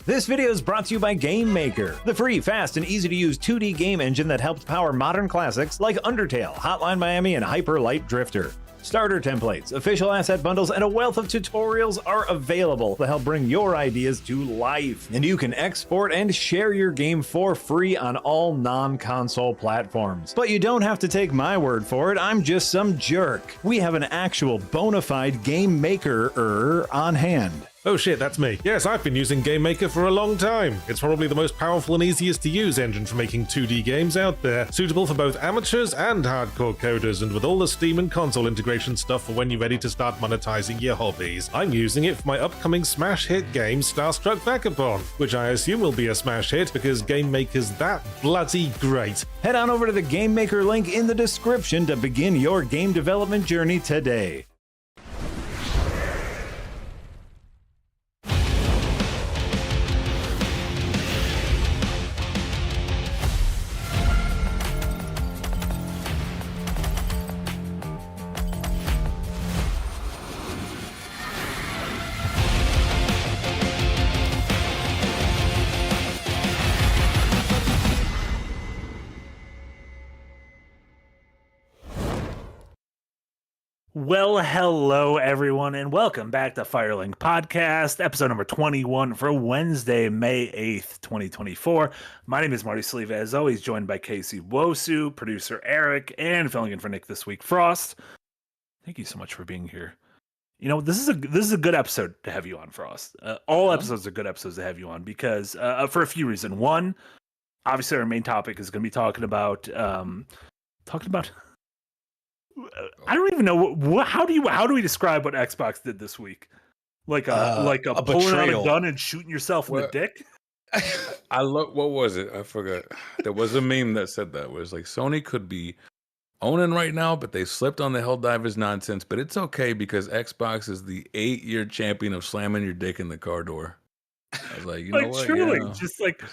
This video is brought to you by Game Maker, the free, fast, and easy-to-use 2D game engine that helped power modern classics like Undertale, Hotline Miami, and Hyper Light Drifter. Starter templates, official asset bundles, and a wealth of tutorials are available to help bring your ideas to life. And you can export and share your game for free on all non-console platforms. But you don't have to take my word for it, I'm just some jerk. We have an actual bona fide game maker on hand. Oh shit, that's me. Yes, I've been using Game Maker for a long time. It's probably the most powerful and easiest to use engine for making 2D games out there, suitable for both amateurs and hardcore coders, and with all the Steam and console integration stuff for when you're ready to start monetizing your hobbies. I'm using it for my upcoming smash hit game, Starstruck Vagabond, which I assume will be a smash hit because Game Maker's that bloody great. Head on over to the Game Maker link in the description to begin your game development journey today. Well, hello everyone, and welcome back to Firelink Podcast, episode number 21 for Wednesday, May 8th, 2024. My name is Marty, as always, joined by Casey Wosu, producer Eric, and filling in for Nick this week, Frost. Thank you so much for being here. You know, this is a good episode to have you on, Frost. All episodes are good episodes to have you on because for a few reasons. One, obviously, our main topic is going to be talking about I don't even know how do we describe what Xbox did this week? Like a pulling out a gun and shooting yourself in the dick. What was it? I forgot. There was a meme that said that. It was like Sony could be owning right now, but they slipped on the Helldivers nonsense. But it's okay because Xbox is the 8-year champion of slamming your dick in the car door. I was like, you know what? Truly, yeah. just like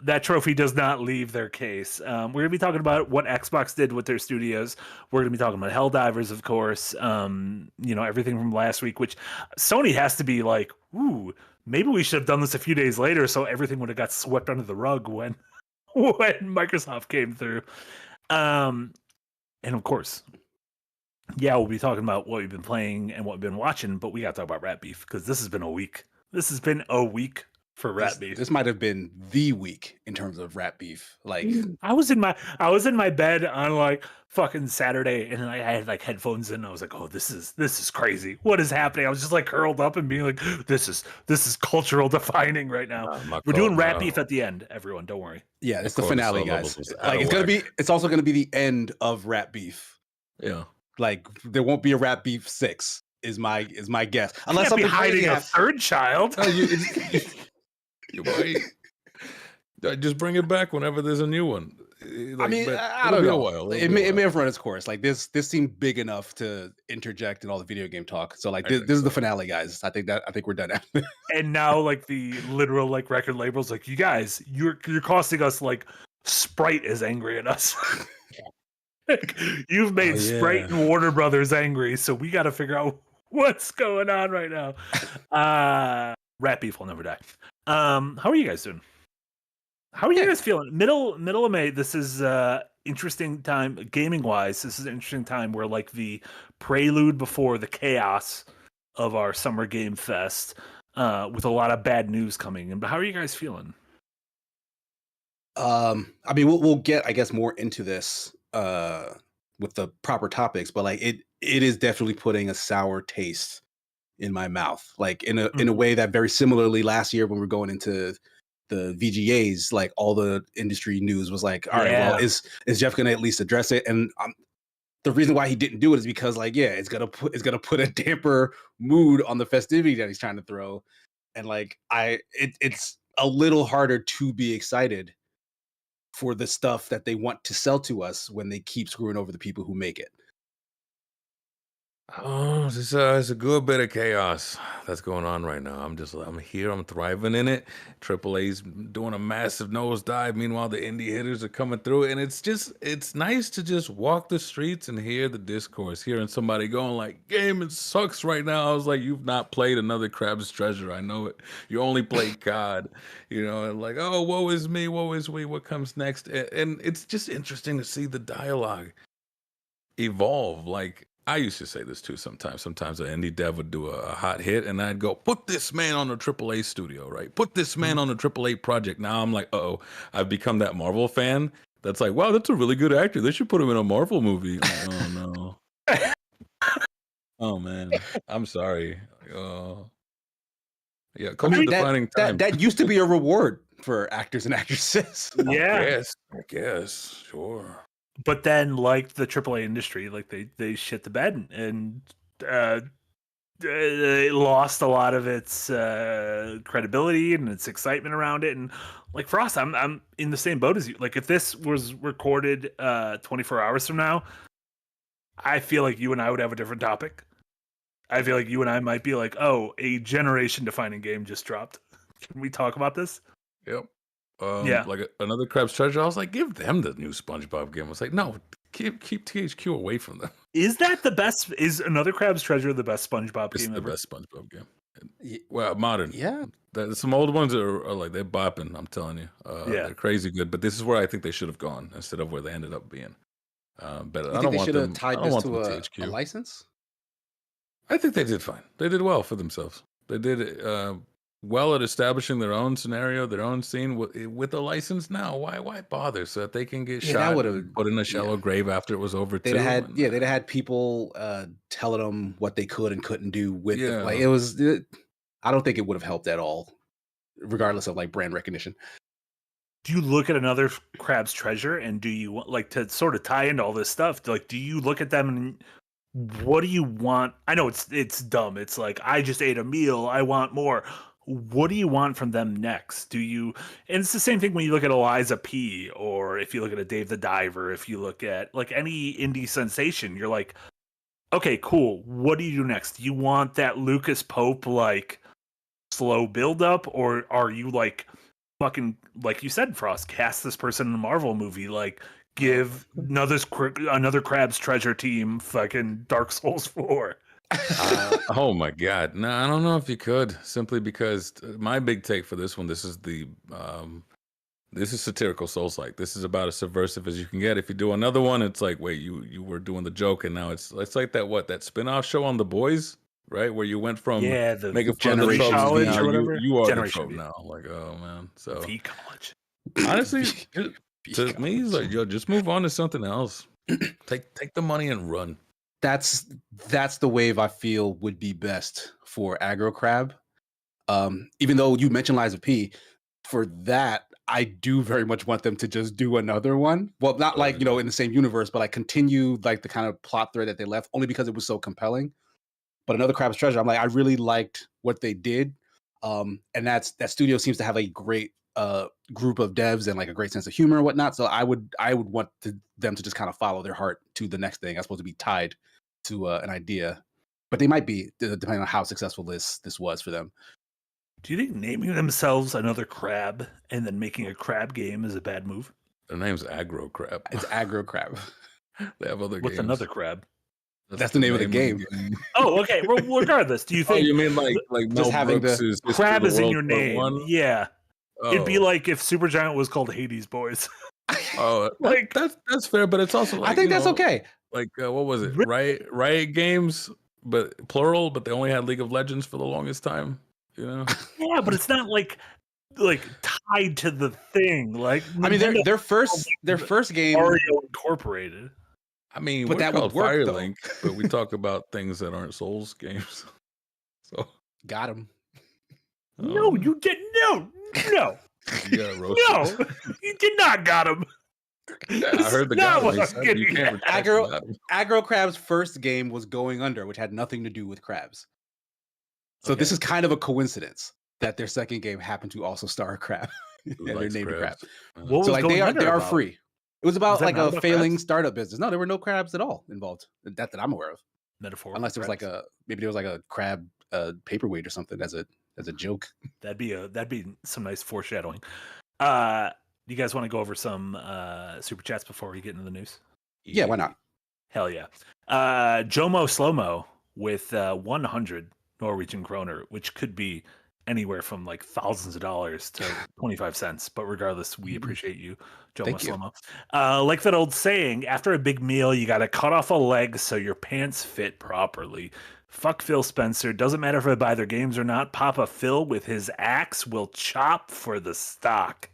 that trophy does not leave their case. We're going to be talking about what Xbox did with their studios. We're going to be talking about Helldivers, of course. Everything from last week, which Sony has to be like, ooh, maybe we should have done this a few days later so everything would have got swept under the rug when Microsoft came through. And of course, yeah, we'll be talking about what we've been playing and what we've been watching, but we got to talk about Rat Beef because this has been a week. This has been a week for Rat Beef. This might have been the week in terms of Rat Beef. Like I was in my bed on like fucking Saturday, and I had like headphones in. And I was like, "Oh, this is crazy. What is happening?" I was just like curled up and being like, "This is cultural defining right now." We're doing Rat Beef at the end. Everyone, don't worry. Yeah, it's the finale, guys. Like it's also gonna be the end of Rat Beef. Yeah, like there won't be a Rat Beef 6. Is my guess. Unless something hiding a third child. You're right. Just bring it back whenever there's a new one. I don't know. It may have run its course. Like this seemed big enough to interject in all the video game talk. So like this is the finale, guys. I think we're done after. And now like the literal like record labels, like you guys, you're costing us like Sprite is angry at us. You've made Sprite and Warner Brothers angry, so we got to figure out what's going on right now. Rat Beef will never die. How are you guys doing? How are you guys feeling? Middle of May. This is interesting time gaming wise. This is an interesting time where like the prelude before the chaos of our summer game fest, with a lot of bad news coming in. But how are you guys feeling? I mean, we'll get, I guess, more into this with the proper topics, but like it is definitely putting a sour taste in my mouth, like in a way that very similarly last year when we were going into the VGAs, like all the industry news was like, all right, well, is Jeff going to at least address it? And the reason why he didn't do it is because like, yeah, it's gonna put a damper mood on the festivity that he's trying to throw, and like it's a little harder to be excited for the stuff that they want to sell to us when they keep screwing over the people who make it. Oh, it's a good bit of chaos that's going on right now. I'm here, I'm thriving in it. Triple A's doing a massive nosedive. Meanwhile, the indie hitters are coming through, and it's nice to just walk the streets and hear the discourse, hearing somebody going like, "Gaming sucks right now." I was like, "You've not played another Crab's Treasure. I know it. You only played COD, and like, oh, woe is me, woe is we. What comes next?" And it's just interesting to see the dialogue evolve. Like I used to say this too sometimes. Sometimes an indie dev would do a hot hit and I'd go, put this man on a AAA studio, right? Put this man on a AAA project. Now I'm like, uh-oh, I've become that Marvel fan that's like, wow, that's a really good actor. They should put him in a Marvel movie. Like, oh no. Oh man. I'm sorry. Yeah, I mean, culture defining time. that used to be a reward for actors and actresses. Yeah. I guess. Sure. But then, like the AAA industry, like they shit the bed and it lost a lot of its credibility and its excitement around it. And like Frost, I'm in the same boat as you. Like if this was recorded 24 hours from now, I feel like you and I would have a different topic. I feel like you and I might be like, oh, a generation-defining game just dropped. Can we talk about this? Yep. Yeah. Like another Crab's Treasure. I was like, give them the new SpongeBob game. I was like, no, keep THQ away from them. Is that the best? Is another Crab's Treasure the best SpongeBob It's game the ever? best SpongeBob game. Well, modern. Yeah. Some old ones are like they're bopping. I'm telling you, Yeah. they're crazy good. But this is where I think they should have gone instead of where they ended up being. But You I think don't they want should have them. I tied don't this want to them a THQ. license? I think they did fine. They did well for themselves. They did well at establishing their own scenario, their own scene with a license. Now, why bother so that they can get Yeah, that shot, would've- and put in a shallow grave after it was over They'd too? have had and, they'd have had people telling them what they could and couldn't do with Yeah. like I don't think it would have helped at all, regardless of like brand recognition. Do you look at another Crab's Treasure and do you want, like, to sort of tie into all this stuff? Like, do you look at them and what do you want? I know it's dumb. It's like, I just ate a meal. I want more. What do you want from them next? Do you? And it's the same thing when you look at Eliza P. or if you look at a Dave the Diver. If you look at like any indie sensation, you're like, okay, cool. What do you do next? Do you want that Lucas Pope like slow build up, or are you like fucking, like you said, Frost, cast this person in a Marvel movie, like give another Crab's Treasure team fucking Dark Souls 4? Oh my God! No, I don't know if you could. Simply because my big take for this one, this is satirical Souls-like. This is about as subversive as you can get. If you do another one, it's like, wait, you were doing the joke, and now it's like that spin-off show on The Boys, right? Where you went from The making fun of the Generation tropes, College now or whatever. you are the Generation trope V. now. Like, oh man. So V College. honestly, to me, it's like, yo, just move on to something else. Take the money and run. That's the wave I feel would be best for Aggro Crab. Even though you mentioned Liza P, for that I do very much want them to just do another one. Well, not like in the same universe, but like continue like the kind of plot thread that they left, only because it was so compelling. But another Crab's Treasure, I'm like, I really liked what they did, and that studio seems to have a great group of devs and like a great sense of humor and whatnot. So I would want them to just kind of follow their heart to the next thing. I'm supposed to be tied to an idea, but they might be depending on how successful this was for them. Do you think naming themselves another Crab and then making a Crab game is a bad move? Their name's Aggro Crab. It's Aggro Crab. They have other With games. another Crab. That's the name of the game. Oh, okay. Well, regardless, do you think? Oh, you mean like just Mel having Brooks the is History Crab of the is in World your Part name? One? Yeah. It'd be Oh. like if Supergiant was called Hades Boys. Oh, Like- that's fair, but it's also like, I think that's okay. Like what was it? Really? Riot Games, but plural, but they only had League of Legends for the longest time. Yeah, but it's not like tied to the thing. Like, I mean, Nintendo their first game. Mario Incorporated. I mean, But we're that would called work, though. Firelink, but we talk about things that aren't Souls games. So Got him. No, you did no. you got roasted. No, you did not got him. I heard the Not guy. what He I'm said getting you can't at. retract that. Aggro Crab's first game was Going Under, which had nothing to do with crabs. So this is kind of a coincidence that their second game happened to also star a crab, and Who they're likes named a crab. crabs? What was So like Going they are Under about? free. It was about that like not a about failing crabs? startup business. No, there were no crabs at all involved. That I'm aware of. metaphor. Unless there was like a crab paperweight or something as a joke. That'd be some nice foreshadowing. Do you guys want to go over some super chats before we get into the news? Yeah, why not? Hell yeah. Jomo Slomo with 100 Norwegian kroner, which could be anywhere from like thousands of dollars to 25 cents. But regardless, we appreciate you, Jomo Thank you. Slomo. Like that old saying, after a big meal, you got to cut off a leg so your pants fit properly. Fuck Phil Spencer. Doesn't matter if I buy their games or not. Papa Phil with his axe will chop for the stock.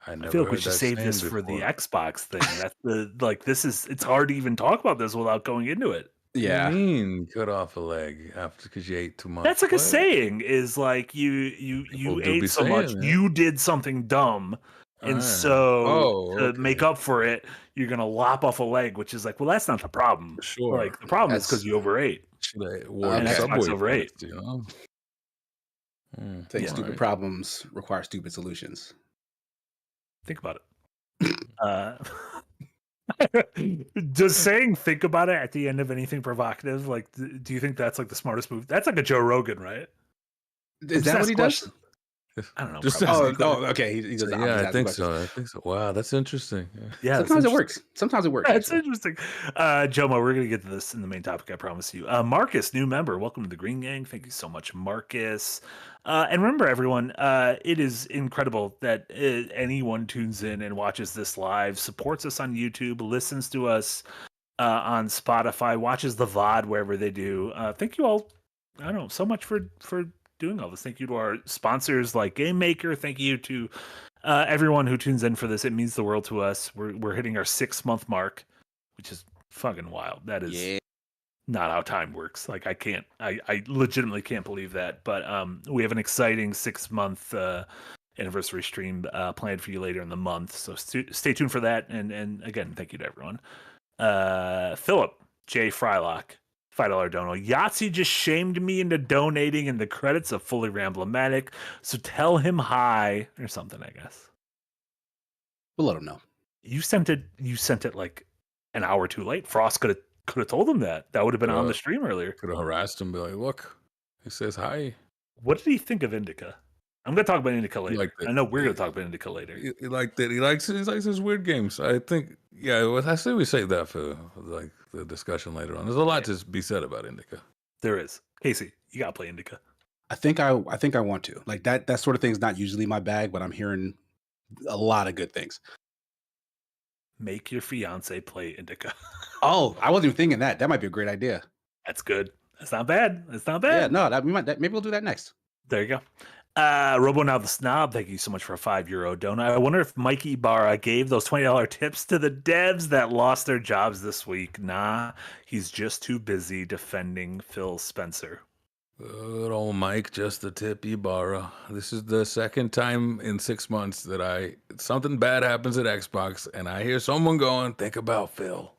I feel like we should save this for the Xbox thing. That's it's hard to even talk about this without going into it. Yeah. What do you mean cut off a leg after because you ate too much? That's like a saying is like you ate so much, you did something dumb. And so to make up for it, you're going to lop off a leg, which is like, well, that's not the problem. Sure. Like the problem is because you overate. And Xbox overate. I think stupid problems require stupid solutions. Think about it. Does saying "think about it" at the end of anything provocative, like, do you think that's like the smartest move? That's like a Joe Rogan, right? Is that what he does? I don't know. Just okay. He does. I think so. Wow, that's interesting. Yeah. Sometimes it works. That's interesting. Jomo, we're gonna get to this in the main topic. I promise you. Marcus, new member. Welcome to the Green Gang. Thank you so much, Marcus. And remember, everyone, it is incredible that anyone tunes in and watches this live, supports us on YouTube, listens to us on Spotify, watches the VOD wherever they do. Thank you all. I don't know so much for doing all this. Thank you to our sponsors like Game Maker. Thank you to everyone who tunes in for this. It means the world to us. We're hitting our 6-month mark, which is fucking wild. That is not how time works. Like I legitimately can't believe that. But we have an exciting 6-month anniversary stream planned for you later in the month. So stay tuned for that. And again, thank you to everyone. Philip J. Frylock, $5 dono. Yahtzee just shamed me into donating in the credits of Fully Ramblematic, so tell him hi or something, I guess. We'll let him know. You sent it like an hour too late. Frost could have told him that. That would have been on the stream earlier. Could have harassed him, be like, look, he says hi. What did he think of Indica? I'm gonna talk about Indica later. I know we're gonna talk about Indica later. He liked it. He likes his weird games. I think, I say we save that for like the discussion later on. There's a lot to be said about Indica. There is. Casey, you gotta play Indica. I think I want to. Like that sort of thing is not usually my bag, but I'm hearing a lot of good things. Make your fiance play Indica. Oh, I wasn't even thinking that. That might be a great idea. That's good. That's not bad. Yeah, no, maybe we'll do that next. There you go. Robo Now the Snob, thank you so much for a €5 donut. I wonder if Mike Ibarra gave those $20 tips to the devs that lost their jobs this week. Nah, he's just too busy defending Phil Spencer. Good old Mike, just a tip Ibarra. This is the second time in 6 months that something bad happens at Xbox, and I hear someone going, think about Phil.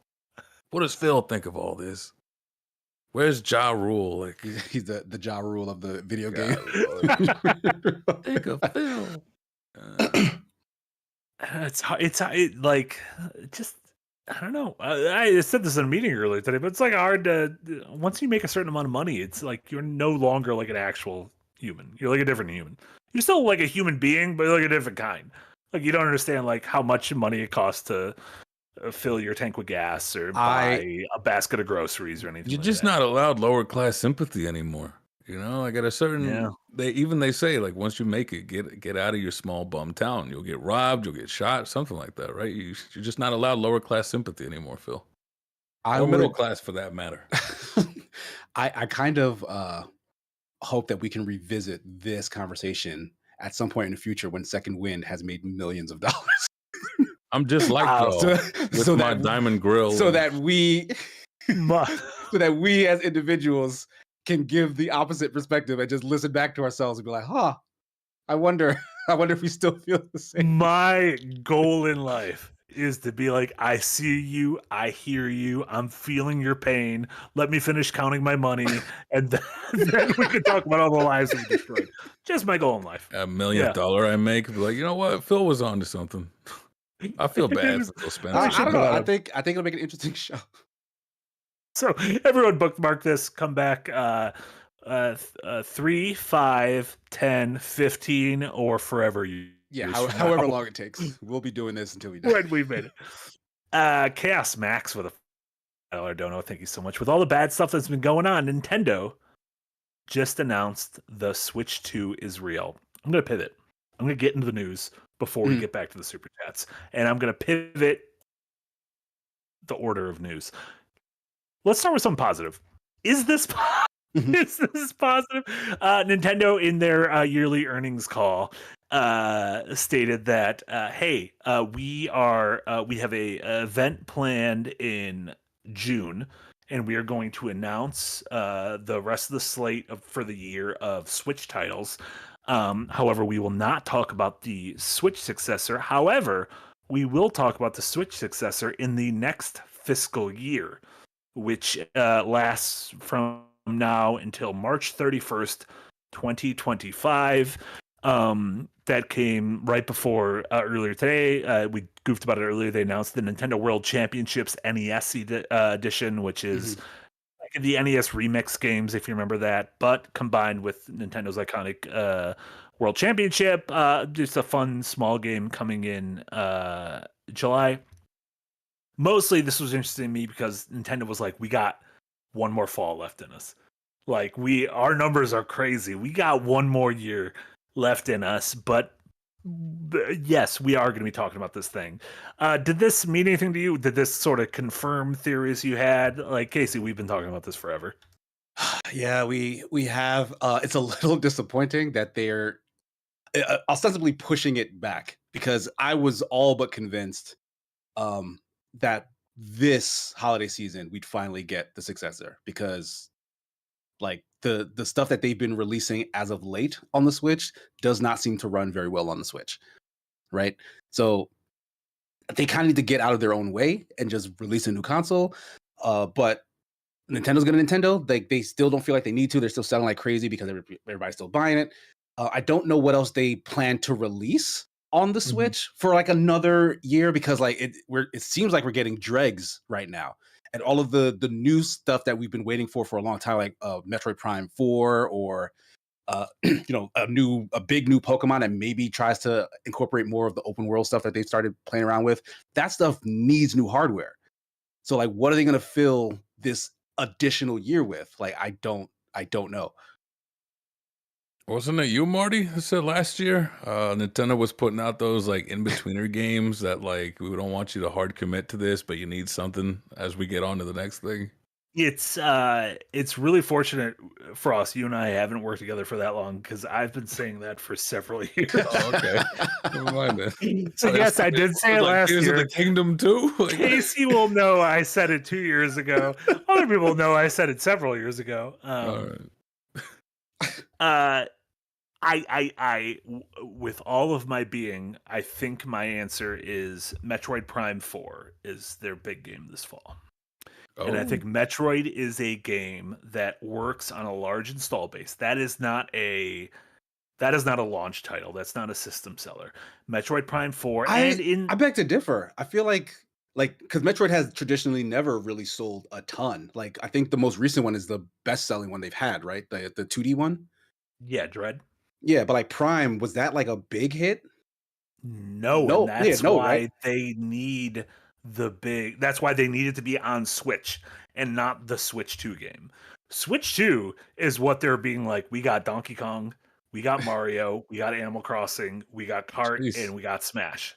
What does Phil think of all this? Where's Ja Rule? Like he's the Ja Rule of the video game. Think of Phil. I don't know. I said this in a meeting earlier today, but it's like hard to, once you make a certain amount of money, it's like you're no longer like an actual human. You're like a different human. You're still like a human being, but like a different kind. Like you don't understand like how much money it costs to fill your tank with gas or buy a basket of groceries or anything. You're just not allowed lower class sympathy anymore. You know, like at a certain, they say like once you make it, get out of your small bum town. You'll get robbed, you'll get shot, something like that, right? You're just not allowed lower class sympathy anymore, Phil. Or middle class for that matter. I kind of hope that we can revisit this conversation at some point in the future when Second Wind has made millions of dollars. I'm just like with my diamond grill, so that we as individuals can give the opposite perspective and just listen back to ourselves and be like, "Huh, I wonder if we still feel the same." My goal in life is to be like, I see you, I hear you, I'm feeling your pain. Let me finish counting my money, and then we can talk about all the lives we destroyed. Just my goal in life. $1 million I make, be like, you know what, Phil was on to something. I feel bad for Phil Spencer. I don't know. I think it'll make an interesting show. So everyone bookmark this. Come back 3, 5, 10, 15, or forever years Yeah, from however now long it takes. We'll be doing this until we die. when we've made it. Chaos Max with a $5 dono. Thank you so much. With all the bad stuff that's been going on, Nintendo just announced the Switch 2 is real. I'm going to pivot. I'm going to get into the news before we get back to the super chats. And I'm going to pivot the order of news. Let's start with something positive. Is this is this positive? Nintendo, in their yearly earnings call, stated that, hey, we have a event planned in June, and we are going to announce the rest of the slate for the year of Switch titles. However, we will not talk about the Switch successor. However, we will talk about the Switch successor in the next fiscal year, which lasts from now until March 31st, 2025. That came right before earlier today. We goofed about it earlier. They announced the Nintendo World Championships NES edition, which is like the NES remix games, if you remember that, but combined with Nintendo's iconic World Championship. Just a fun small game coming in July. Mostly this was interesting to me because Nintendo was like, we got one more fall left in us. Like, our numbers are crazy. We got one more year left in us, but yes, we are going to be talking about this thing. Did this mean anything to you? Did this sort of confirm theories you had? Like, Casey, we've been talking about this forever. Yeah, we have. It's a little disappointing that they're ostensibly pushing it back, because I was all but convinced that this holiday season we'd finally get the successor, because like the stuff that they've been releasing as of late on the Switch does not seem to run very well on the Switch, right? So they kind of need to get out of their own way and just release a new console. But Nintendo's gonna Nintendo. They still don't feel like they need to. They're still selling like crazy because everybody's still buying it. I don't know what else they plan to release on the Switch for like another year, because like it seems like we're getting dregs right now, and all of the new stuff that we've been waiting for a long time, like Metroid Prime 4, or a big new Pokemon that maybe tries to incorporate more of the open world stuff that they've started playing around with. That stuff needs new hardware. So like, what are they going to fill this additional year with? Like, I don't know. Wasn't it you, Marty, who said last year Nintendo was putting out those like in-betweener games that like, we don't want you to hard commit to this, but you need something as we get on to the next thing? It's really fortunate for us. You and I haven't worked together for that long, because I've been saying that for several years. Oh, okay. Never mind then. So yes, I did say it last Tears year. of the Kingdom too. Like, Casey will know I said it 2 years ago. Other people know I said it several years ago. all right. With all of my being, I think my answer is Metroid Prime 4 is their big game this fall. And I think Metroid is a game that works on a large install base. That is not a launch title. That's not a system seller. Metroid Prime 4. I beg to differ. I feel like because Metroid has traditionally never really sold a ton. Like, I think the most recent one is the best selling one they've had, right? The 2D one. Yeah, Dread. Yeah, but like Prime, was that like a big hit? No, and that's why right? they need that's why they need it to be on Switch and not the Switch 2 game. Switch 2 is what they're being like, we got Donkey Kong, we got Mario, we got Animal Crossing, we got Kart, and we got Smash.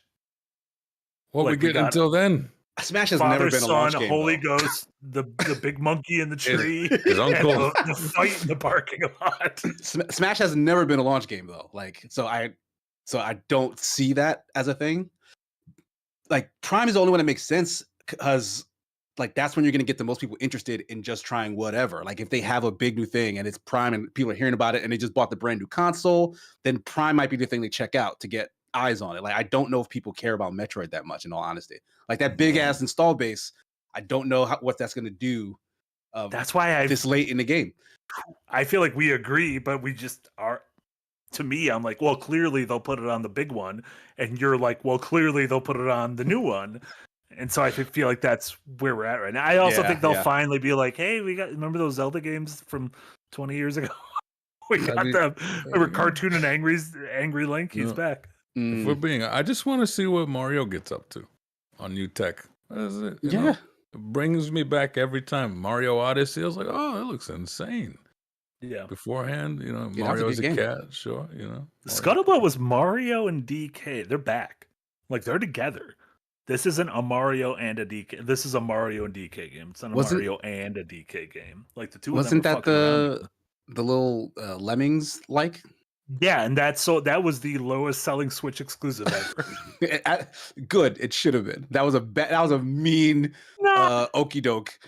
What Like, we get until then? Smash has Father, never been a Son, launch game. Holy though. Ghost, the big monkey in the tree, His uncle. and the fight in the parking lot. Smash has never been a launch game though. Like, so I don't see that as a thing. Like, Prime is the only one that makes sense, because like that's when you're going to get the most people interested in just trying whatever. Like, if they have a big new thing and it's Prime and people are hearing about it and they just bought the brand new console, then Prime might be the thing they check out to get eyes on it. Like, I don't know if people care about Metroid that much, in all honesty. Like, that big ass install base, I don't know what that's going to do. That's why this late in the game, I feel like we agree, but we just are. To me, I'm like, well, clearly they'll put it on the big one, and you're like, well, clearly they'll put it on the new one. And so I feel like that's where we're at right now. I also Yeah, think they'll yeah. finally be like, hey, remember those Zelda games from 20 years ago? We got mean, them. Remember yeah. Cartoon and Angry Link? He's Yeah. back. If we're being, I just want to see what Mario gets up to on new tech. That's it. You know? It brings me back every time. Mario Odyssey, I was like, oh, that looks insane. Yeah. Beforehand, Yeah, that was a Mario as a good game. cat, sure, Scuttlebutt was Mario and DK. They're back. Like, they're together. This isn't a Mario and a DK. This is a Mario and DK game. It's not a Mario and a DK game. Like, the two wasn't of them are that fucking around. the little lemmings like? Yeah, and that was the lowest selling Switch exclusive ever. Good. It should have been. That was a mean okey doke.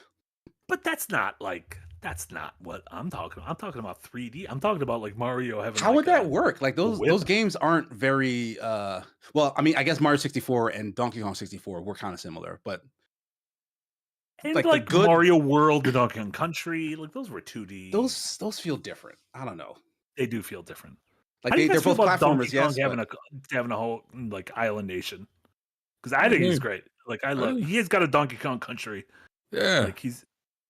But that's not what I'm talking about. I'm talking about 3D. I'm talking about like Mario having. How would that work? Like those games aren't very well, I mean, I guess Mario 64 and Donkey Kong 64 were kind of similar, but and like like Mario World and Donkey Kong Country, like those were 2D. Those feel different. I don't know. They do feel different. Like they're both platformers, yes. Having a whole like island nation. Because I think he's great. Like he has got a Donkey Kong Country. Yeah. Like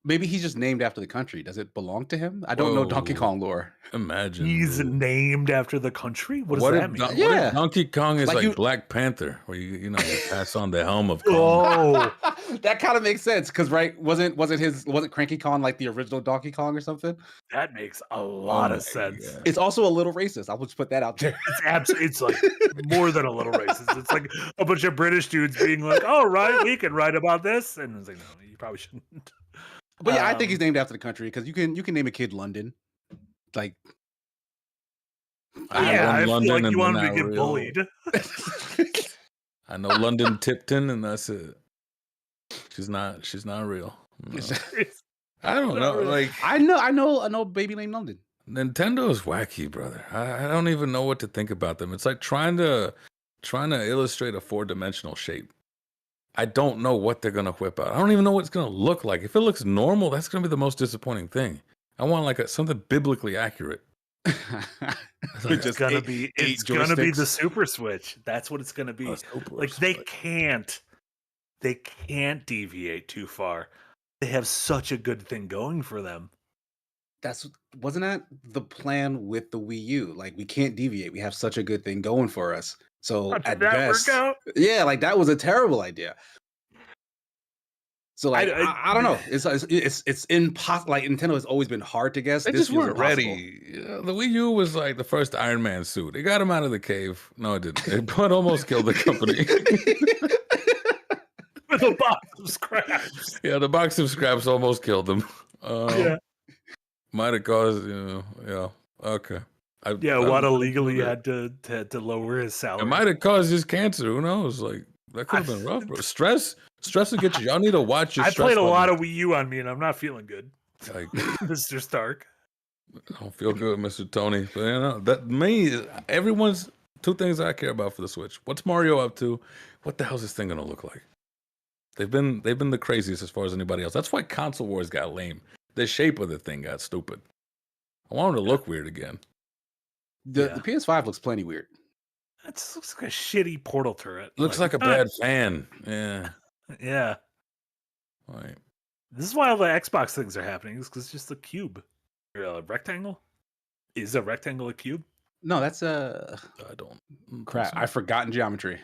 maybe he's just named after the country. Does it belong to him? I don't know Donkey Kong lore. Imagine he's named after the country. What does that mean? What if Donkey Kong is like Black Panther, where you pass on the helm of Kong? Oh, that kind of makes sense because wasn't Cranky Kong like the original Donkey Kong or something? That makes a lot of sense. God. It's also a little racist. I'll just put that out there. It's like more than a little racist. It's like a bunch of British dudes being like, "Oh, right, we can write about this," and it's like, no, you probably shouldn't. But yeah, I think he's named after the country because you can name a kid London, like. I feel like you want him to get bullied. I know London Tipton, and that's it. She's not real. No. I don't know. Like I know a baby named London. Nintendo is wacky, brother. I don't even know what to think about them. It's like trying to illustrate a 4-dimensional shape. I don't know what they're gonna whip out. I don't even know what it's gonna look like. If it looks normal, that's gonna be the most disappointing thing. I want like something biblically accurate. It's gonna be the Super Switch. That's what it's gonna be. Like they can't deviate too far. They have such a good thing going for them. Wasn't that the plan with the Wii U? Like we can't deviate. We have such a good thing going for us. So at best, yeah, like that was a terrible idea. So like I don't know. It's impossible. Like Nintendo has always been hard to guess. They just weren't ready. The Wii U was like the first Iron Man suit. It got him out of the cave. No, it didn't. It almost killed the company. With a box of scraps. Yeah, the box of scraps almost killed them. Might have caused, okay. Wada legally had to lower his salary. It might have caused his cancer. Who knows? Like that could have been rough, bro. Stress will get you. Y'all need to watch your. I played a lot of Wii U on me, and I'm not feeling good. Like Mr. Stark. I don't feel good, Mr. Tony. But everyone's two things I care about for the Switch. What's Mario up to? What the hell is this thing gonna look like? They've been the craziest as far as anybody else. That's why console wars got lame. The shape of the thing got stupid. I want them to look weird again. The PS5 looks plenty weird. That looks like a shitty portal turret. Looks like a bad fan. Yeah. Yeah. Right. This is why all the Xbox things are happening. It's because it's just a cube. Or a rectangle? Is a rectangle a cube? No, that's I don't. Crap. I've forgotten geometry.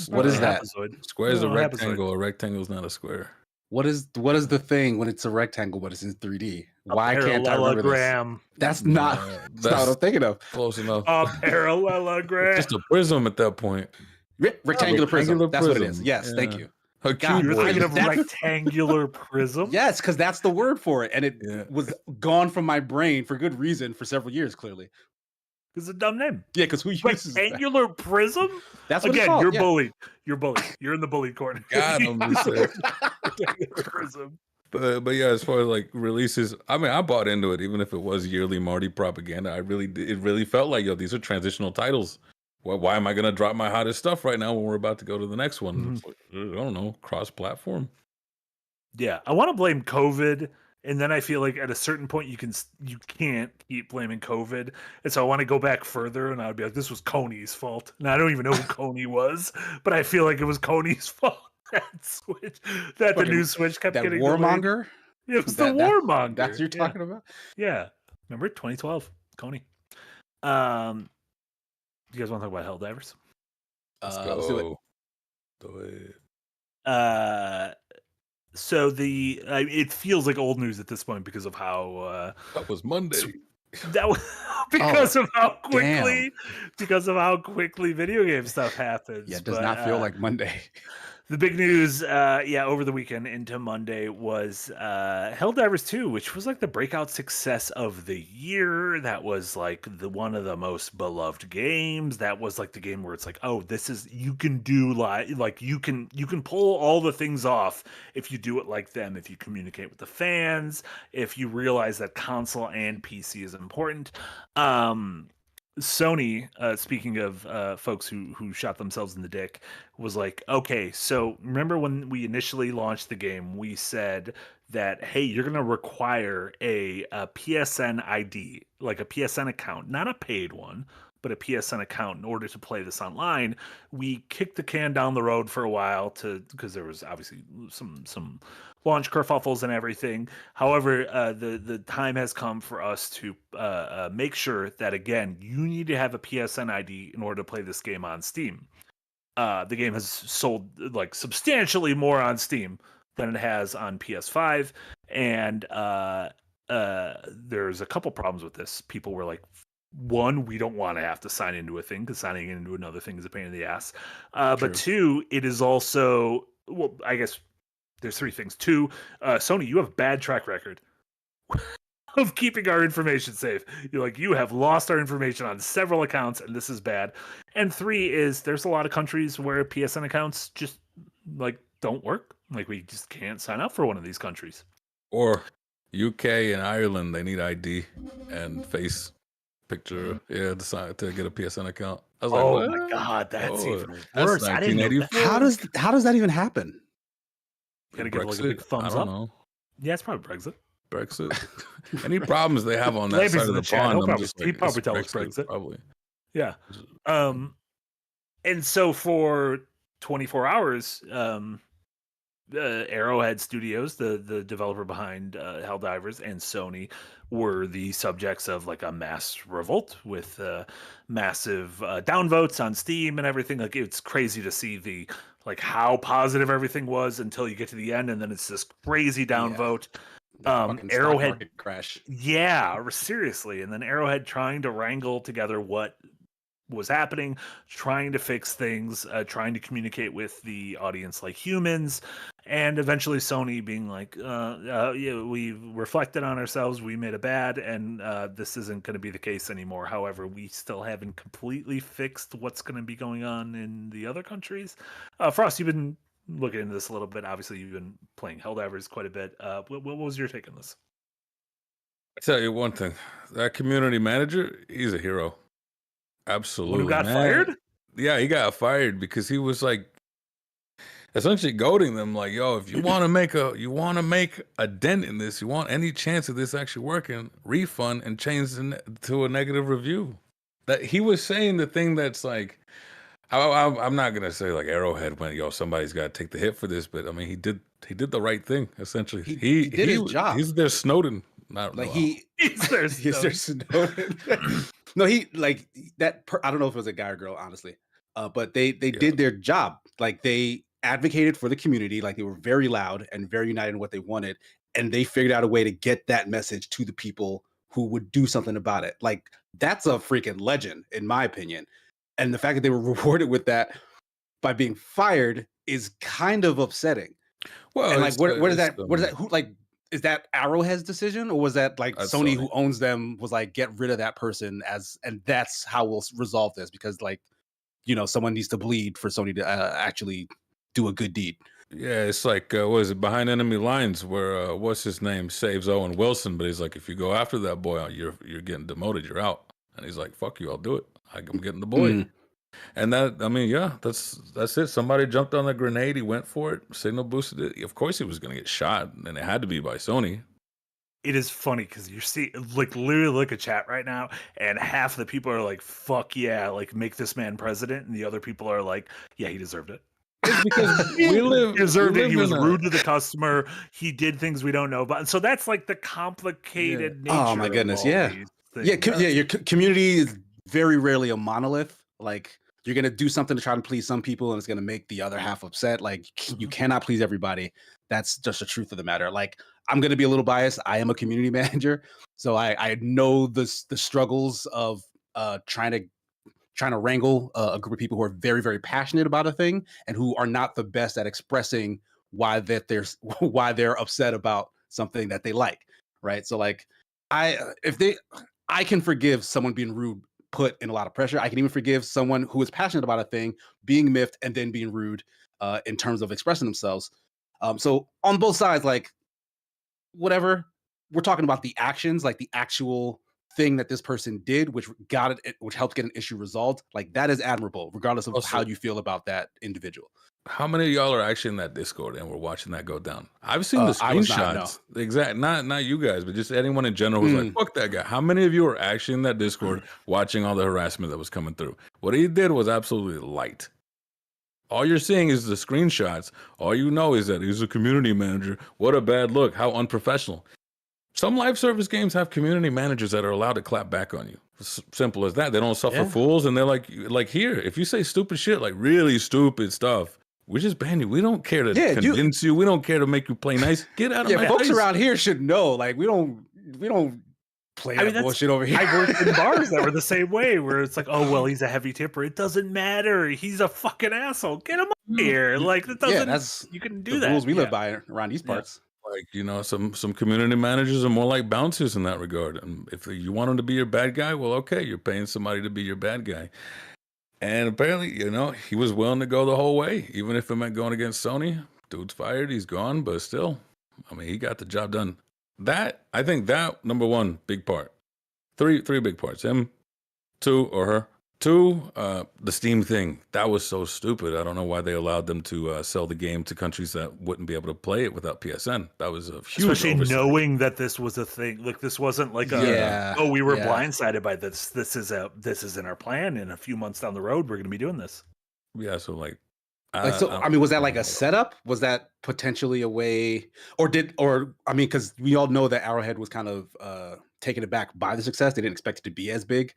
What is that? Square is a rectangle. A rectangle is not a square. What is the thing when it's a rectangle but it's in 3D? Why can't I remember this? That's not what I'm thinking of. Close enough. A parallelogram. Just a prism at that point. Rectangular prism. That's what it is. Yes, thank you. A God, you're thinking of rectangular prism? Yes, because that's the word for it. And it was gone from my brain for good reason for several years, clearly. It's a dumb name. Yeah, because who uses rectangular prism? That's what again. It's called. You're bullied. You're bullied. You're in the bullied corner. God, Rectangular prism. But yeah, as far as like releases, I mean, I bought into it, even if it was yearly Marty propaganda. It really felt like, these are transitional titles. Why am I gonna drop my hottest stuff right now when we're about to go to the next one? Mm-hmm. I don't know, cross-platform. Yeah, I want to blame COVID. And then I feel like at a certain point you can't keep blaming COVID, and so I want to go back further, and I'd be like, this was Coney's fault. And I don't even know who Coney was, but I feel like it was Coney's fault. Switch, that the Fucking- new Switch kept that getting delayed. warmonger. It was the That- warmonger. That's what you're talking about. Yeah. Remember 2012, Coney. Do you guys want to talk about Helldivers? Let's Let's do it. go. Do it. So it feels like old news at this point because of how That was Monday. that was because of how quickly video game stuff happens. Yeah, it does not feel like Monday. The big news, over the weekend into Monday was Helldivers 2, which was like the breakout success of the year. That was like one of the most beloved games. That was like the game where it's like, oh, this is, you can do like you can pull all the things off if you do it like them, if you communicate with the fans, if you realize that console and PC is important. Sony, speaking of folks who shot themselves in the dick, was like, okay, so remember when we initially launched the game, we said that, hey, you're going to require a PSN ID, like a PSN account, not a paid one, but a PSN account in order to play this online. We kicked the can down the road for a while because there was obviously some launch kerfuffles and everything. However, the time has come for us to make sure that, again, you need to have a PSN ID in order to play this game on Steam. The game has sold like substantially more on Steam than it has on PS5, and there's a couple problems with this. People were like, one, we don't want to have to sign into a thing because signing into another thing is a pain in the ass. But two, it is also, well, I guess there's three things. Two, Sony, you have bad track record of keeping our information safe. You have lost our information on several accounts, and this is bad. And three is there's a lot of countries where PSN accounts just like don't work. Like we just can't sign up for one of these countries. Or UK and Ireland, they need ID and face picture, to get a PSN account. I was Oh like, my what? god, that's even That's worse. I didn't know that. 1984. How does that even happen? Gotta give like a big Brexit? thumbs I don't up. know. Yeah, it's probably Brexit. Brexit. Any problems they have on that Labyrinth side in of the the chat, pond, he'll I'm probably- just he'd like, probably it's tell us Brexit. Probably. Yeah. And so for 24 hours, Arrowhead Studios, the developer behind Helldivers, and Sony were the subjects of like a mass revolt with massive downvotes on Steam and everything. Like it's crazy to see how positive everything was until you get to the end, and then it's this crazy downvote. Fucking stock Arrowhead market crash. Yeah, seriously. And then Arrowhead trying to wrangle together what was happening, trying to fix things, trying to communicate with the audience like humans, and eventually Sony being like, yeah, we reflected on ourselves, we made a bad, and this isn't going to be the case anymore. However, we still haven't completely fixed what's going to be going on in the other countries. Frost, you've been looking into this a little bit. Obviously, you've been playing Helldivers quite a bit. What was your take on this? I tell you one thing, that community manager, he's a hero. Absolutely. Who got man. fired? Yeah, he got fired because he was like essentially goading them like, yo, if you want to make a dent in this, you want any chance of this actually working, refund and change to a negative review. That he was saying the thing that's like, I'm not gonna say like Arrowhead went, yo, somebody's got to take the hit for this, but I mean he did the right thing essentially. He did his job. He's their Snowden. Not Like well. He's their Snowden. No, he like that. I don't know if it was a guy or girl, honestly. But they did their job. Like they advocated for the community. Like they were very loud and very united in what they wanted, and they figured out a way to get that message to the people who would do something about it. Like that's a freaking legend, in my opinion. And the fact that they were rewarded with that by being fired is kind of upsetting. Well, And like, what is that? What is that? Who like? Is that Arrowhead's decision, or was that like Sony, who owns them, was like, get rid of that person and that's how we'll resolve this? Because like, someone needs to bleed for Sony to actually do a good deed. Yeah, it's like what is it, Behind Enemy Lines, where what's his name saves Owen Wilson, but he's like, if you go after that boy, you're getting demoted, you're out. And he's like, fuck you, I'll do it. I'm getting the boy. And that, I mean, yeah, that's it. Somebody jumped on the grenade. He went for it. Signal boosted it. Of course, he was going to get shot, and it had to be by Sony. It is funny because you see, like, literally look at chat right now, and half the people are like, "Fuck yeah!" Like, make this man president, and the other people are like, "Yeah, he deserved it." It's because He we live. deserved we it. He live was in a- rude to the customer. He did things we don't know about. And so that's like the complicated nature Oh my of goodness, all yeah. these Yeah, things. your community is very rarely a monolith. Like you're gonna do something to try to please some people, and it's gonna make the other half upset. Like you cannot please everybody. That's just the truth of the matter. Like I'm gonna be a little biased. I am a community manager, so I know the struggles of trying to wrangle a group of people who are very very passionate about a thing and who are not the best at expressing why they're upset about something that they like, right? So like I can forgive someone being rude, put in a lot of pressure. I can even forgive someone who is passionate about a thing being miffed and then being rude in terms of expressing themselves. So on both sides, like whatever, we're talking about the actions, like the actual thing that this person did, which which helped get an issue resolved. Like that is admirable, regardless of how Also, you feel about that individual. how many of y'all are actually in that Discord and we're watching that go down? I've seen the I was not, no. screenshots. Exact, not you guys, but just anyone in general who's like, "Fuck that guy." How many of you are actually in that Discord watching all the harassment that was coming through? What he did was absolutely light. All you're seeing is the screenshots. All you know is that he's a community manager. What a bad look. How unprofessional. Some live service games have community managers that are allowed to clap back on you. Simple as that. They don't suffer Yeah. fools, and they're like here, if you say stupid shit, like really stupid stuff, we just ban you. We don't care to Yeah, convince you. We don't care to make you play nice. Get out of my Yeah, folks face. around here should know. Like we don't play that that's- bullshit over here. I worked in bars that were the same way, where it's like, oh well, he's a heavy tipper. It doesn't matter. He's a fucking asshole. Get him out here. Like that doesn't. that's you can do the that. rules we Yeah. live by around these parts. Like, some community managers are more like bouncers in that regard. And if you want them to be your bad guy, well, okay, you're paying somebody to be your bad guy. And apparently, he was willing to go the whole way, even if it meant going against Sony. Dude's fired, he's gone, but still, I mean, he got the job done. I think that, number one, big part. Three big parts. Him, two, or her. Two, the Steam thing. That was so stupid. I don't know why they allowed them to sell the game to countries that wouldn't be able to play it without PSN. That was a huge Especially oversight. knowing that this was a thing. Like this wasn't like we were blindsided by this. This is in our plan. In a few months down the road, we're going to be doing this. Yeah, so like I mean, was that like a setup? Was that potentially a way, because we all know that Arrowhead was kind of taken aback by the success. They didn't expect it to be as big.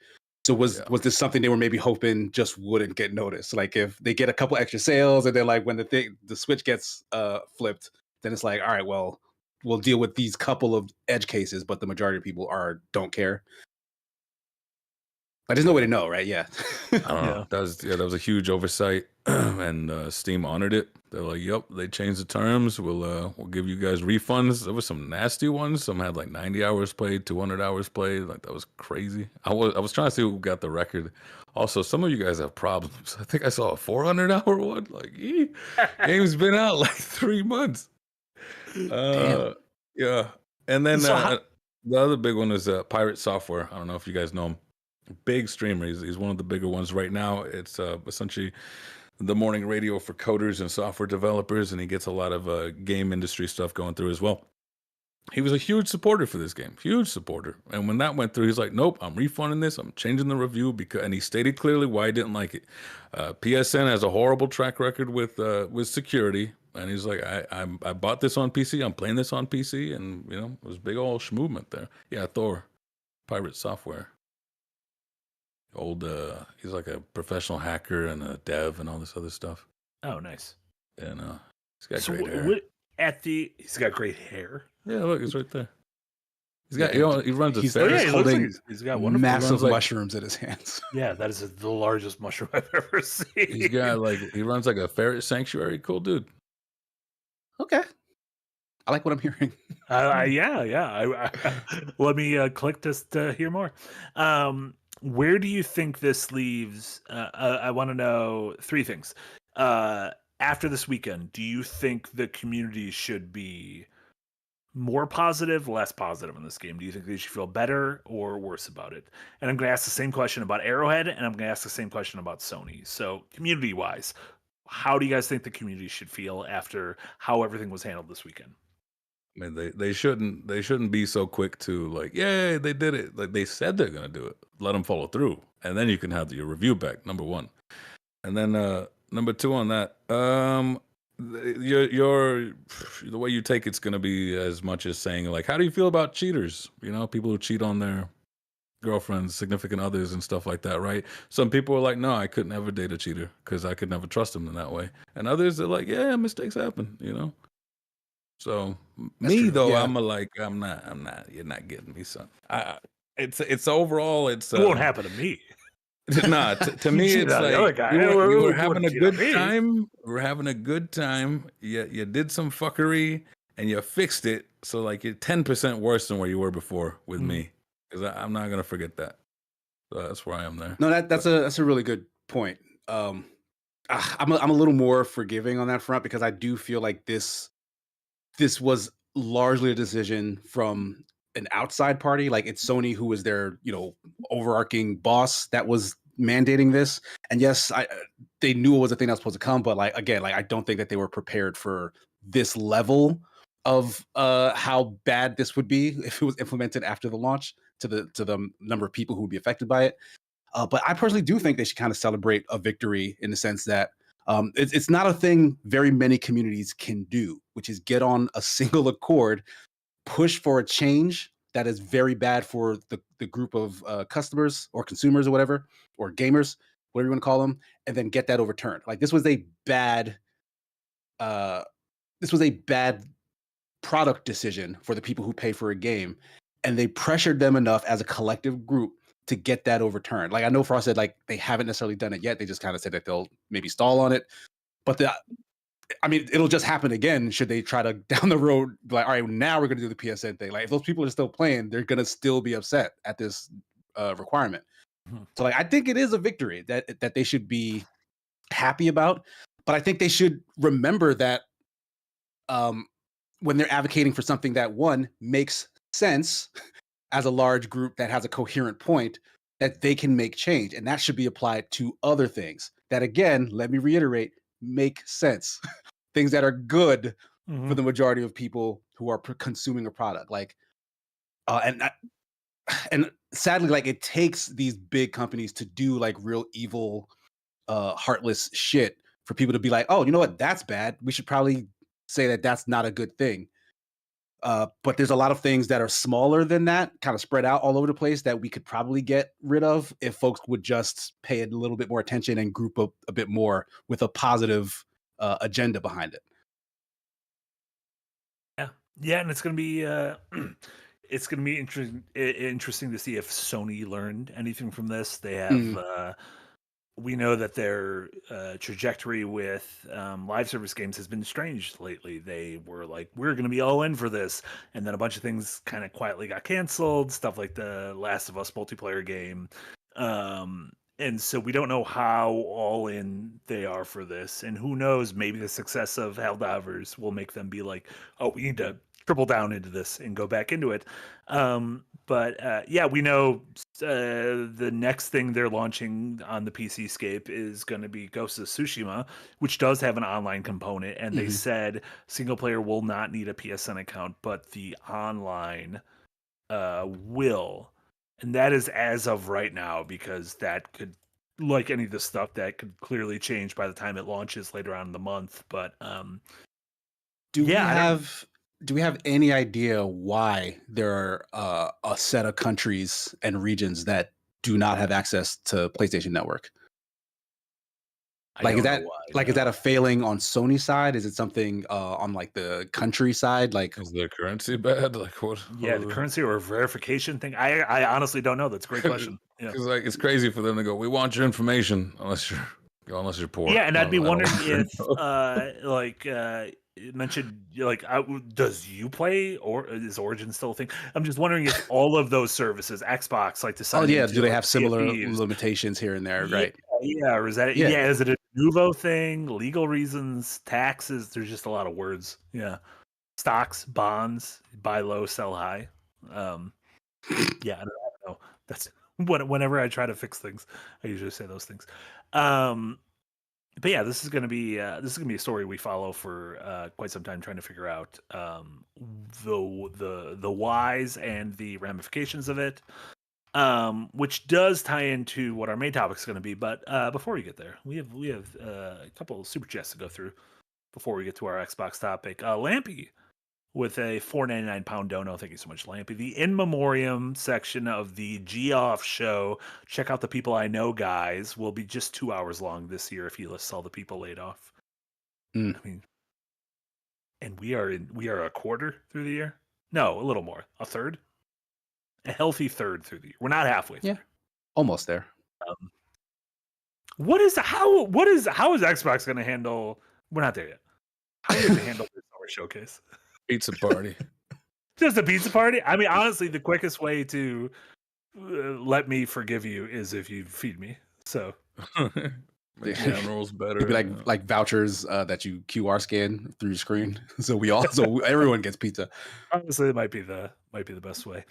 So was this something they were maybe hoping just wouldn't get noticed? Like if they get a couple extra sales, and then like when the switch gets flipped, then it's like, all right, well, we'll deal with these couple of edge cases, but the majority of people don't care. But there's no way to know, right? Yeah. I don't know. That was a huge oversight, and Steam honored it. They're like, "Yep, they changed the terms. We'll give you guys refunds." There were some nasty ones. Some had like 90 hours played, 200 hours played. Like that was crazy. I was trying to see who got the record. Also, some of you guys have problems. I think I saw a 400-hour one. Like, game's been out like 3 months. Yeah. And then the other big one is Pirate Software. I don't know if you guys know him. Big streamer. He's one of the bigger ones right now. It's essentially the morning radio for coders and software developers, and he gets a lot of game industry stuff going through as well. He was a huge supporter for this game, huge supporter. And when that went through, he's like, "Nope, I'm refunding this. I'm changing the review," and he stated clearly why he didn't like it. PSN has a horrible track record with security, and he's like, I bought this on PC. I'm playing this on PC, and it was big old schmovement there. Yeah, Thor, Pirate Software. He's like a professional hacker and a dev and all this other stuff. Oh, nice. And he's got great hair. He's got great hair. Yeah, look, he's right there. He's got he runs a He's Ferris. holding he's got wonderful massive mushrooms in his hands. Yeah, that is the largest mushroom I've ever seen. He's got he runs like a ferret sanctuary. Cool dude. Okay. I like what I'm hearing. Yeah. Let me click just to hear more. Where do you think this leaves? I want to know three things. After this weekend, do you think the community should be more positive, less positive in this game? Do you think they should feel better or worse about it? And I'm going to ask the same question about Arrowhead, and I'm going to ask the same question about Sony. So, community-wise, how do you guys think the community should feel after how everything was handled this weekend? I mean, they shouldn't be so quick to like, yay, they did it. Like they said they're gonna do it. Let them follow through, and then you can have your review back. Number one, and then Number two on that. Your the way you take it's gonna be as much as saying like, how do you feel about cheaters? You know, people who cheat on their girlfriends, significant others, and stuff like that, right? Some people are like, no, I could never date a cheater because I could never trust them in that way. And others are like, yeah, mistakes happen, you know. So That's me true. though, Yeah. I'm not. You're not getting me, son. It's overall, it's It won't happen to me. nah. To You me, cheated it's on the like other guy. you were It having wouldn't a cheat on good me. time. We're having a good time. You did some fuckery and you fixed it. So like you're 10% worse than where you were before with me. Because I'm not gonna forget that. So that's where I am there. No, that's a really good point. I'm a little more forgiving on that front because I do feel like this was largely a decision from an outside party. Like it's Sony who was their overarching boss that was mandating this. And yes, they knew it was a thing that was supposed to come, but like again, like I don't think that they were prepared for this level of how bad this would be if it was implemented after the launch to the number of people who would be affected by it. But I personally do think they should kind of celebrate a victory in the sense that it's not a thing very many communities can do, which is get on a single accord, push for a change that is very bad for the group of customers or consumers or whatever, or gamers, whatever you want to call them, and then get that overturned. Like this was a bad product decision for the people who pay for a game, and they pressured them enough as a collective group to get that overturned. Like I know Frost said like they haven't necessarily done it yet. They just kind of said that they'll maybe stall on it. But it'll just happen again should they try to down the road be like, all right, now we're going to do the PSN thing. Like if those people are still playing, they're going to still be upset at this requirement. So like I think it is a victory that they should be happy about. But I think they should remember that when they're advocating for something that one makes sense as a large group that has a coherent point, that they can make change. And that should be applied to other things that, again, let me reiterate, make sense. Things that are good for the majority of people who are consuming a product. Like, and sadly, like it takes these big companies to do like real evil, heartless shit for people to be like, oh, you know what? That's bad. We should probably say that that's not a good thing. But there's a lot of things that are smaller than that, kind of spread out all over the place that we could probably get rid of if folks would just pay a little bit more attention and group up a bit more with a positive agenda behind it. Yeah, and it's gonna be interesting to see if Sony learned anything from this. They have we know that their trajectory with live service games has been strange lately. They were like, we're going to be all in for this. And then a bunch of things kind of quietly got canceled, stuff like the Last of Us multiplayer game. And so we don't know how all in they are for this. And who knows, maybe the success of Helldivers will make them be like, oh, we need to triple down into this and go back into it. But yeah, we know the next thing they're launching on the PC scape is going to be Ghost of Tsushima, which does have an online component. And they said single player will not need a PSN account, but the online will. And that is as of right now, because that could, like any of the stuff, that could clearly change by the time it launches later on in the month. But do we have any idea why there are a set of countries and regions that do not have access to PlayStation Network? Like, is that a failing on Sony's side? Is it something on like the country side? Like, is their currency bad? Like what? Yeah, the currency or verification thing. I honestly don't know. That's a great question. Yeah, because like it's crazy for them to go, we want your information unless you're poor. Yeah, and I'd be wondering if it mentioned like does Uplay or is Origin still a thing? I'm just wondering if all of those services, Xbox, like to sign. Oh yeah, into, do they like, have similar CFPs, limitations here and there? Right. Yeah, or is that is it a Nuvo thing? Legal reasons, taxes? There's just a lot of words. Yeah, stocks, bonds, buy low, sell high. Yeah, I don't know. That's whenever I try to fix things, I usually say those things. But yeah, this is gonna be a story we follow for quite some time, trying to figure out the whys and the ramifications of it. which does tie into what our main topic is going to be. But before we get there, we have a couple of super chats to go through before we get to our Xbox topic. Lampy with a £4.99 dono. Thank you so much, Lampy. The in memoriam section of the G Off show. Check out the people I know, guys. Will be just 2 hours long this year if you lists all the people laid off. I mean, and we are a quarter through the year. No, a little more, a third, a healthy third through the year. We're not halfway through. Yeah, almost there. How is Xbox going to handle? We're not there yet. How are they going to handle this summer showcase? Pizza party. Just a pizza party? I mean, honestly, the quickest way to let me forgive you is if you feed me. So, General's better. It'd be like vouchers that you QR scan through your screen, so everyone gets pizza. Honestly, it might be the best way.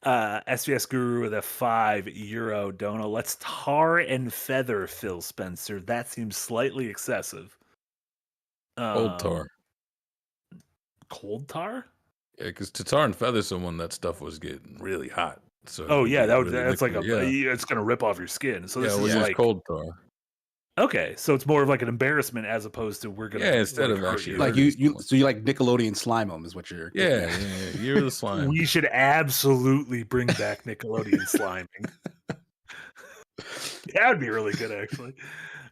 SVS Guru with a €5 dono. Let's tar and feather Phil Spencer. That seems slightly excessive. Cold tar. Cold tar? Yeah, because to tar and feather someone, that stuff was getting really hot. So that's like it's gonna rip off your skin. So this is like cold tar. Okay, so it's more of like an embarrassment as opposed to we're gonna instead of actually like you like Nickelodeon slime them is what you're you're the slime. We should absolutely bring back Nickelodeon sliming. That would be really good, actually.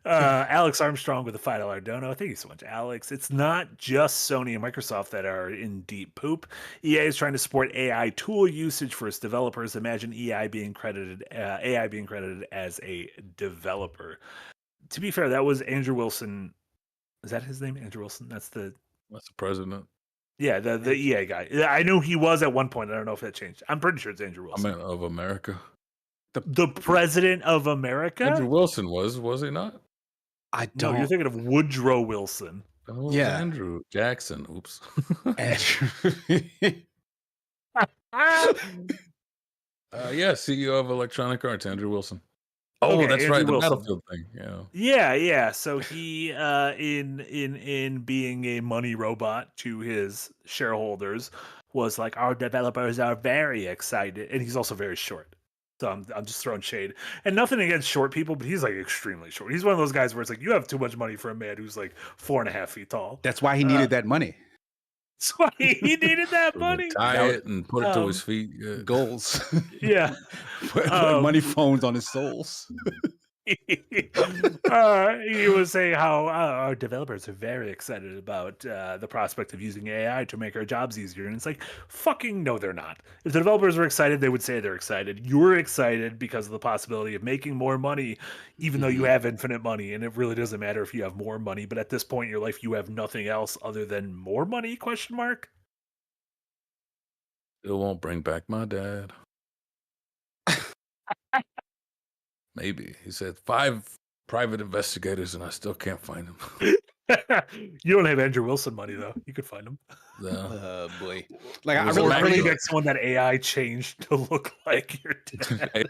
Alex Armstrong with a $5 dono. Thank you so much, Alex. It's not just Sony and Microsoft that are in deep poop. EA is trying to support AI tool usage for its developers. Imagine AI being credited as a developer. To be fair, that was Andrew Wilson. Is that his name? Andrew Wilson? That's the president. Yeah, the EA guy. I know he was at one point. I don't know if that changed. I'm pretty sure it's Andrew Wilson. I meant of America. The president of America? Andrew Wilson was he not? I don't. No, you're thinking of Woodrow Wilson. Oh, yeah, Andrew Jackson. Oops. Andrew. CEO of Electronic Arts, Andrew Wilson. Oh, okay, that's Andrew right, the Wilson. Battlefield thing. Yeah. So he, in being a money robot to his shareholders, was like, our developers are very excited, and he's also very short. So I'm just throwing shade, and nothing against short people, but he's like extremely short. He's one of those guys where it's like you have too much money for a man who's like 4.5 feet tall. That's why he needed that money. That's why he needed that money. Tie it and put it to his feet. Yeah. Goals. Yeah. Put money phones on his soles. He was saying how our developers are very excited about the prospect of using AI to make our jobs easier. And it's like, fucking no, they're not. If the developers were excited, they would say they're excited. You're excited because of the possibility of making more money, even though you have infinite money. And it really doesn't matter if you have more money. But at this point in your life, you have nothing else other than more money, ? Still won't bring back my dad. Maybe. He said 5 private investigators and I still can't find him. You don't have Andrew Wilson money, though. You could find him. Boy. Like, I really think someone that AI changed to look like your dad.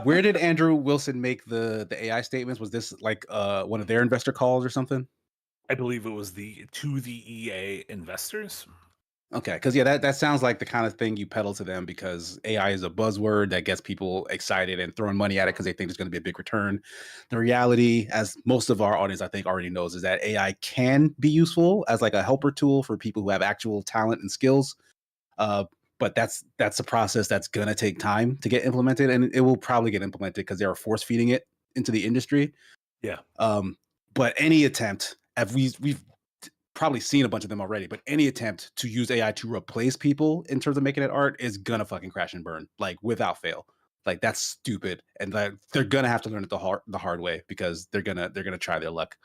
Where did Andrew Wilson make the AI statements? Was this like one of their investor calls or something? I believe it was to the EA investors. Okay, because that sounds like the kind of thing you peddle to them because AI is a buzzword that gets people excited and throwing money at it because they think there's going to be a big return. The reality, as most of our audience I think already knows, is that AI can be useful as like a helper tool for people who have actual talent and skills. But that's a process that's going to take time to get implemented, and it will probably get implemented because they are force feeding it into the industry. Yeah. But any attempt, we've probably seen a bunch of them already, but any attempt to use AI to replace people in terms of making it art is gonna fucking crash and burn, like without fail. Like that's stupid, and they're gonna have to learn it the hard way because they're gonna try their luck.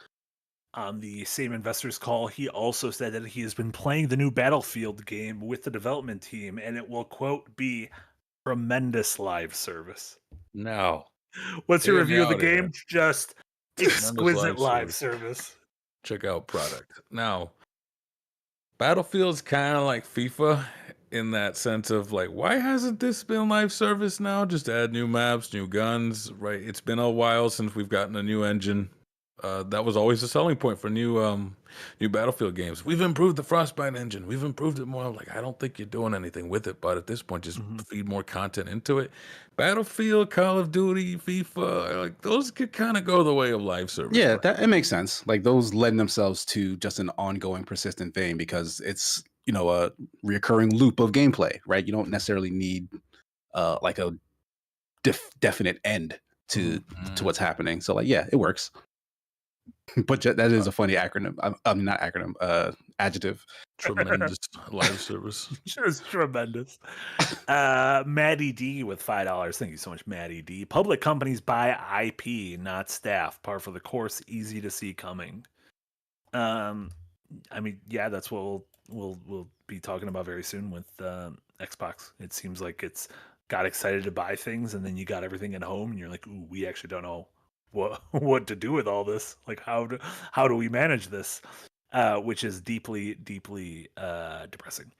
On the same investors call, he also said that he has been playing the new Battlefield game with the development team, and it will quote be tremendous live service. No. What's your review of the game? Just exquisite live service. Check out product. Now, Battlefield's kind of like FIFA in that sense of like, why hasn't this been live service now? Just add new maps, new guns, right? It's been a while since we've gotten a new engine. that was always a selling point for new Battlefield games. We've improved the Frostbite engine. We've improved it more. I'm like, I don't think you're doing anything with it, but at this point, just feed more content into it. Battlefield, Call of Duty, FIFA, like those could kind of go the way of live service. Yeah, it makes sense. Like those lend themselves to just an ongoing, persistent thing because it's a reoccurring loop of gameplay, right? You don't necessarily need like a definite end to what's happening. So like, yeah, it works. But that is a funny acronym. I mean, not acronym. Adjective. Tremendous live service. Just tremendous. Maddie D with $5. Thank you so much, Maddie D. Public companies buy IP, not staff. Par for the course. Easy to see coming. I mean, yeah, that's what we'll be talking about very soon with Xbox. It seems like it's got excited to buy things, and then you got everything at home, and you're like, ooh, we actually don't know what to do with all this. Like, how do we manage this? Which is deeply depressing.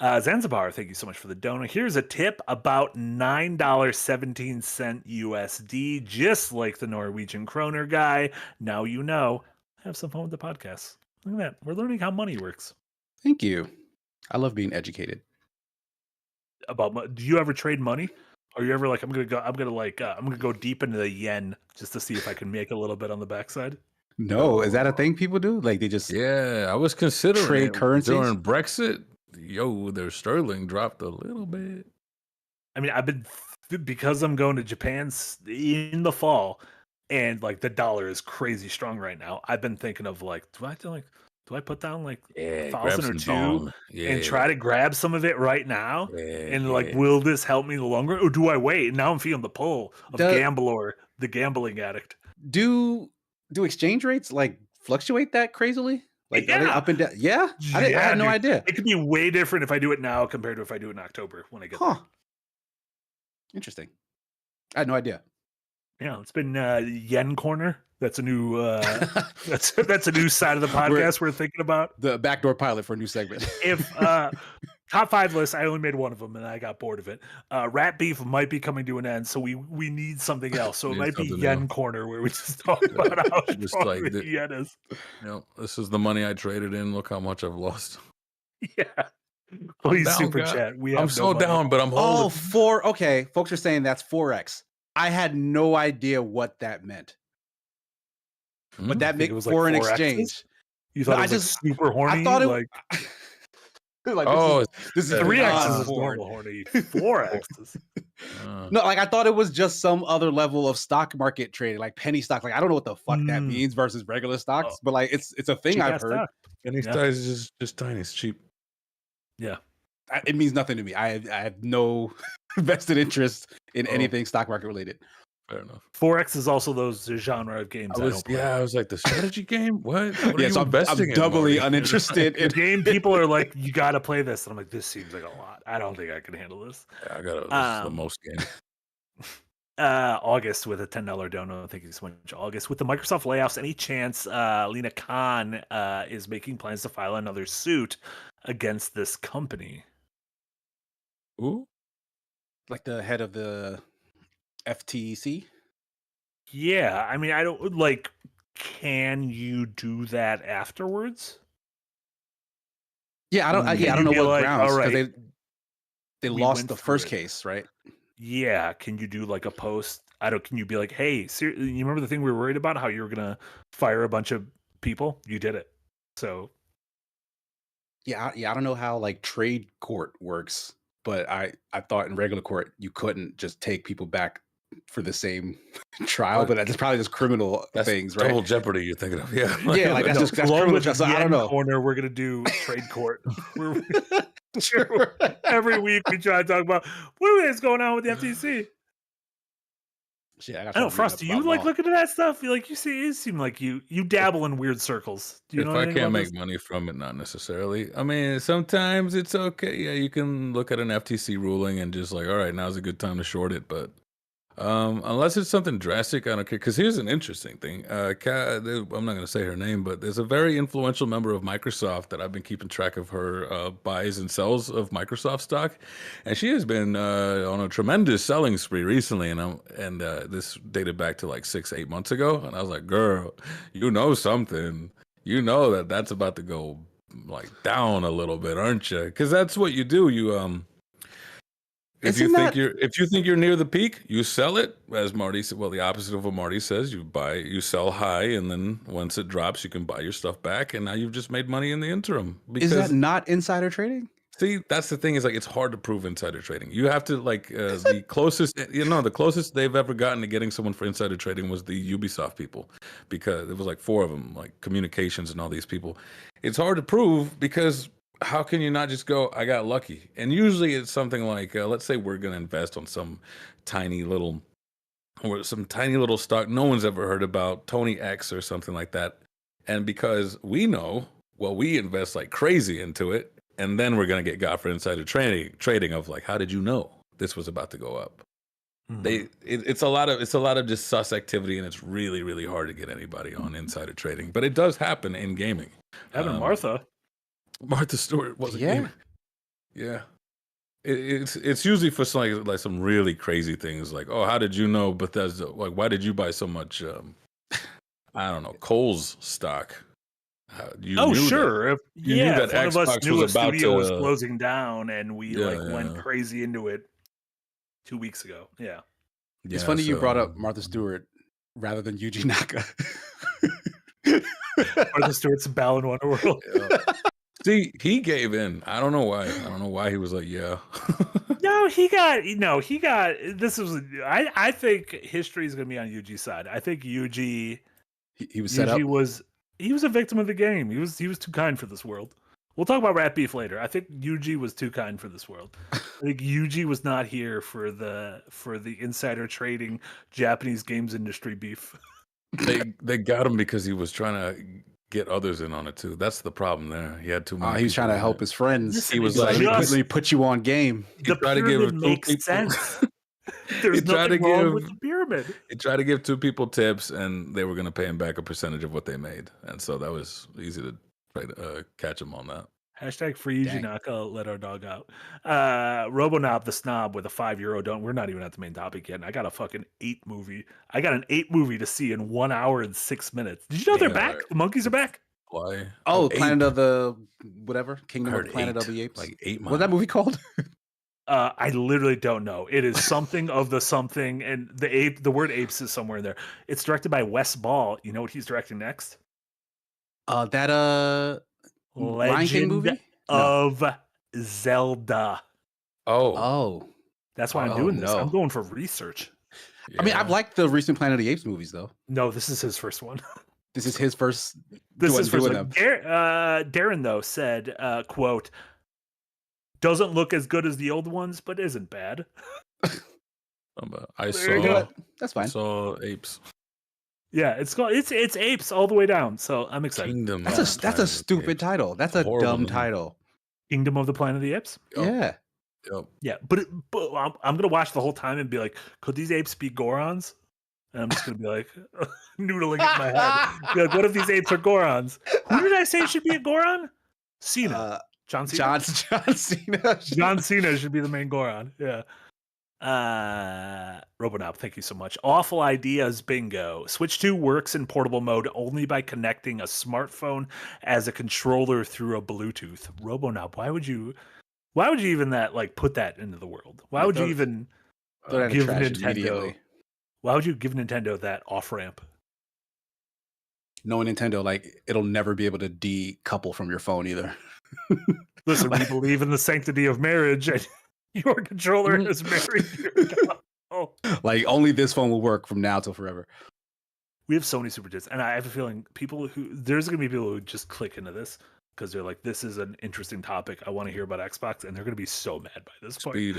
Zanzibar, thank you so much for the donor. Here's a tip about $9.17 USD, just like the Norwegian kroner guy. Now you know. Have some fun with the podcast. Look at that. We're learning how money works. Thank you. I love being educated. Do you ever trade money? Are you ever like, I'm gonna go deep into the yen just to see if I can make a little bit on the backside? No, is that a thing people do? Like they just I was considering trade currencies during Brexit. Their sterling dropped a little bit. I mean, because I'm going to Japan in the fall, and like the dollar is crazy strong right now. I've been thinking of like, do I put down like 1,000 or two and try to grab some of it right now? Will this help me the longer, or do I wait? And now I'm feeling the pull of the gambling addict. Do exchange rates like fluctuate that crazily? Like are they up and down? Yeah, I had no idea. It could be way different if I do it now compared to if I do it in October when I get there. Interesting. I had no idea. Yeah, it's been Yen Corner. That's a new that's a new side of the podcast we're thinking about. The backdoor pilot for a new segment. If top 5 list, I only made one of them and I got bored of it. Rat beef might be coming to an end, so we need something else. So it might be Yen Corner where we just talk about how strong the yen is. This is the money I traded in. Look how much I've lost. Yeah. Please super chat. I'm so down, but I'm holding. Okay, folks are saying that's 4x. I had no idea what that meant. But that makes foreign exchange. You thought it was super horny? I thought it like this is 3x is normal horny. 4x is no, like I thought it was just some other level of stock market trading, like penny stock. Like I don't know what the fuck that means versus regular stocks, but like it's a thing I've heard. Stock. Penny stock is just tiny. It's cheap. Yeah, it means nothing to me. I have no vested interest in anything stock market related. Fair enough. 4x is also those genre of games. I was like, the strategy game? What so I'm doubly uninterested in game. People are like, you got to play this. And I'm like, this seems like a lot. I don't think I can handle this. Yeah, I got to. This is the most game. August with a $10 dono. Thank you so much, August. With the Microsoft layoffs, any chance Lena Khan is making plans to file another suit against this company? Ooh. Like the head of the FTC? Yeah, I mean, I don't like. Can you do that afterwards? Yeah, I don't know what grounds. All right, they lost the first case, right? Yeah, can you do like a post? Can you be like, hey, you remember the thing we were worried about? How you were gonna fire a bunch of people? You did it. So. Yeah, I don't know how like trade court works, but I thought in regular court you couldn't just take people back for the same trial, but that's probably just criminal things, right? Double jeopardy you're thinking of, yeah. Yeah, like that's criminal justice. I don't know. Corner, we're gonna do trade court. Every week we try to talk about what is going on with the FTC. Shit, I know, Frost. Do you like looking at that stuff? You seem like you dabble in weird circles. Do you know if I can't make money from it, not necessarily. I mean, sometimes it's okay. Yeah, you can look at an FTC ruling and just like, all right, now's a good time to short it, but Unless it's something drastic, I don't care. Because here's an interesting thing. I'm not going to say her name, but there's a very influential member of Microsoft that I've been keeping track of her buys and sells of Microsoft stock, and she has been on a tremendous selling spree recently. And this dated back to like 6-8 months ago, and I was like, "Girl, you know something? You know that's about to go like down a little bit, aren't you? Because that's what you do. If you think you're near the peak, you sell it, as Marty said. Well, the opposite of what Marty says, you sell high, and then once it drops, you can buy your stuff back, and now you've just made money in the interim. Is that not insider trading? See, that's the thing, is like it's hard to prove insider trading. You have to the closest they've ever gotten to getting someone for insider trading was the Ubisoft people, because it was like 4 of them, like communications and all these people. It's hard to prove because how can you not just go, I got lucky? And usually it's something like, let's say we're going to invest on some tiny little stock no one's ever heard about, Tony X or something like that. And because we know, well, we invest like crazy into it, and then we're going to get got for insider trading of like, how did you know this was about to go up? Mm-hmm. It's a lot of just sus activity, and it's really, really hard to get anybody on insider trading. But it does happen in gaming. Martha Stewart wasn't gaming. Yeah. It's usually for some really crazy things like, oh, how did you know Bethesda? Like, why did you buy so much? I don't know, Kohl's stock. You knew that one of us knew a studio was closing down, and we went crazy into it 2 weeks ago. Yeah. It's funny you brought up Martha Stewart rather than Yuji Naka. Martha Stewart's Bell in Wonderworld. Yeah. See, he gave in. I don't know why. I don't know why he was like, yeah. No, this was, I think history is going to be on Yuji's side. I think Yuji was set up. He was a victim of the game. He was too kind for this world. We'll talk about Rat Beef later. I think Yuji was too kind for this world. I think Yuji was not here for the insider trading Japanese games industry beef. They got him because he was trying to get others in on it too. That's the problem there. He had too much. He was trying to help his friends. He was like, "Let me put you on game." The pyramid makes sense. There's nothing wrong with the pyramid. He tried to give 2 people tips, and they were going to pay him back a percentage of what they made, and so that was easy to try to catch him on that. Hashtag free Yuji Naka, let our dog out. Robonob the Snob with a €5 don't. We're not even at the main topic yet. And I got a fucking 8 movie. I got an 8 movie to see in 1 hour and 6 minutes. Did you know they're back? The monkeys are back. Why? Oh, Planet of the whatever, Kingdom of Planet of the Apes. Like 8 months. What's that movie called? I literally don't know. It is something of the something, and the word apes is somewhere in there. It's directed by Wes Ball. You know what he's directing next? Legend movie? Of Zelda. Oh. That's why I'm doing this. I'm going for research. Yeah. I mean, I've liked the recent Planet of the Apes movies, though. No, this is his first one. This is his first. This is first one. Darren, though, said, quote, doesn't look as good as the old ones, but isn't bad. I saw. That's fine. I saw apes. Yeah, it's apes all the way down. So I'm excited. Kingdom. That's a stupid title. That's a dumb title. Kingdom of the Planet of the Apes. Yeah. Yep. Yeah, but I'm gonna watch the whole time and be like, could these apes be Gorons? And I'm just gonna be like, noodling in my head. Be like, what if these apes are Gorons? Who did I say should be a Goron? Cena. John Cena. John Cena. John Cena should be the main Goron. Yeah. Robonob, thank you so much. Awful ideas, bingo. Switch 2 works in portable mode only by connecting a smartphone as a controller through a Bluetooth. Robonob, why would you even put that into the world? Why would you even give Nintendo? Why would you give Nintendo that off ramp? Knowing Nintendo, it'll never be able to decouple from your phone either. Listen, we believe in the sanctity of marriage, and your controller is married to your console. Only this phone will work from now till forever. We have Sony Super Chats, and I have a feeling there's going to be people who just click into this because they're like, this is an interesting topic. I want to hear about Xbox, and they're going to be so mad by this point. Speed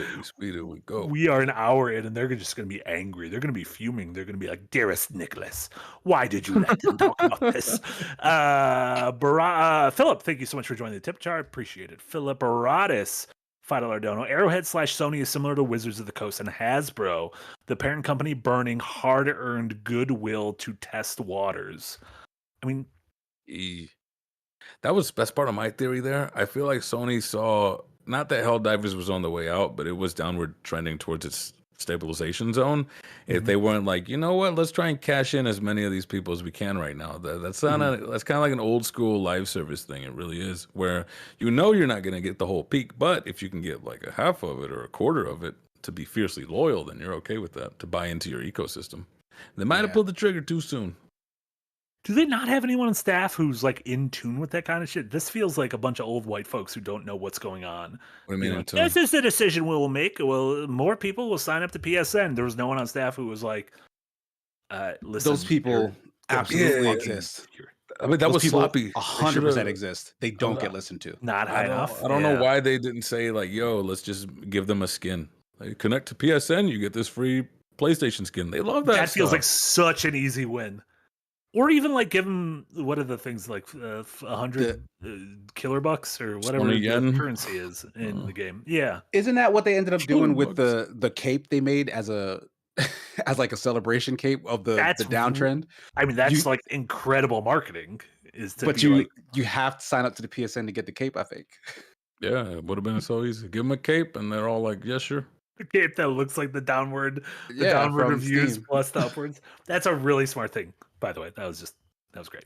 it, we go. We are an hour in, and they're just going to be angry. They're going to be fuming. They're going to be like, dearest Nicholas, why did you let them talk about this? Philip, thank you so much for joining the tip jar. Appreciate it. Philip Aratis, $5 dono. Arrowhead/Sony is similar to Wizards of the Coast and Hasbro, the parent company burning hard-earned goodwill to test waters. I mean, that was the best part of my theory there. I feel like Sony saw, not that Helldivers was on the way out, but it was downward trending towards its stabilization zone. If they weren't like, you know what, let's try and cash in as many of these people as we can right now. That's kind of like an old school live service thing. It really is, where you're not going to get the whole peak, but if you can get like a half of it or a quarter of it to be fiercely loyal, then you're okay with that, to buy into your ecosystem. They might have pulled the trigger too soon. Do they not have anyone on staff who's like in tune with that kind of shit? This feels like a bunch of old white folks who don't know what's going on. What do you mean? This is the decision we'll make. Well, more people will sign up to PSN. There was no one on staff who was like, listen. Those people absolutely exist. I mean, that was sloppy. 100% exist. They don't get listened to. Not high enough. I don't know why they didn't say like, yo, let's just give them a skin. Like, connect to PSN, you get this free PlayStation skin. They love that. That feels like such an easy win. Or even like give them, what are the things, like 100 killer bucks or whatever the currency is in the game. Yeah. Isn't that what they ended up doing with the cape they made as a as like a celebration cape of the downtrend? I mean, that's like incredible marketing. But you have to sign up to the PSN to get the cape, I think. Yeah, it would have been so easy. Give them a cape and they're all like, yes, sure. The cape that looks like the downward reviews Steam. Plus the upwards. That's a really smart thing, by the way. That was great.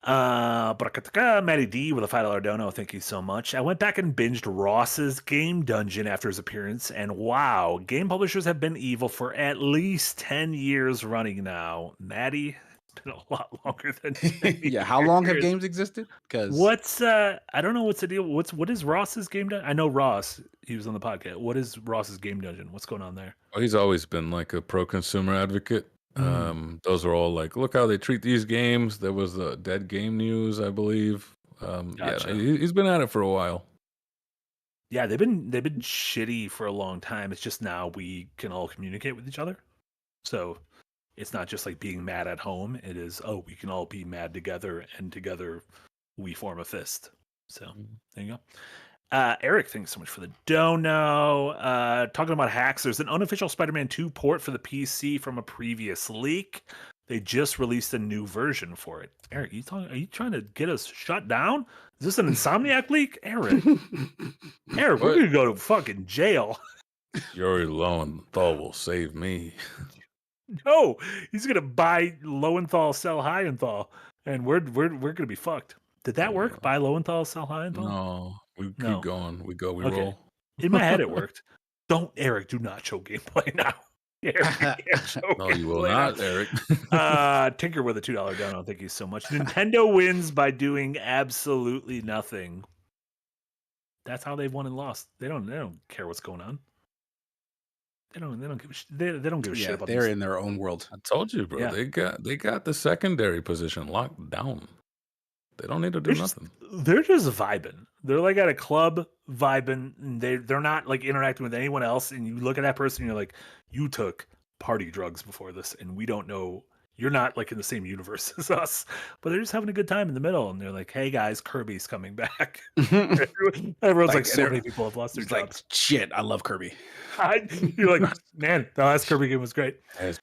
Matty D with a $5 dono. Thank you so much. I went back and binged Ross's Game Dungeon after his appearance, and wow, game publishers have been evil for at least 10 years running now. Matty, it's been a lot longer than 10 years. How long have games existed? Because what's I don't know what's the deal. What is Ross's Game Dungeon? I know Ross. He was on the podcast. What is Ross's Game Dungeon? What's going on there? Well, he's always been like a pro-consumer advocate. Those are all like, look how they treat these games. There was the Dead Game News, I believe. Gotcha. Yeah, he's been at it for a while. Yeah, they've been shitty for a long time. It's just now we can all communicate with each other. So it's not just like being mad at home. It is, we can all be mad together, and together we form a fist. So there you go. Eric, thanks so much for the dono. Talking about hacks, there's an unofficial Spider-Man 2 port for the PC from a previous leak. They just released a new version for it. Eric, are you trying to get us shut down? Is this an Insomniac leak? Eric, we're going to go to fucking jail. Yuri Lowenthal will save me. No, he's going to buy Lowenthal, sell Highenthal, and we're going to be fucked. Did that work? Buy Lowenthal, sell Highenthal? No. We keep going. We roll. In my head, it worked. Eric, do not show gameplay now. Eric, no, you will not, Eric. Tinker with a $2 dono. Thank you so much. Nintendo wins by doing absolutely nothing. That's how they've won and lost. They don't care what's going on. They don't give a shit about. They're in their own world. I told you, bro. Yeah. They got the secondary position locked down. They don't need to do nothing. They're just vibing. They're like at a club vibing. And they're not like interacting with anyone else. And you look at that person and you're like, you took party drugs before this, and we don't know. You're not like in the same universe as us. But they're just having a good time in the middle. And they're like, hey guys, Kirby's coming back. Everyone's like so many people have lost their jobs. Like, shit, I love Kirby. You're like, man, the last Kirby game was great. It's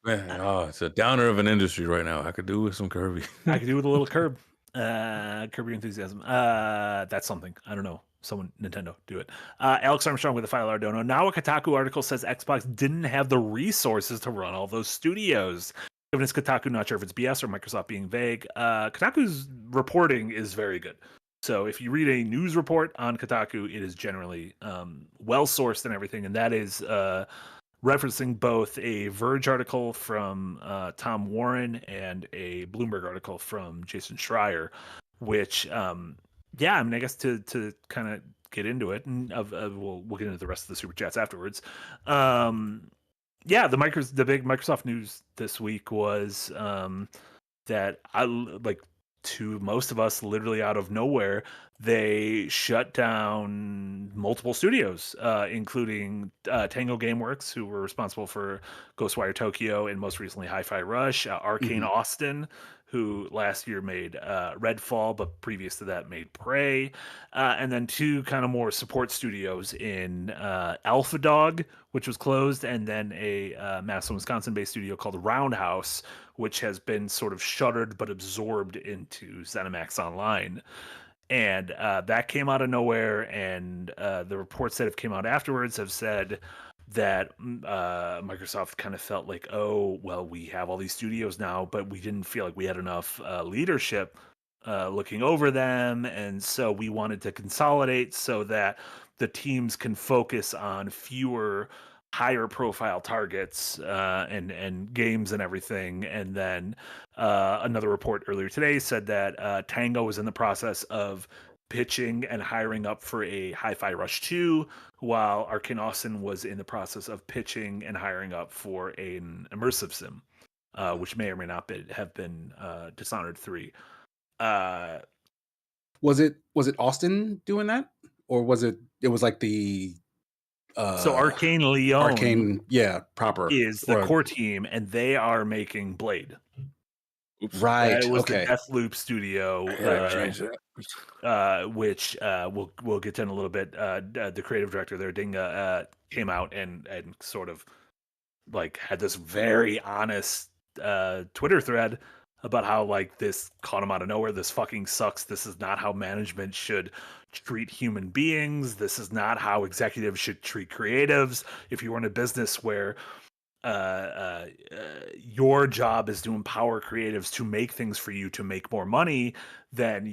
a downer of an industry right now. I could do with some Kirby. I could do with a little Kirby. Kirby enthusiasm. That's something. I don't know. Someone, Nintendo, do it. Alex Armstrong with a $5 dono. Now a Kotaku article says Xbox didn't have the resources to run all those studios. Given it's Kotaku, not sure if it's BS or Microsoft being vague. Kotaku's reporting is very good. So if you read a news report on Kotaku, it is generally well sourced and everything, and that is referencing both a Verge article from Tom Warren and a Bloomberg article from Jason Schreier, which, I guess to kind of get into it, and we'll get into the rest of the super chats afterwards. The big Microsoft news this week was that to most of us, literally out of nowhere, they shut down multiple studios, including Tango Gameworks, who were responsible for Ghostwire Tokyo and most recently Hi-Fi Rush, Arcane Austin, who last year made Redfall, but previous to that made Prey, and then two kind of more support studios in Alpha Dog, which was closed, and then a Madison, Wisconsin-based studio called Roundhouse, which has been sort of shuttered but absorbed into ZeniMax Online. And that came out of nowhere, and the reports that have came out afterwards have said that Microsoft kind of felt like, oh, well, we have all these studios now, but we didn't feel like we had enough leadership looking over them, and so we wanted to consolidate so that the teams can focus on fewer higher profile targets and games and everything. And then another report earlier today said that Tango was in the process of pitching and hiring up for a Hi-Fi Rush 2, while Arcane Austin was in the process of pitching and hiring up for an immersive sim, which may or may not have been Dishonored 3. Was it Austin doing that, or was it was like the so Arcane Leon proper is the core team, and they are making Blade. Right. It was okay. the Deathloop studio, which we'll get to in a little bit. The creative director there, Dinga, came out and sort of like had this very honest Twitter thread about how like this caught him out of nowhere. This fucking sucks. This is not how management should treat human beings. This is not how executives should treat creatives. If you run a business where your job is to empower creatives to make things for you to make more money, then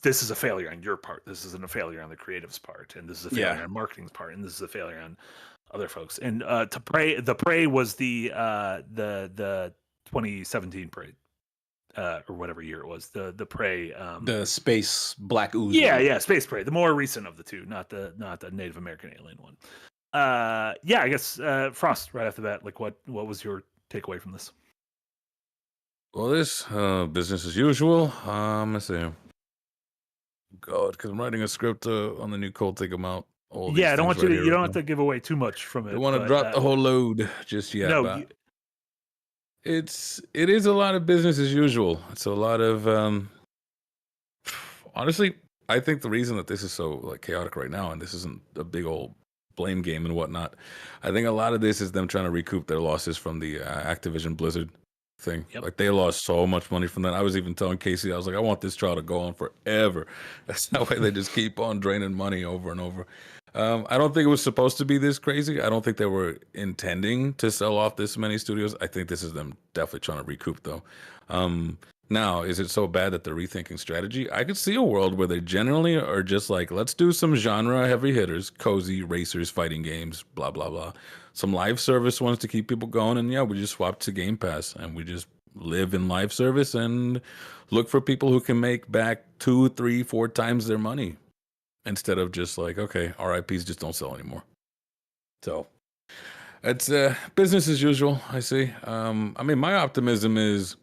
this is a failure on your part. This isn't a failure on the creative's part, and this is a failure on marketing's part, and this is a failure on other folks. And the Prey was the 2017 Prey, or whatever year it was. The Prey, the space Black Ooze. Yeah, Space Prey, the more recent of the two, not the Native American alien one. I guess Frost, right off the bat, like what was your takeaway from this? Well, this business as usual. Let's see. God, because I'm writing a script on the new Cold Take 'em out. I don't want you to. You don't have to give away too much from it. I want to drop the whole load just yet. No, it is a lot of business as usual. It's a lot of honestly, I think the reason that this is so like chaotic right now, and this isn't a big old blame game and whatnot, I think a lot of this is them trying to recoup their losses from the Activision Blizzard thing. Yep. Like they lost so much money from that. I was even telling Casey, I was like, I want this trial to go on forever. That's that way they just keep on draining money over and over. I don't think it was supposed to be this crazy. I don't think they were intending to sell off this many studios. I think this is them definitely trying to recoup though. Now, is it so bad that they're rethinking strategy? I could see a world where they generally are just like, let's do some genre heavy hitters, cozy racers, fighting games, blah, blah, blah. Some live service ones to keep people going. And yeah, we just swap to Game Pass and we just live in live service and look for people who can make back 2, 3, 4 times their money instead of just like, okay, RIPs just don't sell anymore. So it's business as usual, I see. I mean, my optimism is,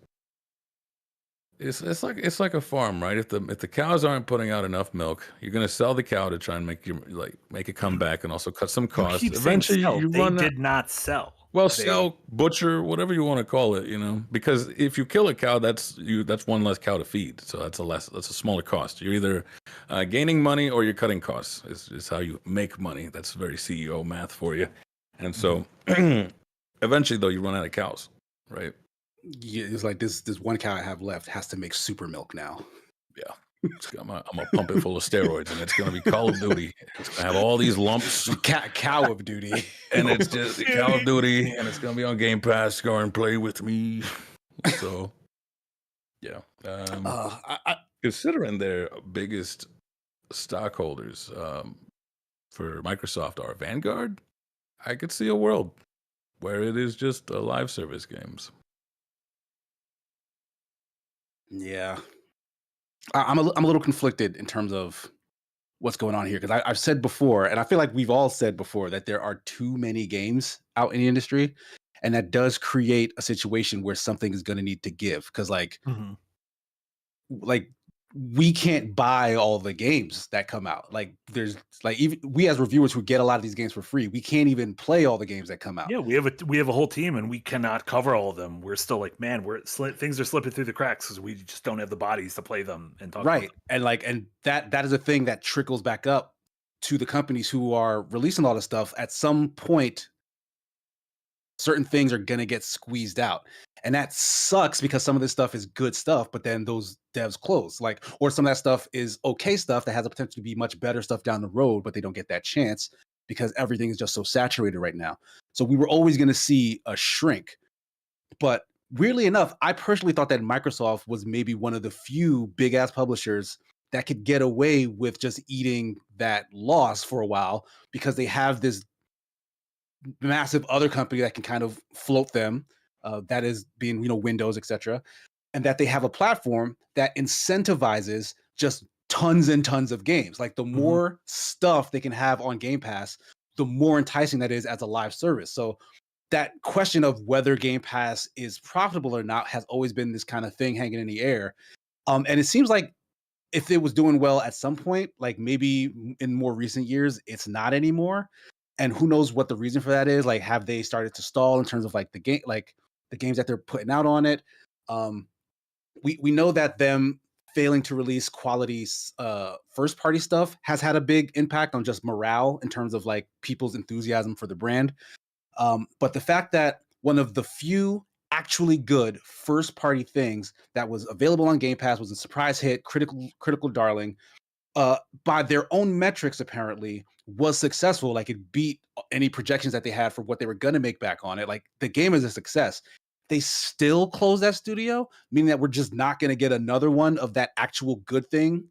it's like a farm, right? If the cows aren't putting out enough milk, you're gonna sell the cow to try and make it come back and also cut some costs. Eventually, you run. They did not sell. Well, sell, butcher, whatever you want to call it, because if you kill a cow, that's one less cow to feed. So that's a smaller cost. You're either gaining money or you're cutting costs. Is how you make money. That's very CEO math for you. And so, eventually, though, you run out of cows, right? Yeah, it's like this one cow I have left has to make super milk now. Yeah. I'm gonna pump it full of steroids, and it's gonna be Call of Duty. It's gonna have all these lumps. Cow of Duty, and it's just Call of Duty, and it's gonna be on Game Pass. Go and play with me. So, yeah. Considering their biggest stockholders for Microsoft are Vanguard, I could see a world where it is just live service games. Yeah. I'm a little conflicted in terms of what's going on here because I've said before, and I feel like we've all said before that there are too many games out in the industry, and that does create a situation where something is going to need to give. Because like we can't buy all the games that come out. Like there's like even we as reviewers who get a lot of these games for free, we can't even play all the games that come out. Yeah, we have a whole team, and we cannot cover all of them. We're still like, man, things are slipping through the cracks because we just don't have the bodies to play them and talk about Right. them. And that is a thing that trickles back up to the companies who are releasing all this stuff. At some point, certain things are gonna get squeezed out. And that sucks because some of this stuff is good stuff, but then those devs close. Like, or some of that stuff is okay stuff that has the potential to be much better stuff down the road, but they don't get that chance because everything is just so saturated right now. So we were always gonna see a shrink. But weirdly enough, I personally thought that Microsoft was maybe one of the few big ass publishers that could get away with just eating that loss for a while because they have this massive other company that can kind of float them, that is being, Windows, etc., and that they have a platform that incentivizes just tons and tons of games. Like the more stuff they can have on Game Pass, the more enticing that is as a live service. So that question of whether Game Pass is profitable or not has always been this kind of thing hanging in the air. And it seems like if it was doing well at some point, like maybe in more recent years, it's not anymore. And who knows what the reason for that is? Like, have they started to stall in terms of like the game, like the games that they're putting out on it? We know that them failing to release quality first party stuff has had a big impact on just morale in terms of like people's enthusiasm for the brand. But the fact that one of the few actually good first party things that was available on Game Pass was a surprise hit, critical darling, by their own metrics apparently was successful. Like it beat any projections that they had for what they were going to make back on it. Like the game is a success. They still close that studio, meaning that we're just not going to get another one of that actual good thing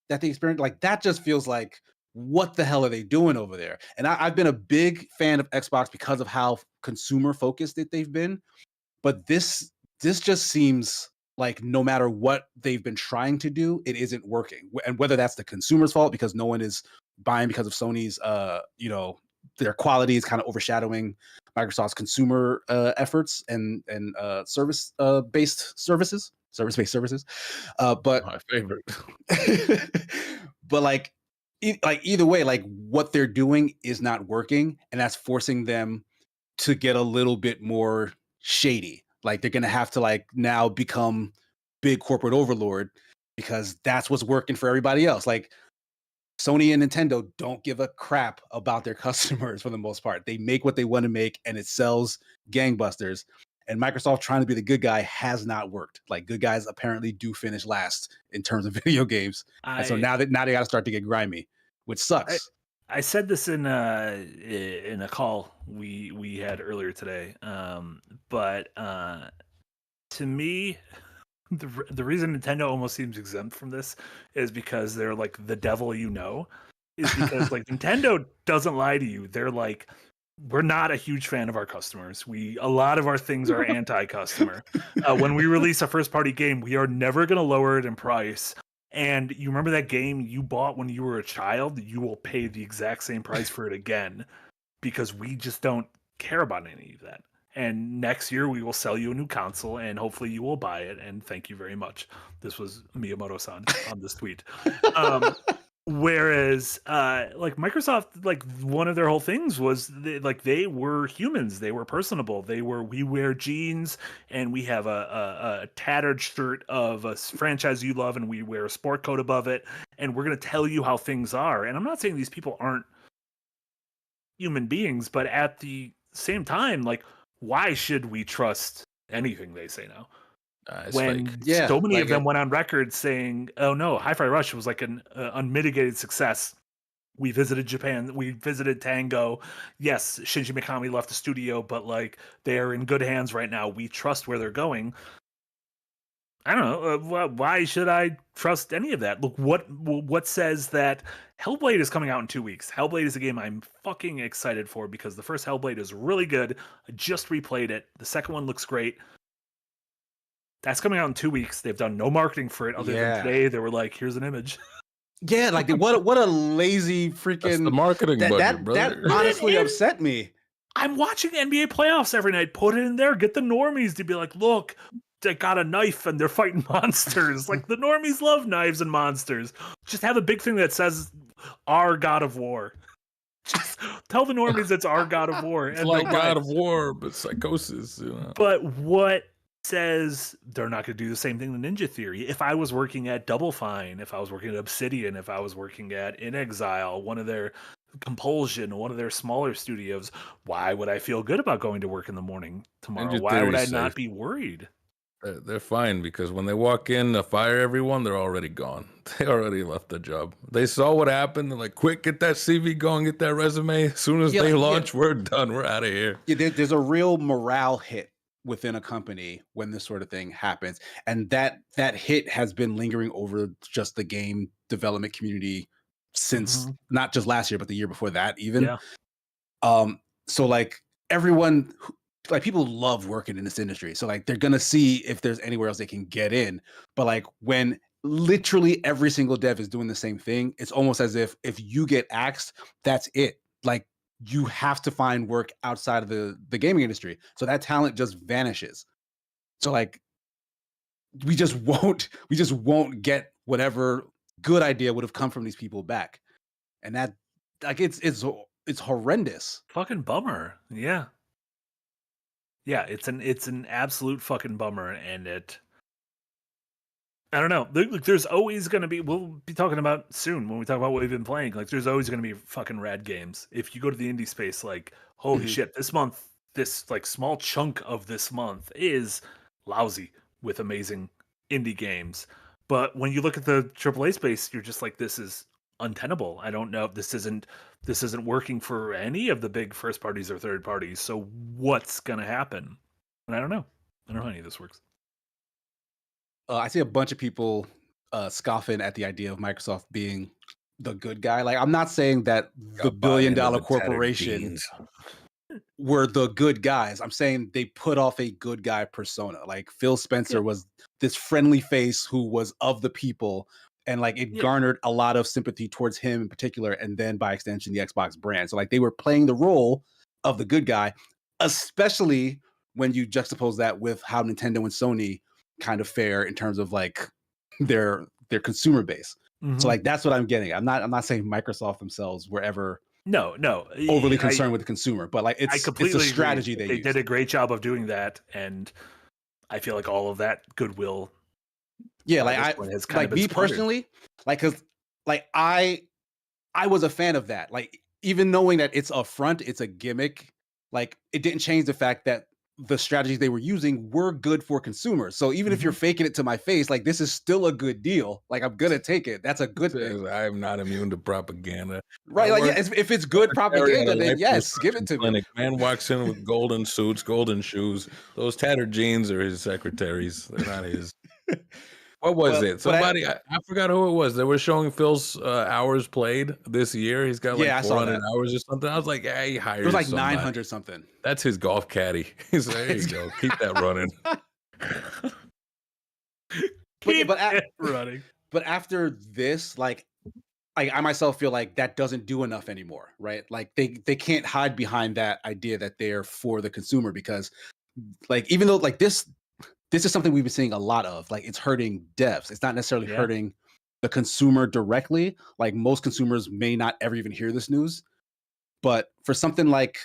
that they experienced. Like that just feels like, what the hell are they doing over there? And I've been a big fan of Xbox because of how consumer focused that they've been. But this just seems like no matter what they've been trying to do, it isn't working. And whether that's the consumer's fault because no one is buying because of Sony's, their quality is kind of overshadowing Microsoft's consumer efforts and service-based services. But My favorite. but like either way, like what they're doing is not working, and that's forcing them to get a little bit more shady. Like they're gonna have to like now become big corporate overlord because that's what's working for everybody else. Like Sony and Nintendo don't give a crap about their customers for the most part. They make what they want to make and it sells gangbusters. And Microsoft trying to be the good guy has not worked. Like good guys apparently do finish last in terms of video games. And so now they got to start to get grimy, which sucks. I said this in a call we had earlier today, but to me, the reason Nintendo almost seems exempt from this is because they're like the devil, is because like Nintendo doesn't lie to you. They're like, we're not a huge fan of our customers. A lot of our things are anti-customer. When we release a first-party game, we are never going to lower it in price. And you remember that game you bought when you were a child? You will pay the exact same price for it again because we just don't care about any of that. And next year we will sell you a new console and hopefully you will buy it. And thank you very much. This was Miyamoto-san on this tweet. Whereas like Microsoft, like one of their whole things was they were humans. They were personable. We wear jeans and we have a tattered shirt of a franchise you love and we wear a sport coat above it. And we're going to tell you how things are. And I'm not saying these people aren't human beings, but at the same time, like, why should we trust anything they say now? When so many of them went on record saying, oh no, Hi-Fi Rush was like an unmitigated success. We visited Japan. We visited Tango. Yes, Shinji Mikami left the studio, but like they're in good hands right now. We trust where they're going. I don't know. Why should I trust any of that? Look, what says that Hellblade is coming out in 2 weeks? Hellblade is a game I'm fucking excited for because the first Hellblade is really good. I just replayed it. The second one looks great. That's coming out in 2 weeks. They've done no marketing for it other than today. They were like, here's an image. Yeah, like what a lazy freaking That's the marketing budget, brother. That honestly upset me. I'm watching NBA playoffs every night. Put it in there. Get the normies to be like, look, they got a knife and they're fighting monsters. Like, the normies love knives and monsters. Just have a big thing that says our God of War. Just tell the normies it's our God of War. It's and like they'll God buy of War, but psychosis. You know? But what says they're not going to do the same thing to Ninja Theory? If I was working at Double Fine, if I was working at Obsidian, if I was working at In Exile, one of their Compulsion, one of their smaller studios, why would I feel good about going to work in the morning tomorrow? Ninja Why would I Theory's not safe. be worried? They're fine because when they walk in to fire everyone, they're already gone. They already left the job. They saw what happened. They're like, quick, get that CV going, get that resume. As soon as they launch, we're done. We're out of here. Yeah, there's a real morale hit within a company when this sort of thing happens. And that hit has been lingering over just the game development community since not just last year, but the year before that even. Yeah. So like everyone, like people love working in this industry. So like they're gonna see if there's anywhere else they can get in. But like when literally every single dev is doing the same thing, it's almost as if you get axed, that's it. Like you have to find work outside of the gaming industry. So that talent just vanishes. So like we just won't get whatever good idea would have come from these people back. And that like it's horrendous. Fucking bummer. Yeah. Yeah, it's an absolute fucking bummer, and I don't know. There's always going to be, we'll be talking about soon when we talk about what we've been playing. Like, there's always going to be fucking rad games. If you go to the indie space, like, holy shit, this month, this like small chunk of this month is lousy with amazing indie games. But when you look at the AAA space, you're just like, this is untenable. I don't know if this isn't working for any of the big first parties or third parties. So what's going to happen? And I don't know. I don't know how any of this works. I see a bunch of people scoffing at the idea of Microsoft being the good guy. Like, I'm not saying that the billion-dollar corporation were the good guys. I'm saying they put off a good guy persona. Like Phil Spencer was this friendly face who was of the people, and like it garnered a lot of sympathy towards him in particular, and then by extension the Xbox brand. So like they were playing the role of the good guy, especially when you juxtapose that with how Nintendo and Sony kind of fare in terms of like their consumer base. So like that's what I'm getting. I'm not saying Microsoft themselves were ever overly concerned with the consumer, but like it's a strategy they did a great job of doing that, and I feel like all of that goodwill. Yeah, like like me personally, like because like I was a fan of that. Like even knowing that it's a front, it's a gimmick. Like it didn't change the fact that the strategies they were using were good for consumers. So even if you're faking it to my face, like this is still a good deal. Like I'm gonna take it. That's a good thing. I'm not immune to propaganda. Right? Like if it's good propaganda, then yes, give it to me. Man walks in with golden suits, golden shoes. Those tattered jeans are his secretaries. They're not his. What was it? Somebody, I forgot who it was. They were showing Phil's hours played this year. He's got like 400 hours or something. I was like, yeah, he hired. It was like 900 something. That's his golf caddy. He's like, there you go. Keep that running. Running. But after this, like I myself feel like that doesn't do enough anymore, right? Like they can't hide behind that idea that they're for the consumer, because like even though like this is something we've been seeing a lot of, like it's hurting devs. It's not necessarily hurting the consumer directly. Like most consumers may not ever even hear this news, but for something like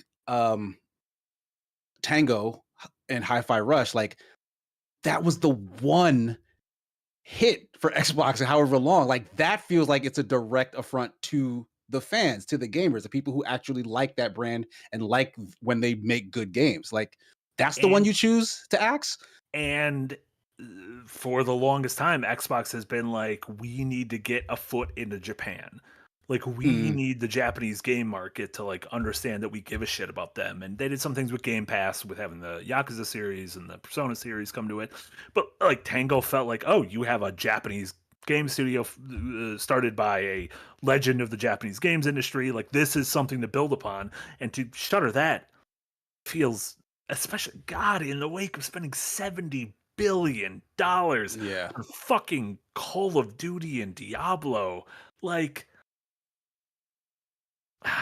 Tango and Hi-Fi Rush, like that was the one hit for Xbox and however long. Like that feels like it's a direct affront to the fans, to the gamers, the people who actually like that brand and like when they make good games. Like that's the one you choose to axe. And for the longest time, Xbox has been like, we need to get a foot into Japan. Like we need the Japanese game market to like understand that we give a shit about them. And they did some things with Game Pass, with having the Yakuza series and the Persona series come to it. But like Tango felt like, oh, you have a Japanese game studio started by a legend of the Japanese games industry. Like this is something to build upon. And to shutter that feels, especially God, in the wake of spending $70 billion on fucking Call of Duty and Diablo, like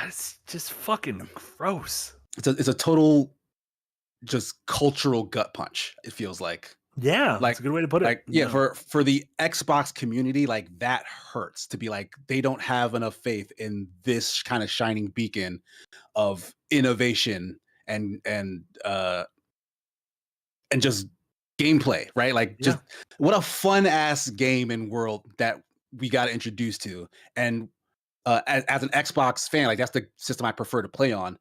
it's just fucking gross. It's a total just cultural gut punch, it feels like. Yeah, Like, that's a good way to put it. like yeah, for the Xbox community, like that hurts to be like they don't have enough faith in this kind of shining beacon of innovation and just gameplay, right? Like Yeah. just what a fun ass game and world that we got introduced to. And as an Xbox fan, like that's the system I prefer to play on.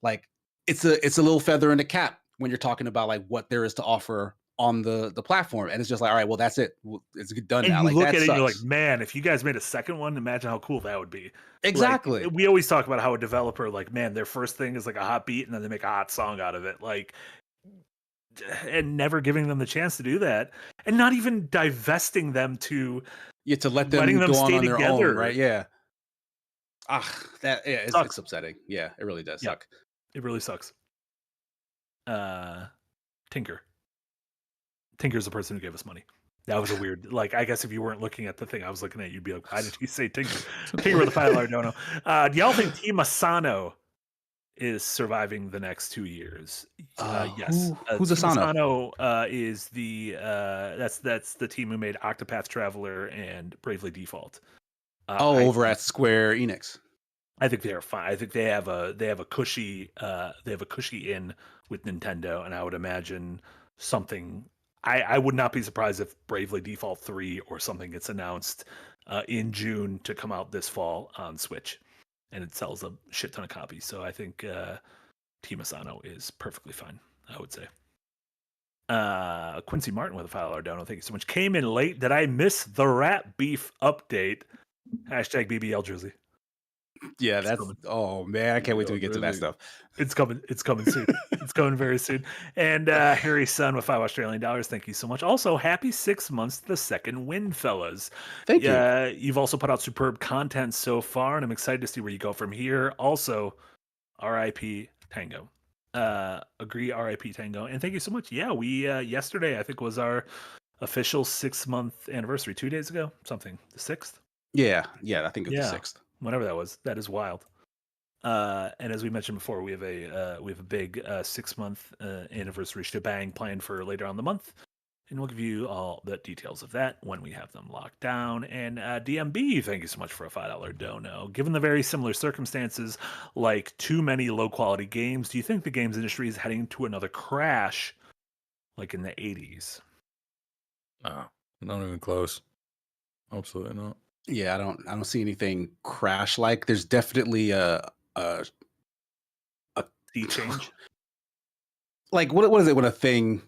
Like it's a little feather in the cap when you're talking about like what there is to offer on the platform, and it's just like, all right, well, that's it. It's done And now. you Like look that at it and you're like, sucks. man, if you guys made a second one, imagine how cool that would be. Like Exactly. we always talk about how a developer, like, man, their first thing is like a hot beat and then they make a hot song out of it. Like, and never giving them the chance to do that. And not even divesting them to You have to let letting them them go on stay their own, together. right? Yeah. That yeah, it's Sucks. upsetting. Yeah, it really does Yeah. suck. It really sucks. Tinker. Tinker's the person who gave us money. That was a weird, like, I guess if you weren't looking at the thing I was looking at, you'd be like, why did he say Tinker? Tinker with a $5 dono. Do y'all think Team Asano is surviving the next 2 years? Yes. Who's Team Asano? Asano is the that's the team who made Octopath Traveler and Bravely Default. Over at Square Enix. I think they are fine. I think they have a cushy in with Nintendo, and I would imagine something. I would not be surprised if Bravely Default 3 or something gets announced in June to come out this fall on Switch, and it sells a shit ton of copies. So I think Team Asano is perfectly fine, I would say. Quincy Martin with a $5 dono. Thank you so much. Came in late. Did I miss the rat beef update? Hashtag BBL jersey. Yeah, that's oh man, I can't wait till we get to that stuff. It's coming soon. It's coming very soon. And Harry's son with $5 Australian. Thank you so much. Also, happy 6 months to the second win, fellas. Thank you. You've also put out superb content so far, and I'm excited to see where you go from here. Also, RIP Tango. Agree, RIP Tango. And thank you so much. Yeah, we yesterday I think was our official 6-month anniversary. 2 days ago, something. The 6th. Yeah, I think it's the 6th. Whatever that was. That is wild. And as we mentioned before, we have a big 6-month anniversary shebang planned for later on the month, and we'll give you all the details of that when we have them locked down. And DMB, thank you so much for a $5 dono. Given the very similar circumstances, like too many low quality games, do you think the games industry is heading to another crash, like in the 80s? No, not even close. Absolutely not. Yeah, I don't see anything crash like. There's definitely a sea change. Like what is it when a thing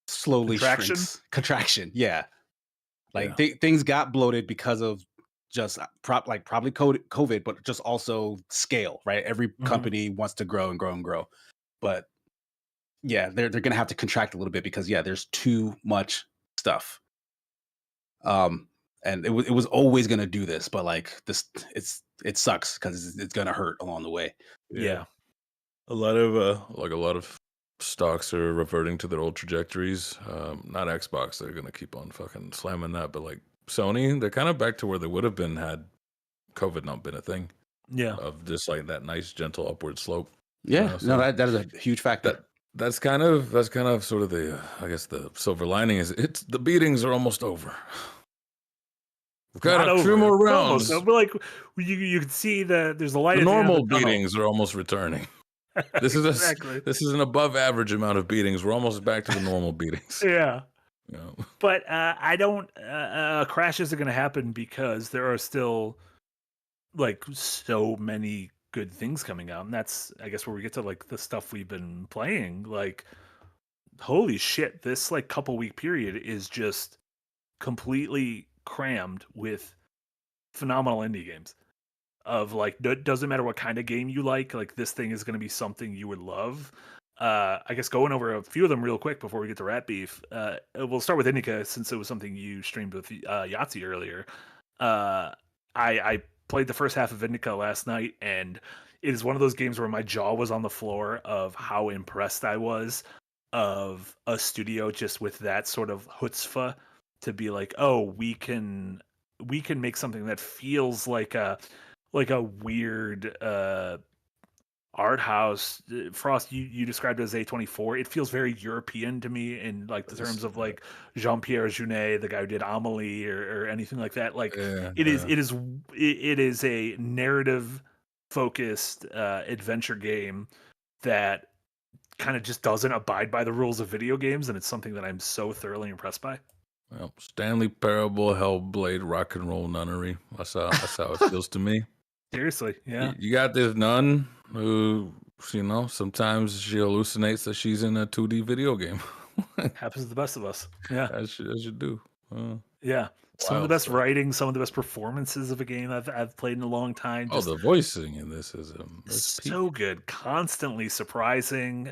slowly Contraction? shrinks? Contraction. Yeah. Like things got bloated because of just probably COVID, but just also scale, right? Every company wants to grow and grow and grow. But yeah, they're gonna have to contract a little bit because there's too much stuff. And it was always gonna do this, but like this, it sucks because it's gonna hurt along the way. Yeah. A lot of stocks are reverting to their old trajectories. Not Xbox, they're gonna keep on fucking slamming that, but like Sony, they're kind of back to where they would have been had COVID not been a thing. Yeah. Of just like that nice gentle upward slope. Yeah, So that is a huge factor. That's kind of sort of the I guess the silver lining is the beatings are almost over. We've got a few more rounds. But like you can see there's a light. The at the end of normal the tunnel. beatings are almost returning. This is Exactly. This is an above average amount of beatings. We're almost back to the normal beatings. Yeah. Yeah. But I don't. Crashes are going to happen because there are still like so many good things coming out, and that's I guess where we get to like the stuff we've been playing. Like, holy shit, this like couple week period is just completely crammed with phenomenal indie games. Of like, doesn't matter what kind of game you like this thing is going to be something you would love. I guess going over a few of them real quick before we get to Rat Beef. We'll start with Indica since it was something you streamed with Yahtzee earlier. I played the first half of Indica last night, and it is one of those games where my jaw was on the floor of how impressed I was of a studio just with that sort of chutzpah to be like, oh, we can make something that feels like a weird art house. Frost, you described it as A24. It feels very European to me in like the terms of like Jean-Pierre Jeunet, the guy who did Amelie or anything like that. Like Yeah, it is yeah. it is a narrative focused adventure game that kind of just doesn't abide by the rules of video games, and it's something that I'm so thoroughly impressed by. Well, Stanley Parable, Hellblade, Rock and Roll Nunnery. That's how it feels to me. Seriously, yeah. You got this nun who, sometimes she hallucinates that she's in a 2D video game. Happens to the best of us. Yeah. As you do. Yeah. Some of the Wild best stuff. writing, some of the best performances of a game I've played in a long time. Oh, Just the voicing in this is peak. so good, constantly surprising.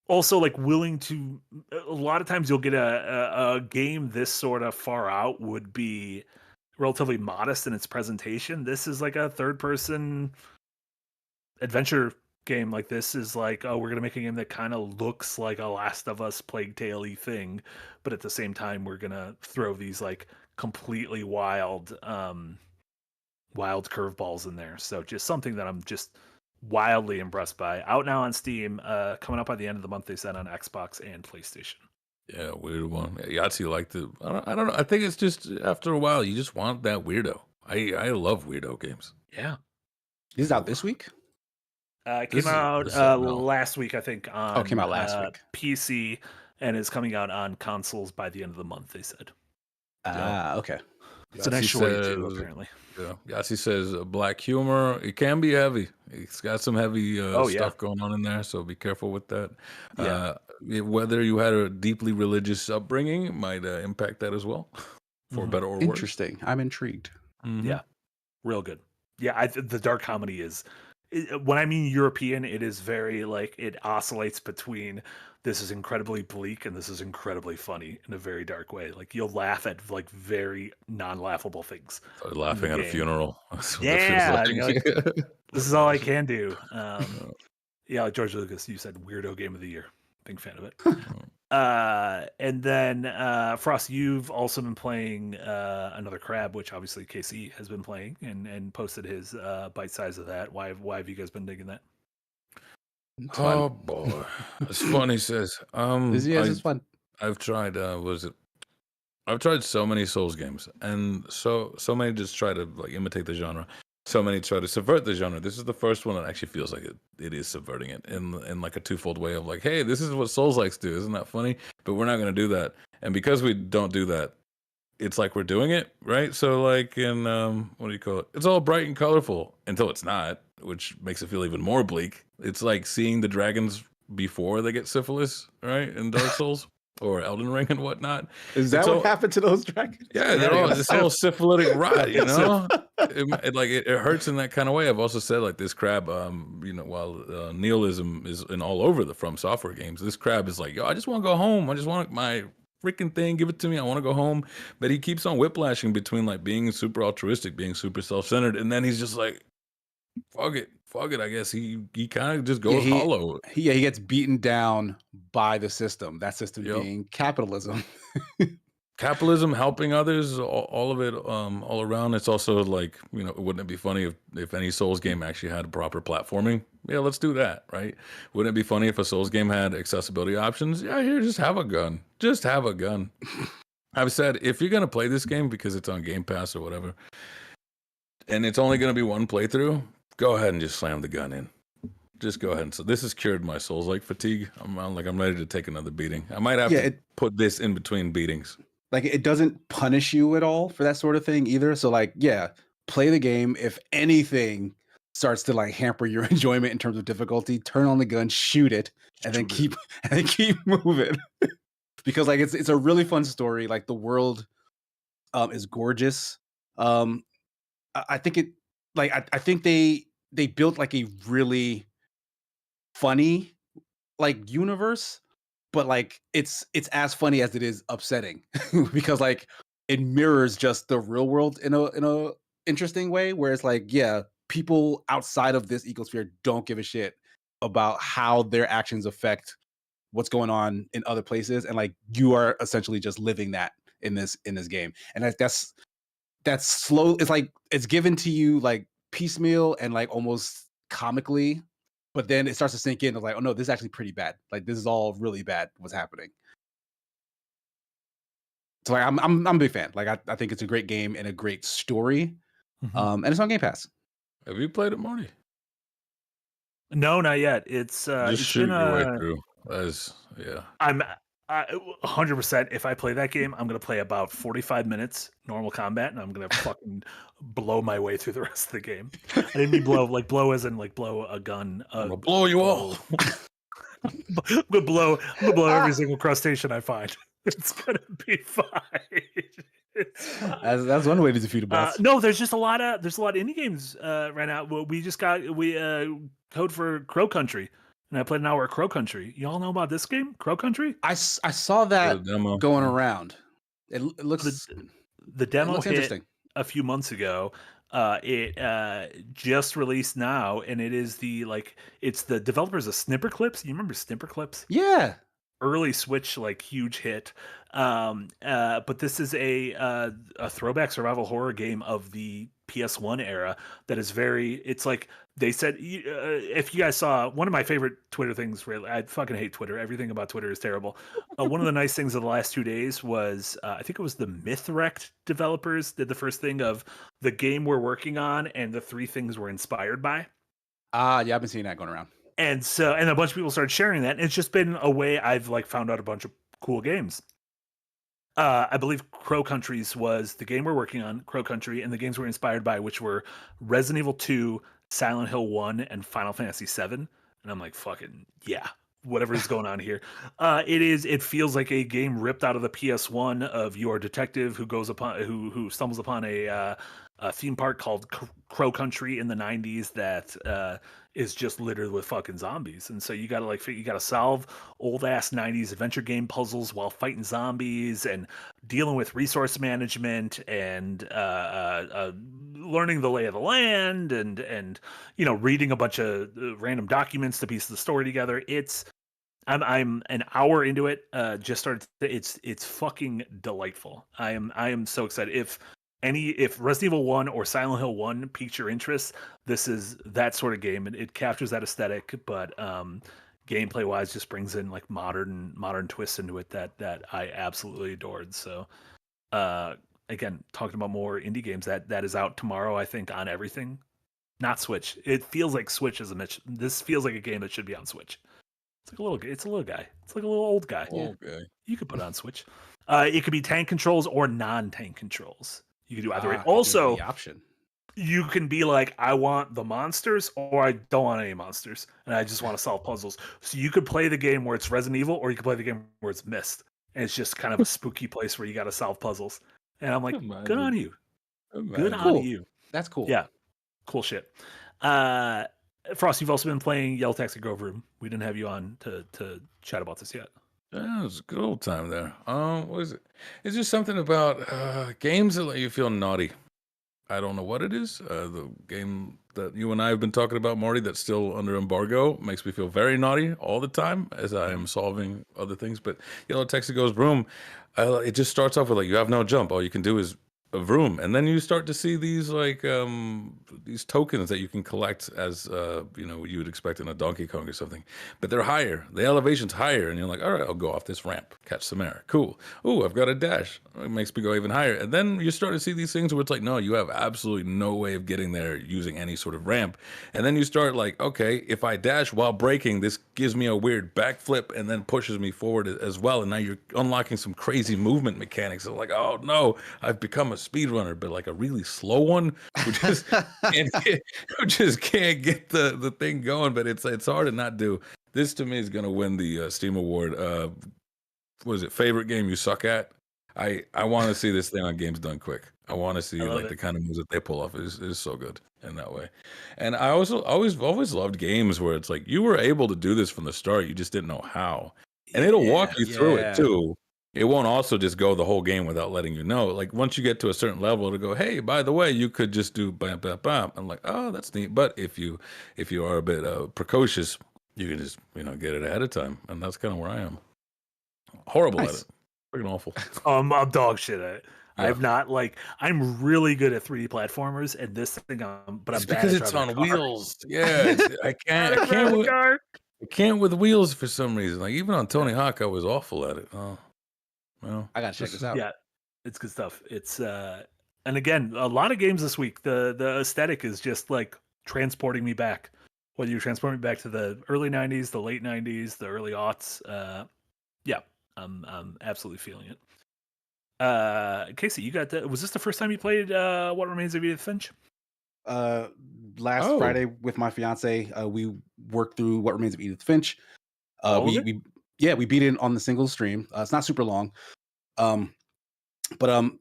Also, like willing to. A lot of times, you'll get a game this sort of far out would be relatively modest in its presentation. This is like a third person adventure game. Like this is like, oh, we're gonna make a game that kind of looks like a Last of Us Plague Tale-y thing, but at the same time, we're gonna throw these like completely wild curveballs in there. So just something that I'm just wildly impressed by. Out now on Steam, coming up by the end of the month, they said on Xbox and PlayStation. Yeah, weird one. Yahtzee liked it. I don't know. I think it's just after a while, you just want that weirdo. I love weirdo games. Yeah. This is out this week? It came out last week, I think, on came out last week. PC, and is coming out on consoles by the end of the month, they said. Okay. It's a nice shorty, too, apparently. Yeah, Yahtzee says black humor. It can be heavy. It's got some heavy stuff going on in there, so be careful with that. Yeah. Whether you had a deeply religious upbringing might impact that as well, for better or worse. Interesting. I'm intrigued. Mm-hmm. Yeah, real good. Yeah, the dark comedy is. When I mean European, it is very like it oscillates between this is incredibly bleak and this is incredibly funny in a very dark way. Like you'll laugh at like very non-laughable things. Laughing at a funeral. Yeah, like, this is all I can do. Yeah, like George Lucas, you said weirdo game of the year. Big fan of it. And then Frost, you've also been playing Another Crab, which obviously KC has been playing and posted his bite size of that. Why have you guys been digging that? Oh boy, it's fun. He says, it's fun. I've tried. I've tried so many Souls games, and so many just try to like imitate the genre. So many try to subvert the genre. This is the first one that actually feels like it is subverting it in like a twofold way of like, hey, this is what Souls likes do. Isn't that funny? But we're not going to do that. And because we don't do that, it's like we're doing it, right? So like in what do you call it? It's all bright and colorful until it's not, which makes it feel even more bleak. It's like seeing the dragons before they get syphilis, right? In Dark Souls. Or Elden Ring and whatnot. Is that what happened to those dragons? Yeah, it's all syphilitic rot, you know? It hurts in that kind of way. I've also said like this crab, while nihilism is in all over the From Software games, this crab is like, yo, I just want to go home. I just want my freaking thing. Give it to me. I want to go home. But he keeps on whiplashing between like being super altruistic, being super self-centered. And then he's just like, fuck it. I guess he kind of just goes hollow. He gets beaten down by the system. That system being capitalism. Capitalism helping others, all of it, all around. It's also like, wouldn't it be funny if any Souls game actually had proper platforming? Yeah, let's do that, right? Wouldn't it be funny if a Souls game had accessibility options? Yeah, here, just have a gun. Just have a gun. I've said, if you're going to play this game because it's on Game Pass or whatever, and it's only going to be one playthrough, go ahead and just slam the gun in. Just go ahead. And so this has cured my Souls-like fatigue. I'm ready to take another beating. I might have to put this in between beatings. Like it doesn't punish you at all for that sort of thing either. So like, yeah, play the game. If anything starts to like hamper your enjoyment in terms of difficulty, turn on the gun, shoot it, and then keep moving. Because like it's a really fun story. Like the world is gorgeous. I think it like I think they built like a really funny like universe, but like it's as funny as it is upsetting because like it mirrors just the real world in a interesting way, where it's like, yeah, people outside of this ecosphere don't give a shit about how their actions affect what's going on in other places, and like you are essentially just living that in this game. And that's slow. It's like it's given to you like piecemeal and like almost comically, but then it starts to sink in. I was like, oh no, this is actually pretty bad. Like this is all really bad. What's happening? So like, I'm a big fan. Like I think it's a great game and a great story. And it's on Game Pass. Have you played it, Marty? No, not yet. It's Shoot been your way a. through. Yeah. I'm 100%. If I play that game, I'm gonna play about 45 minutes normal combat, and I'm gonna fucking blow my way through the rest of the game. I didn't mean blow as in like blow a gun. I'm gonna blow you all. I'm gonna blow every single crustacean I find. It's gonna be fine. That's one way to defeat a boss. No, there's a lot of indie games right now. Well, we just got code for Crow Country, and I played an hour of Crow Country. You all know about this game, Crow Country? I saw that demo going around. It looks the demo looks hit interesting a few months ago. It just released now, and it's the developers of Snipper Clips. You remember Snipper Clips? Yeah. Early Switch like huge hit, but this is a throwback survival horror game of the PS1 era that is it's like they said, if you guys saw one of my favorite Twitter things, really, I fucking hate Twitter, everything about Twitter is terrible. One of the nice things of the last 2 days was I think it was the Mythwrecked developers did the first thing of the game we're working on and the 3 things we're inspired by. Yeah, I've been seeing that going around. And a bunch of people started sharing that. And it's just been a way I've like found out a bunch of cool games. I believe Crow Countries was the game we're working on, Crow Country, and the games we're inspired by, which were Resident Evil 2, Silent Hill 1, and Final Fantasy 7. And I'm like, fucking yeah, whatever is going on here. It feels like a game ripped out of the PS1 of your detective who stumbles upon a theme park called Crow Country in the 90s that is just littered with fucking zombies. And so you gotta solve old ass 90s adventure game puzzles while fighting zombies and dealing with resource management and learning the lay of the land and reading a bunch of random documents to piece the story together. I'm an hour into it. Just started. It's fucking delightful. I am so excited. If Resident Evil 1 or Silent Hill 1 piques your interest, this is that sort of game, and it captures that aesthetic, but gameplay wise just brings in like modern twists into it that I absolutely adored. So again, talking about more indie games, that is out tomorrow, I think, on everything. Not Switch. It feels like Switch is this feels like a game that should be on Switch. It's like a little guy. It's like a little old guy. Old guy. You could put it on Switch. It could be tank controls or non-tank controls. You can do either way. Also, the option. You can be like, I want the monsters, or I don't want any monsters, and I just want to solve puzzles. So you could play the game where it's Resident Evil, or you could play the game where it's Myst, and it's just kind of a spooky place where you got to solve puzzles. And I'm like, good on you. Good on you. That's cool. Yeah, cool shit. Frost, you've also been playing Yellow Taxi Grove Room. We didn't have you on to chat about this yet. Yeah, it was a good old time there. What is it? It's just something about games that let you feel naughty. I don't know what it is. The game that you and I have been talking about, Marty, that's still under embargo, makes me feel very naughty all the time as I am solving other things. But Yellow Taxi Goes Vroom, it just starts off with like, you have no jump. All you can do is a vroom, and then you start to see these like these tokens that you can collect as you would expect in a Donkey Kong or something, but they're higher. The elevation's higher, and you're like, all right, I'll go off this ramp, catch some air, cool. Ooh, I've got a dash. It makes me go even higher, and then you start to see these things where it's like, no, you have absolutely no way of getting there using any sort of ramp, and then you start like, okay, if I dash while braking, this gives me a weird backflip and then pushes me forward as well, and now you're unlocking some crazy movement mechanics. So like, oh no, I've become a speedrunner, but like a really slow one who just can't get the thing going. But it's hard to not do. This to me is going to win the Steam Award. What is it? Favorite game you suck at? I want to see this thing on Games Done Quick. I want to see like the kind of moves that they pull off. It is so good in that way. And I also always loved games where it's like you were able to do this from the start. You just didn't know how, and it'll walk you through it too. It won't also just go the whole game without letting you know. Like once you get to a certain level, it'll go, hey, by the way, you could just do bam, bam, bam. I'm like, oh, that's neat. But if you are a bit precocious, you can just get it ahead of time, and that's kind of where I am. Horrible at it, freaking awful. I'm dog shit at it. I've not I'm really good at 3D platformers, and this thing, but It's I'm bad because at it's driving a on car. wheels. Yeah, I can't with wheels for some reason. Like even on Tony Hawk, I was awful at it. Oh, well, I gotta check this out. Yeah, it's good stuff. It's and again, a lot of games this week. The aesthetic is just like transporting me back. Whether you transport me back to the early '90s, the late '90s, the early aughts, yeah, I'm absolutely feeling it. Casey, you got was this the first time you played What Remains of Edith Finch? Last Friday with my fiance, we worked through What Remains of Edith Finch. We beat it on the single stream. It's not super long. But I'm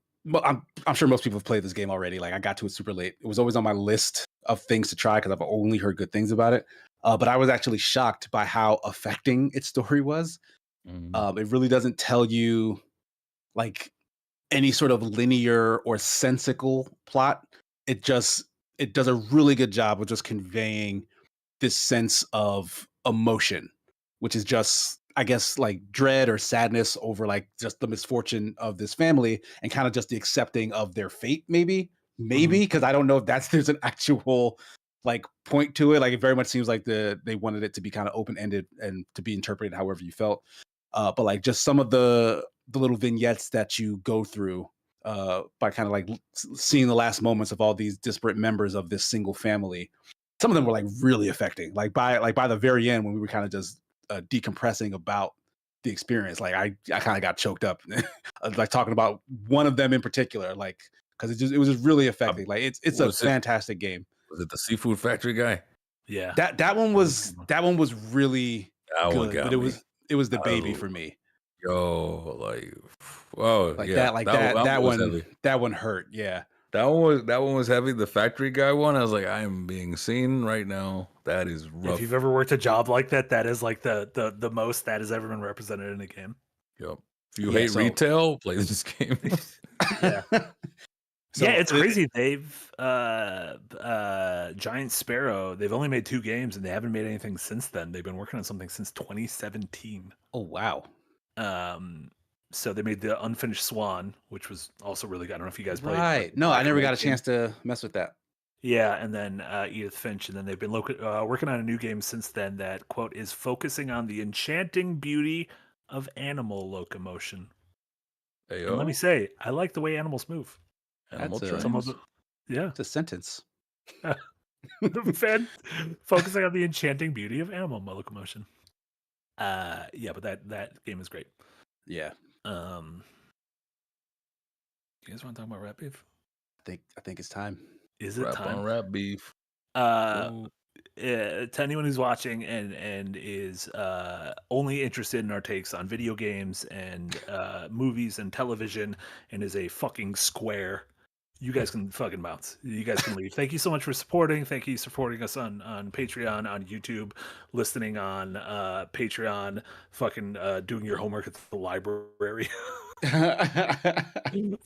sure most people have played this game already. Like I got to it super late. It was always on my list of things to try because I've only heard good things about it. But I was actually shocked by how affecting its story was. It really doesn't tell you like any sort of linear or sensical plot. It does a really good job of just conveying this sense of emotion, which is just, I guess, like dread or sadness over like just the misfortune of this family and kind of just the accepting of their fate, maybe, because I don't know if there's an actual like point to it. Like it very much seems like they wanted it to be kind of open ended and to be interpreted however you felt. But like just some of the little vignettes that you go through by kind of like seeing the last moments of all these disparate members of this single family. Some of them were like really affecting. Like by the very end when we were kind of just decompressing about the experience, like I kind of got choked up, like talking about one of them in particular, like because it was just really affecting. Like it's a fantastic game. Was it the Seafood Factory guy? Yeah, that one was really good, but it was the baby for me. Yo, like, oh like yeah, that one hurt. Yeah, that one was heavy. The factory guy one, I was like, I am being seen right now. That is rough. If you've ever worked a job like that, that is like the most that has ever been represented in a game. Yep. If you hate retail, play this game. Yeah. So it's crazy. They've Giant Sparrow, they've only made 2 games and they haven't made anything since then. They've been working on something since 2017. Oh wow. So they made the Unfinished Swan, which was also really good. I don't know if you guys played. Right. No, I never got a chance to mess with that. Yeah, and then Edith Finch, and then they've been working on a new game since then that, quote, is focusing on the enchanting beauty of animal locomotion. And let me say, I like the way animals move. Animal yeah. It's a sentence. Focusing on the enchanting beauty of animal locomotion. Yeah, but that game is great. Yeah. You guys want to talk about Rat Beef? I think it's time. Is it time? On Rat Beef. To anyone who's watching and is only interested in our takes on video games and movies and television and is a fucking square, you guys can fucking bounce. You guys can leave. Thank you so much for supporting. Thank you for supporting us on Patreon, on YouTube, listening on Patreon, fucking doing your homework at the library. I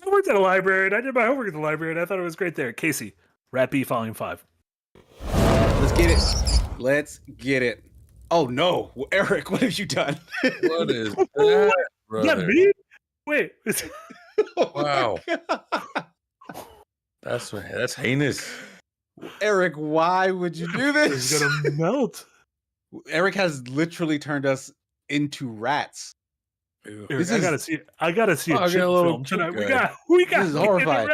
worked at a library and I did my homework at the library and I thought it was great there. Casey, Rat Beef Volume 5. Let's get it. Oh no, well, Eric, what have you done? What is that, brother? Me? Wait. Wow. That's heinous. Eric, why would you do this? It's gonna melt. Eric has literally turned us into rats. Eric, I gotta see a chip film tonight. We got this is horrifying.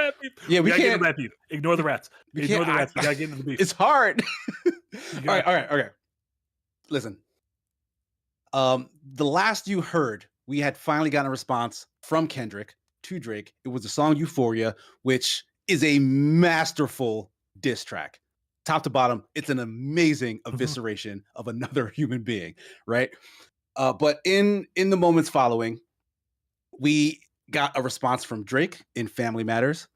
Yeah, we can't. Rat beef. Ignore the rats. Ignore the rats. We gotta get into the beef. It's hard. All right. Okay. Listen. The last you heard, we had finally gotten a response from Kendrick to Drake. It was the song Euphoria, which is a masterful diss track. Top to bottom, it's an amazing evisceration of another human being, right? But in the moments following, we got a response from Drake in Family Matters.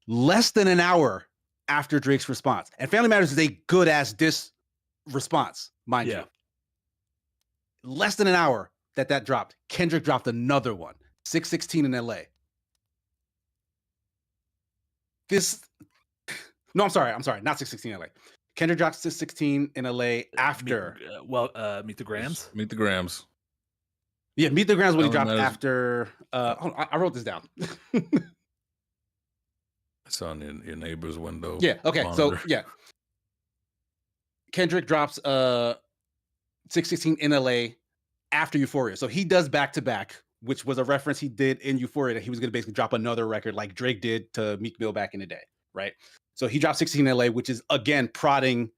Less than an hour after Drake's response. And Family Matters is a good-ass diss response, mind you. Less than an hour that dropped, Kendrick dropped another one, 616 in LA. No, I'm sorry, not 616 in LA. Kendrick dropped 616 in LA after. Meet the Grams. Meet the Grams. Yeah, Meet the Grams when he Family dropped Matters. after. Hold on, I wrote this down. It's on your neighbor's window. Yeah. Okay. Monitor. So yeah, Kendrick drops 616 in LA after Euphoria. So he does back to back, which was a reference he did in Euphoria that he was going to basically drop another record like Drake did to Meek Mill back in the day, right? So he dropped 16 in LA, which is again prodding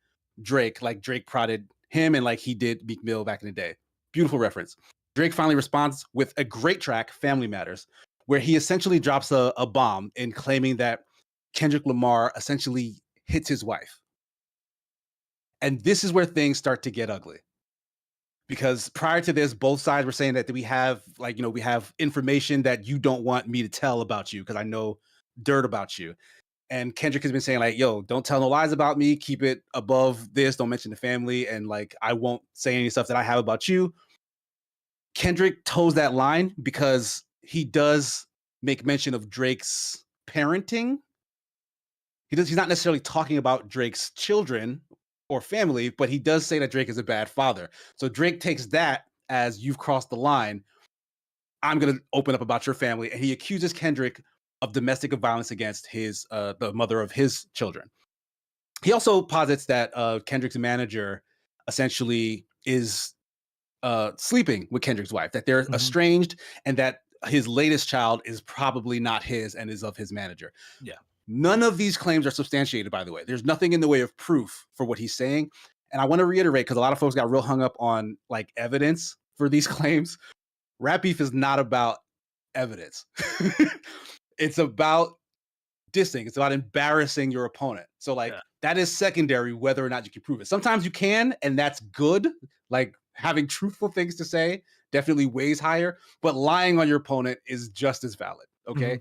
Drake, like Drake prodded him and like he did Meek Mill back in the day. Beautiful reference. Drake finally responds with a great track, Family Matters, where he essentially drops a bomb in claiming that Kendrick Lamar essentially hits his wife. And this is where things start to get ugly. Because prior to this, both sides were saying that we have, like, we have information that you don't want me to tell about you because I know dirt about you. And Kendrick has been saying, like, yo, don't tell no lies about me. Keep it above this. Don't mention the family. And like, I won't say any stuff that I have about you. Kendrick toes that line because he does make mention of Drake's parenting. He's not necessarily talking about Drake's children or family, but he does say that Drake is a bad father. So Drake takes that as you've crossed the line. I'm going to open up about your family. And he accuses Kendrick of domestic violence against the mother of his children. He also posits that Kendrick's manager essentially is sleeping with Kendrick's wife, that they're estranged, and that his latest child is probably not his and is of his manager. Yeah. None of these claims are substantiated, by the way. There's nothing in the way of proof for what he's saying. And I want to reiterate, because a lot of folks got real hung up on like evidence for these claims. Rap beef is not about evidence. It's about dissing. It's about embarrassing your opponent. So like that is secondary, whether or not you can prove it. Sometimes you can, and that's good. Like having truthful things to say definitely weighs higher, but lying on your opponent is just as valid. Okay.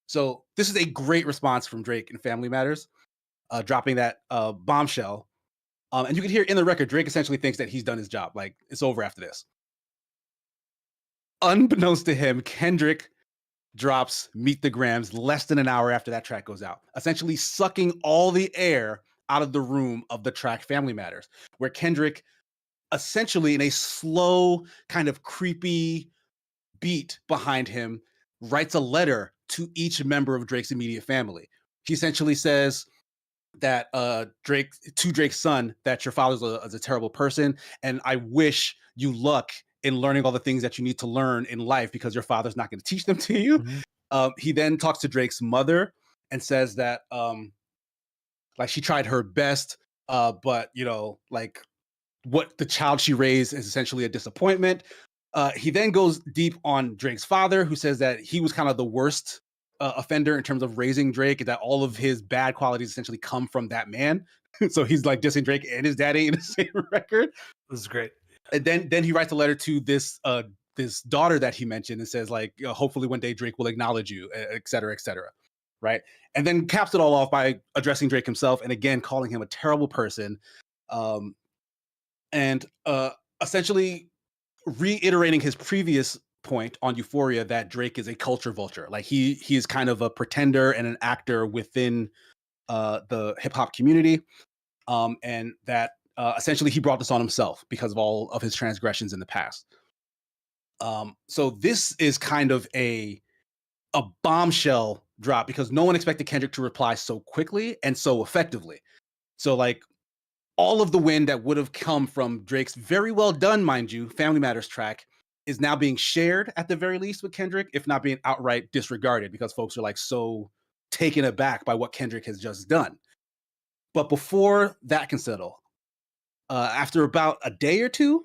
So this is a great response from Drake in Family Matters, dropping that bombshell. And you can hear in the record, Drake essentially thinks that he's done his job. Like, it's over after this. Unbeknownst to him, Kendrick drops Meet the Grams less than an hour after that track goes out, essentially sucking all the air out of the room of the track Family Matters, where Kendrick essentially in a slow, kind of creepy beat behind him writes a letter to each member of Drake's immediate family. He essentially says that Drake's son, that your father's a terrible person, and I wish you luck in learning all the things that you need to learn in life because your father's not going to teach them to you. He then talks to Drake's mother and says that like she tried her best, but like what the child she raised is essentially a disappointment. He then goes deep on Drake's father, who says that he was kind of the worst offender in terms of raising Drake, and that all of his bad qualities essentially come from that man. So he's like dissing Drake and his daddy in the same record. This is great. And then he writes a letter to this daughter that he mentioned and says like, hopefully one day Drake will acknowledge you, et cetera, right? And then caps it all off by addressing Drake himself and again calling him a terrible person, and essentially reiterating his previous point on Euphoria that Drake is a culture vulture. Like he is kind of a pretender and an actor within the hip hop community, and that essentially he brought this on himself because of all of his transgressions in the past. So this is kind of a bombshell drop because no one expected Kendrick to reply so quickly and so effectively. So like all of the wind that would have come from Drake's very well done, mind you, Family Matters track is now being shared at the very least with Kendrick, if not being outright disregarded because folks are like so taken aback by what Kendrick has just done. But before that can settle, after about a day or two,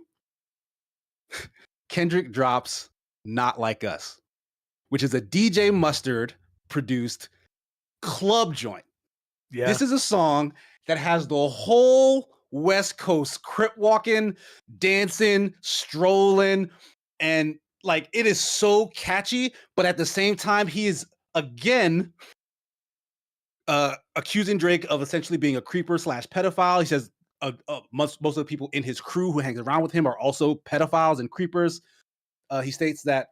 Kendrick drops Not Like Us, which is a DJ Mustard produced club joint. Yeah. This is a song that has the whole West Coast crip walking, dancing, strolling, and like it is so catchy, but at the same time, he is again accusing Drake of essentially being a creeper / pedophile. He says most of the people in his crew who hangs around with him are also pedophiles and creepers. He states that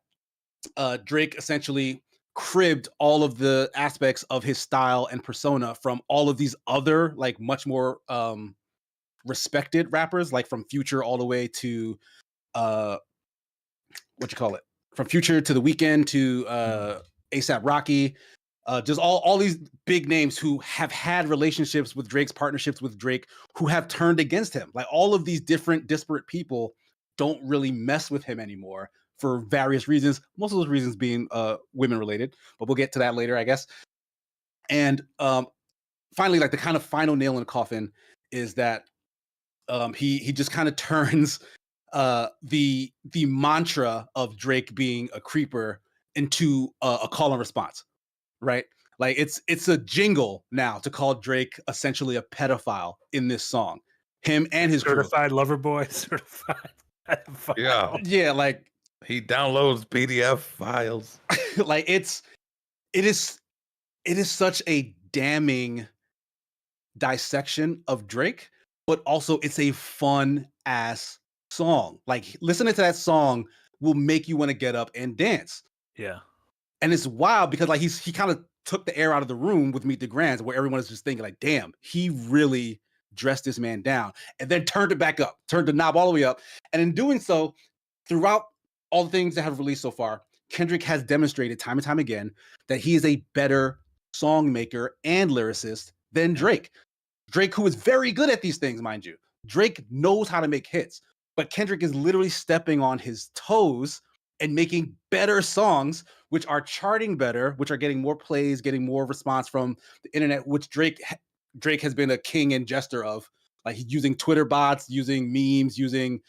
Drake essentially cribbed all of the aspects of his style and persona from all of these other like much more respected rappers, like from Future all the way to what you call it, from Future to The Weeknd to ASAP Rocky, just all these big names who have had relationships with Drake's partnerships with Drake, who have turned against him. Like all of these different disparate people don't really mess with him anymore for various reasons. Most of those reasons being women related, but we'll get to that later, I guess. And finally, like the kind of final nail in the coffin is that he just kind of turns the mantra of Drake being a creeper into a call and response, right? Like it's a jingle now to call Drake essentially a pedophile in this song. Him and his certified lover boy, certified pedophile. Yeah, like he downloads PDF files. Like it is such a damning dissection of Drake, but also it's a fun ass song. Like listening to that song will make you want to get up and dance. Yeah. And it's wild because like he kind of took the air out of the room with Meet the Grands, where everyone is just thinking like, damn, he really dressed this man down, and then turned it back up, turned the knob all the way up. And in doing so, throughout all the things that have released so far, Kendrick has demonstrated time and time again that he is a better song maker and lyricist than Drake. Drake, who is very good at these things, mind you. Drake knows how to make hits, but Kendrick is literally stepping on his toes and making better songs, which are charting better, which are getting more plays, getting more response from the internet, which Drake has been a king and jester of. Like he's using Twitter bots, using memes, using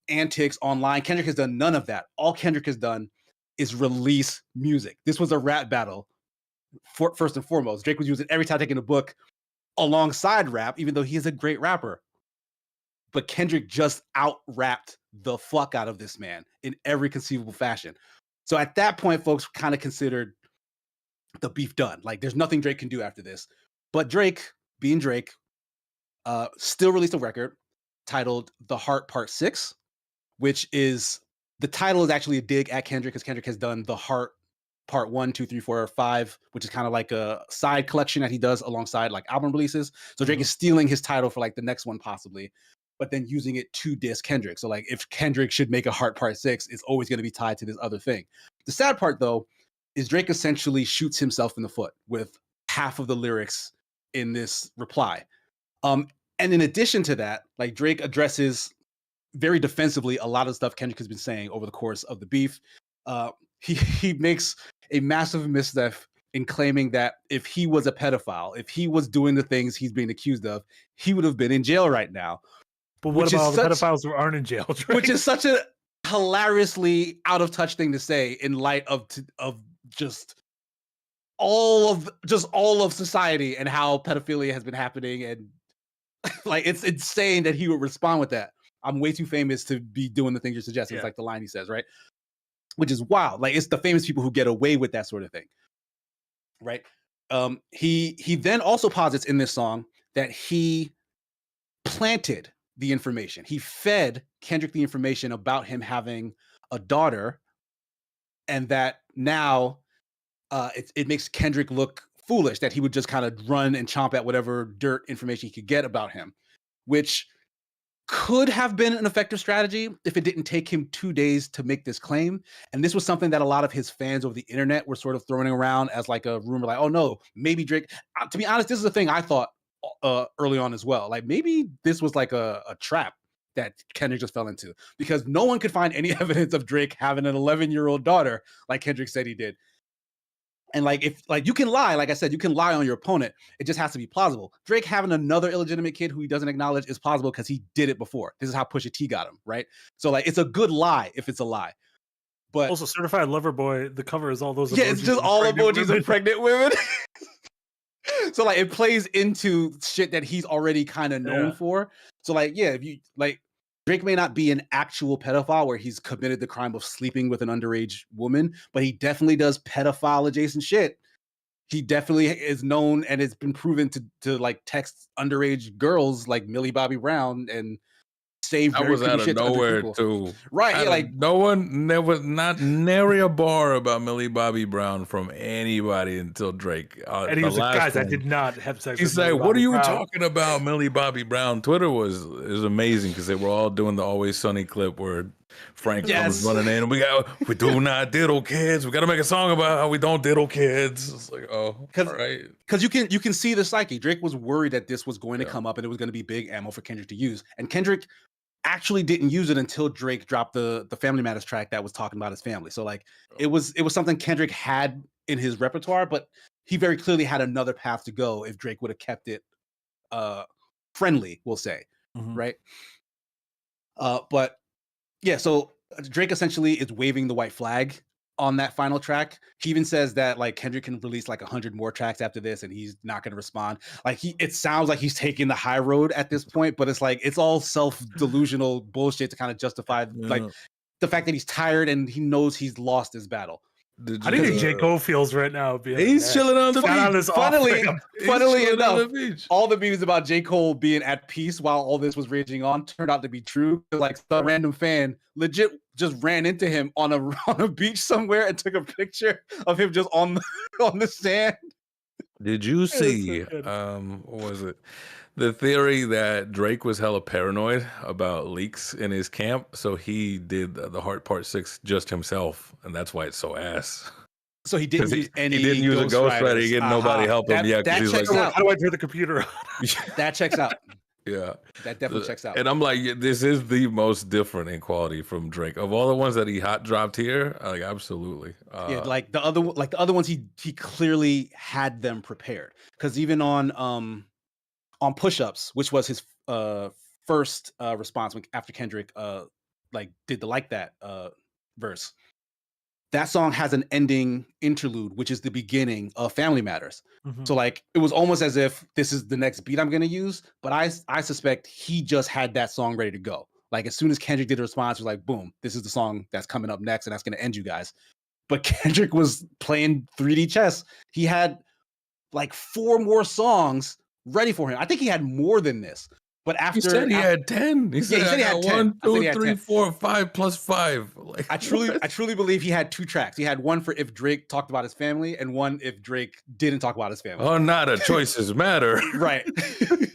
antics online. Kendrick has done none of that. All Kendrick has done is release music. This was a rap battle, first and foremost. Drake was using every time taking a book alongside rap, even though he is a great rapper. But Kendrick just out-rapped the fuck out of this man in every conceivable fashion. So at that point, folks kind of considered the beef done. Like there's nothing Drake can do after this. But Drake, being Drake, still released a record titled The Heart Part 6, which is, the title is actually a dig at Kendrick, because Kendrick has done The Heart Part 1, 2, 3, 4, 5, which is kind of like a side collection that he does alongside like album releases. So Drake is stealing his title for like the next one possibly, but then using it to diss Kendrick. So like if Kendrick should make a Heart Part 6, it's always going to be tied to this other thing. The sad part though is Drake essentially shoots himself in the foot with half of the lyrics in this reply. And in addition to that, like Drake addresses very defensively a lot of stuff Kendrick has been saying over the course of the beef. He makes a massive misstep in claiming that if he was a pedophile, if he was doing the things he's being accused of, he would have been in jail right now. But what about all the pedophiles who aren't in jail? Drake? Which is such a hilariously out of touch thing to say in light of just all of society and how pedophilia has been happening. And like it's insane that he would respond with that. I'm way too famous to be doing the things you're suggesting. Yeah. It's like the line he says, right? Which is wild. Like it's the famous people who get away with that sort of thing, right? He then also posits in this song that he planted the information. He fed Kendrick the information about him having a daughter, and that now it makes Kendrick look foolish, that he would just kind of run and chomp at whatever dirt information he could get about him, which could have been an effective strategy if it didn't take him 2 days to make this claim. And this was something that a lot of his fans over the internet were sort of throwing around as like a rumor, like, oh no, maybe Drake. To be honest, this is the thing I thought early on as well. Like maybe this was like a trap that Kendrick just fell into, because no one could find any evidence of Drake having an 11-year-old daughter like Kendrick said he did. And like, if like you can lie, like I said, you can lie on your opponent. It just has to be plausible. Drake having another illegitimate kid who he doesn't acknowledge is plausible because he did it before. This is how Pusha T got him, right? So like, it's a good lie if it's a lie. But also, Certified Lover Boy, the cover is all those. Yeah, it's just all emojis of pregnant women. So like, it plays into shit that he's already kind of known for. So like, yeah, if you like, Drake may not be an actual pedophile where he's committed the crime of sleeping with an underage woman, but he definitely does pedophile adjacent shit. He definitely is known, and it's been proven to like text underage girls like Millie Bobby Brown and say very was out of shit nowhere too. Right? Yeah, like no one never, not nary a bar about Millie Bobby Brown from anybody until Drake. And he was like, guys, I did not have sex. He's like, what are you talking about, Millie Bobby Brown? Twitter is amazing because they were all doing the Always Sunny clip where Frank Yes. comes running in, and we do not diddle kids. We got to make a song about how we don't diddle kids. It's like, oh, all right. Because you can see the psyche. Drake was worried that this was going to Yeah. come up and it was going to be big ammo for Kendrick to use. And Kendrick actually didn't use it until Drake dropped the Family Matters track that was talking about his family. So like it was something Kendrick had in his repertoire, but he very clearly had another path to go if Drake would have kept it friendly, we'll say. Right. But yeah, so Drake essentially is waving the white flag on that final track. He even says that like Kendrick can release like 100 more tracks after this and he's not going to respond. Like it sounds like he's taking the high road at this point, but it's like it's all self-delusional bullshit to kind of justify like the fact that he's tired and he knows he's lost his battle. How do you think J. Cole feels right now? He's chilling on the beach. Funnily enough, all the memes about J. Cole being at peace while all this was raging on turned out to be true. Like some random fan legit just ran into him on a beach somewhere and took a picture of him just on the sand. Did you see what was it? The theory that Drake was hella paranoid about leaks in his camp, so he did the Heart Part 6 just himself, and that's why it's so ass. So he didn't use any. He didn't use a ghostwriter. He didn't nobody help him. Yeah, that he's checks like, out. How do I turn the computer on? That checks out. Yeah, that definitely checks out. And I'm like, this is the most different in quality from Drake of all the ones that he hot dropped here. Like, absolutely. Yeah, like the other ones, he clearly had them prepared because even on Push-Ups, which was his first response after Kendrick like did the Like That verse. That song has an ending interlude, which is the beginning of Family Matters. So like it was almost as if this is the next beat I'm going to use, but I suspect he just had that song ready to go. Like as soon as Kendrick did a response, it was like, boom, this is the song that's coming up next and that's going to end you guys. But Kendrick was playing 3D chess. He had like 4 more songs ready for him. I think he had more than this. But after he said he had 10. He said he had 10. 1, 2, 3, 4, 5 plus 5. Like, I truly believe he had 2 tracks. He had one for if Drake talked about his family and one if Drake didn't talk about his family. Oh, nada, choices matter. Right.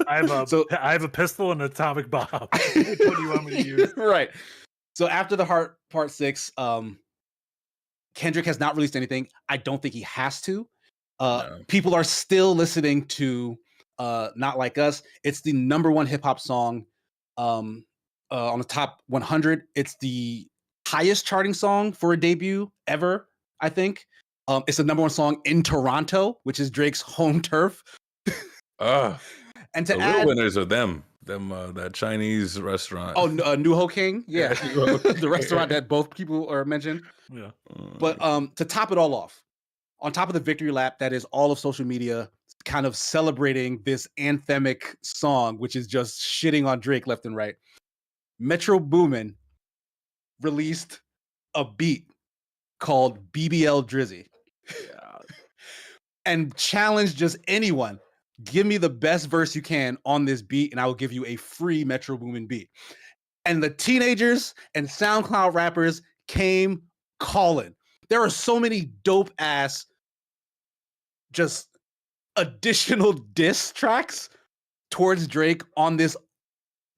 I have a pistol and an atomic bomb. What do you want me to use? Right. So after the Heart Part 6, Kendrick has not released anything. I don't think he has to. No. People are still listening to Not Like Us. It's the #1 hip hop song on the top 100. It's the highest charting song for a debut ever, I think. It's the #1 song in Toronto, which is Drake's home turf. And to the add, real winners are them that Chinese restaurant. Oh, New Ho King, yeah, the restaurant that both people are mentioned. Yeah, but to top it all off, on top of the victory lap, that is all of social media kind of celebrating this anthemic song, which is just shitting on Drake left and right. Metro Boomin released a beat called BBL Drizzy and challenged just anyone. Give me the best verse you can on this beat, and I will give you a free Metro Boomin beat. And the teenagers and SoundCloud rappers came calling. There are so many dope ass just additional diss tracks towards Drake on this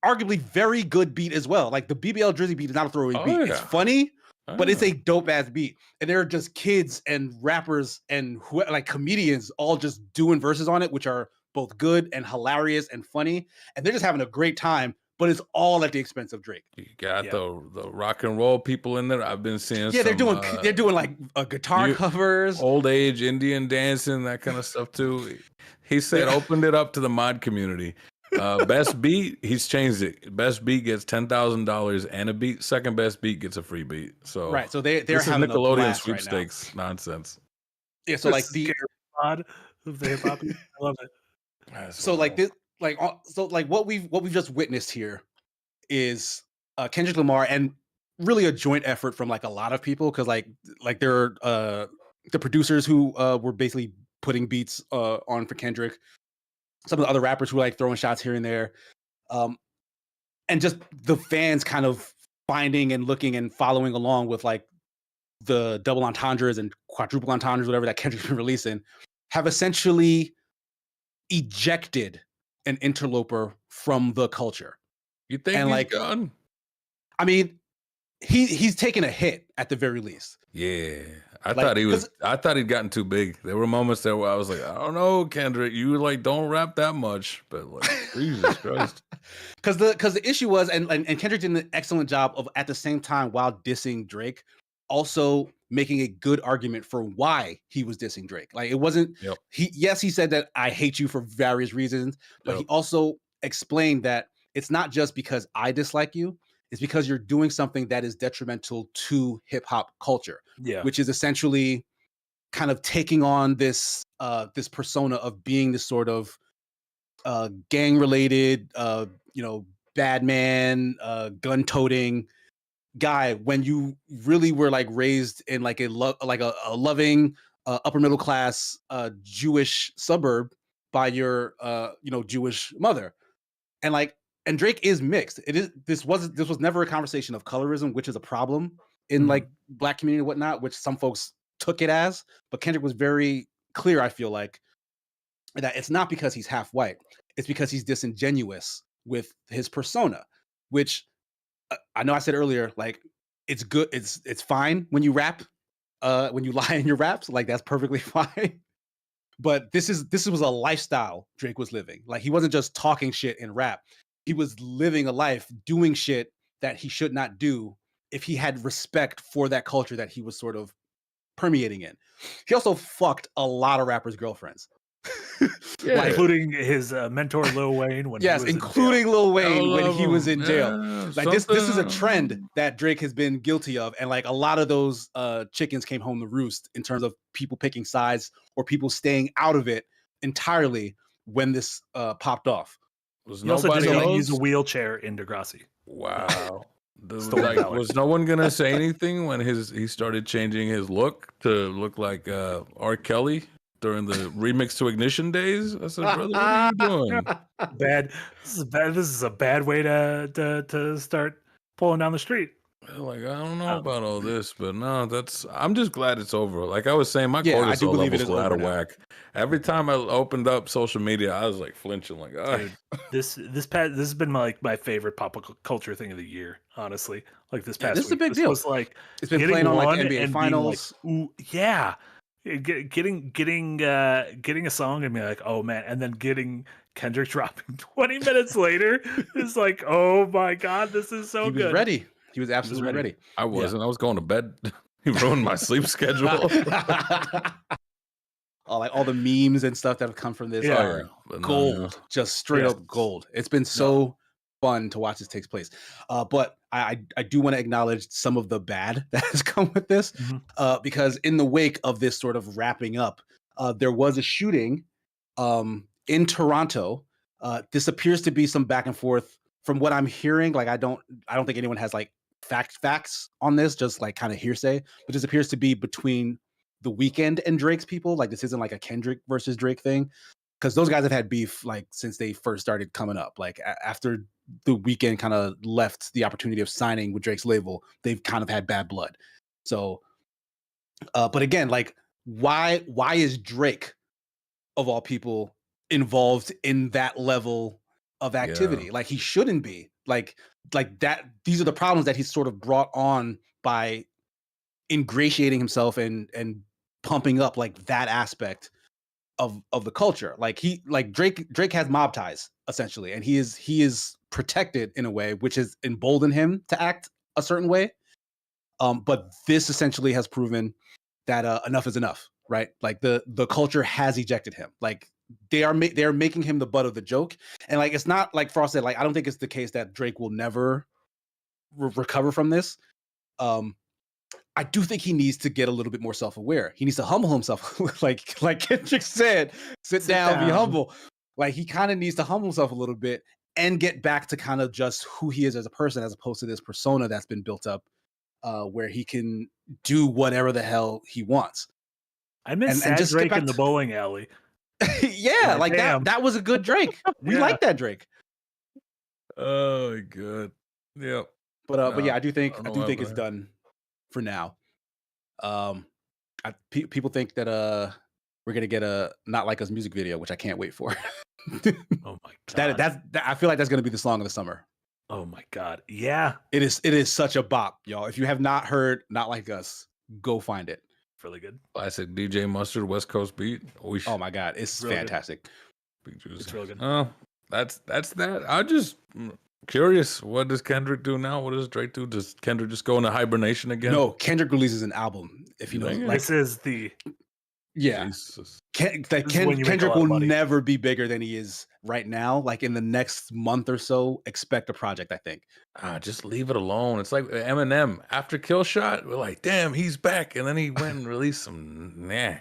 arguably very good beat as well. Like the BBL Drizzy beat is not a throwaway beat. Yeah. It's funny, but it's a dope ass beat. And there are just kids and rappers and like comedians all just doing verses on it, which are both good and hilarious and funny. And they're just having a great time, but it's all at the expense of Drake. You got the rock and roll people in there. I've been seeing they're doing like guitar covers, old age Indian dancing, that kind of stuff too. He said opened it up to the mod community. Best beat, he's changed it. Best beat gets $10,000 and a beat. Second best beat gets a free beat. So right, so they're this having is Nickelodeon a sweepstakes right now. Nonsense. Yeah, so like the mod of the hip hop, I love it. So like this, like what we've just witnessed here is Kendrick Lamar and really a joint effort from like a lot of people because like there are the producers who were basically putting beats on for Kendrick. Some of the other rappers who were like throwing shots here and there. And just the fans kind of finding and looking and following along with like the double entendres and quadruple entendres, whatever that Kendrick's been releasing, have essentially ejected an interloper from the culture. You think and he's like gone? I mean, he's taken a hit at the very least. Yeah, Like, I thought he'd gotten too big. There were moments there where I was like, I don't know, Kendrick, you like don't rap that much, but like Jesus Christ. Because the issue was, and Kendrick did an excellent job of at the same time while dissing Drake, also making a good argument for why he was dissing Drake. Like it wasn't he said that I hate you for various reasons, but he also explained that it's not just because I dislike you, it's because you're doing something that is detrimental to hip hop culture. Which is essentially kind of taking on this this persona of being this sort of gang related bad man, gun-toting guy when you really were like raised in like a loving upper middle class Jewish suburb by your Jewish mother. And Drake is mixed. This was never a conversation of colorism, which is a problem in like black community and whatnot, which some folks took it as, but Kendrick was very clear, I feel like, that it's not because he's half white, it's because he's disingenuous with his persona, which I know I said earlier, like it's good, it's fine when you rap, when you lie in your raps, like that's perfectly fine. But this was a lifestyle Drake was living. Like he wasn't just talking shit in rap. He was living a life doing shit that he should not do if he had respect for that culture that he was sort of permeating in. He also fucked a lot of rappers' girlfriends. Like, including his mentor Lil Wayne when he was including Lil Wayne when he was in jail. Like this is a trend something. that Drake has been guilty of, and like a lot of those chickens came home to roost in terms of people picking sides or people staying out of it entirely when this popped off. He also didn't let use a wheelchair in Degrassi. Wow. Was no one gonna say anything when he started changing his look to look like R. Kelly during the remix to Ignition days? I said, brother, what are you doing? Bad. This is bad. This is a bad way to start pulling down the street. Like, I don't know about all this, but no, I'm just glad it's over. Like I was saying, my cortisol levels were out of whack. Every time I opened up social media, I was like flinching, like, this has been my favorite pop culture thing of the year, honestly. Like this past this is week. a big deal. Was like it's been playing on like NBA Finals. Like, ooh, yeah. Getting a song and be like, oh man, and then getting Kendrick dropping 20 minutes later is like, oh my god, this is so good. He was ready. He was absolutely ready. I wasn't. Yeah. I was going to bed. He ruined my sleep schedule. Like all the memes and stuff that have come from this are gold, just straight up gold. It's been so fun to watch this take place. But I do want to acknowledge some of the bad that has come with this, because in the wake of this sort of wrapping up, there was a shooting in Toronto. This appears to be some back and forth from what I'm hearing. Like I don't think anyone has like facts on this, just like kind of hearsay, but this appears to be between The Weeknd and Drake's people. Like this isn't like a Kendrick versus Drake thing, because those guys have had beef like since they first started coming up. Like after The Weeknd kind of left the opportunity of signing with Drake's label, they've kind of had bad blood. So but again, like why is Drake of all people involved in that level of activity? Like he shouldn't be. Like that. These are the problems that he's sort of brought on by ingratiating himself and pumping up like that aspect of the culture. Like Drake has mob ties essentially, and he is protected in a way which has emboldened him to act a certain way. But this essentially has proven that enough is enough, right? Like the culture has ejected him. Like they're making him the butt of the joke, and like it's not like Frost said. Like I don't think it's the case that Drake will never recover from this. I do think he needs to get a little bit more self-aware. He needs to humble himself, like Kendrick said, sit down, be humble. Like he kind of needs to humble himself a little bit and get back to kind of just who he is as a person, as opposed to this persona that's been built up, where he can do whatever the hell he wants. I miss Sad Drake in the bowling alley. Yeah, like that was a good Drake. We like that Drake. Oh good. Yeah. But yeah, I do think it's done for now. People think that we're gonna get a Not Like Us music video, which I can't wait for. Oh my god. I feel like that's gonna be the song of the summer. Oh my god. Yeah. It is such a bop, y'all. If you have not heard Not Like Us, go find it. Really good. Classic DJ Mustard West Coast beat. Oh my god, it's Really good. fantastic. Big juicy. It's real good. Oh, that's that. I just curious. What does Kendrick do now? What does Drake do? Does Kendrick just go into hibernation again? No, Kendrick releases an album. If you know, Dang it. like, This is the yeah, Jesus. This is when you make a Kendrick lot of will money. never be bigger than he is right now. Like in the next month or so, expect a project. I think. Just leave it alone. It's like Eminem after Kill Shot. We're like, damn, he's back, and then he went and released some. Nah,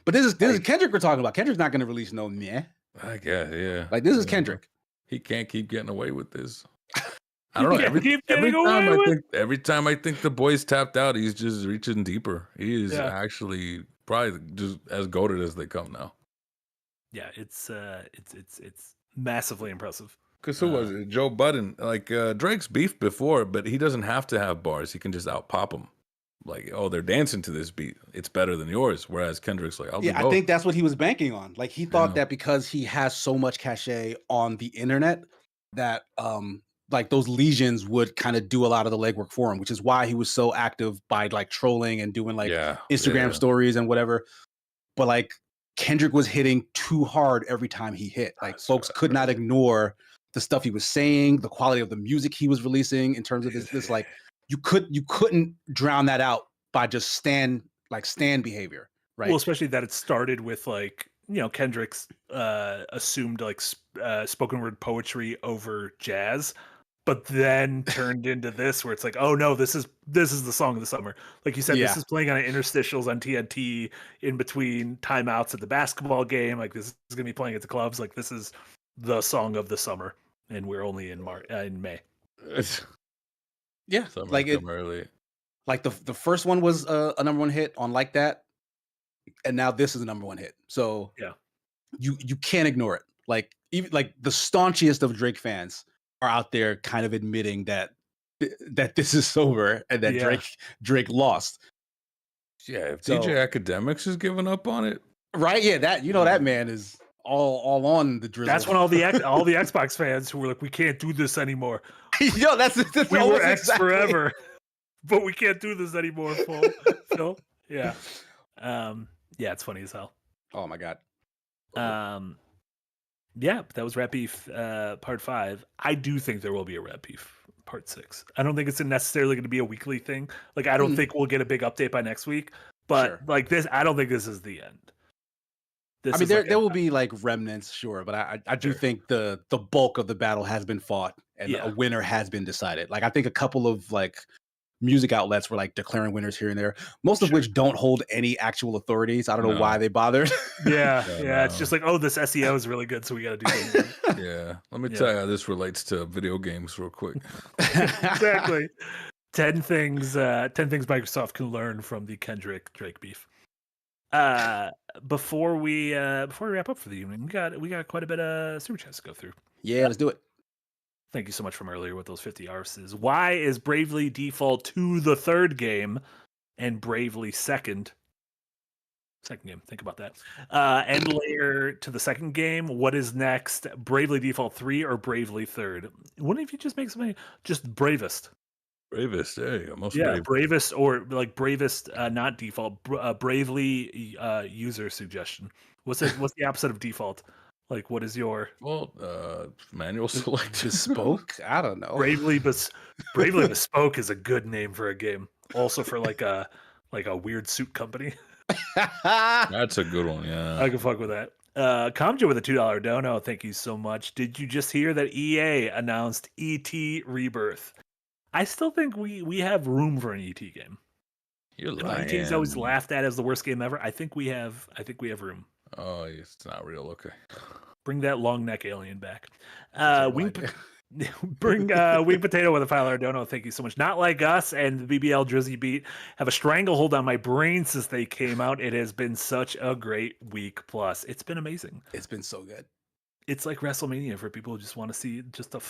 But this is Kendrick we're talking about. Kendrick's not going to release no meh. I guess yeah. Like this is Yeah. Kendrick. He can't keep getting away with this. I don't know. can't Every, keep every getting time away I with- think, every time I think the boy's tapped out, he's just reaching deeper. He is Yeah. actually probably just as goated as they come now. Yeah, it's massively impressive. Because who was it? Joe Budden. Like Drake's beef before, but he doesn't have to have bars. He can just out pop them. Like, oh, they're dancing to this beat. It's better than yours. Whereas Kendrick's like, I'll do Yeah, I both. think that's what he was banking on. Like he thought Yeah. that because he has so much cachet on the internet that like those legions would kind of do a lot of the legwork for him, which is why he was so active by like trolling and doing like yeah, Instagram yeah. stories and whatever. But like Kendrick was hitting too hard every time he hit. Like That's folks could not ignore the stuff he was saying, the quality of the music he was releasing in terms of this like you couldn't drown that out by just stand behavior, right? Well, especially that it started with like, you know, Kendrick's assumed like spoken word poetry over jazz, but then turned into this where it's like, oh no, this is the song of the summer. Like you said, Yeah. this is playing on interstitials on TNT in between timeouts at the basketball game. Like this is gonna be playing at the clubs. Like this is the song of the summer, and we're only in May. Yeah, Summer like it, come early. like the first one was a number one hit on Like That, and now this is a number one hit. So Yeah. you can't ignore it. Like even like the staunchiest of Drake fans are out there kind of admitting that this is sober and that Yeah. Drake lost. Yeah, if So- DJ Academics is giving up on it, Right? Yeah, that that man is all on the drizzle. That's when all the Xbox fans who were like, we can't do this anymore. Yo, that's We were almost X exactly- forever, but we can't do this anymore. Phil. Yeah. Yeah, it's funny as hell. Oh my god. Yeah, that was Rap Beef part 5. I do think there will be a Rap Beef part 6. I don't think it's necessarily going to be a weekly thing. Like, I don't think we'll get a big update by next week. But Sure. like this, I don't think this is the end. This I mean, is there like there will be like remnants, sure, but I do Sure. think the bulk of the battle has been fought and Yeah. a winner has been decided. Like I think a couple of like music outlets were like declaring winners here and there, most of Sure. which don't hold any actual authorities. I don't know No. why they bothered. Yeah, Yeah, yeah. It's no. just like, oh, this SEO is really good, so we got to do something. yeah. Let me Yeah. tell you how this relates to video games real quick. Exactly. 10 things Microsoft can learn from the Kendrick Drake beef. Before we wrap up for the evening, we got quite a bit of super chats to go through. Yeah, let's do it. Thank you so much from earlier with those 50 arses. Why is Bravely default to the third game and Bravely second game? Think about that. End layer to the second game. What is next? Bravely default 3 or Bravely third? Wouldn't if you just make something just bravest? Bravest, hey, most Yeah, brave. bravest or like bravest, not default. Bravely user suggestion. What's the opposite of default? Like, what is your Well, manual select. Bespoke? I don't know. Bravely Bespoke is a good name for a game. Also for like a weird suit company. That's a good one, yeah. I can fuck with that. Kamja with a $2 dono. Thank you so much. Did you just hear that EA announced ET Rebirth? I still think we have room for an ET game. You're ET's always lying. laughed at as the worst game ever. I think we have room. Oh, it's not real. Okay. Bring that long neck alien back. That's Wing, all bring Wing Potato with a $5 dono. Thank you so much. Not Like Us and the BBL Drizzy Beat have a stranglehold on my brain since they came out. It has been such a great week plus. It's been amazing. It's been so good. It's like WrestleMania for people who just want to see just a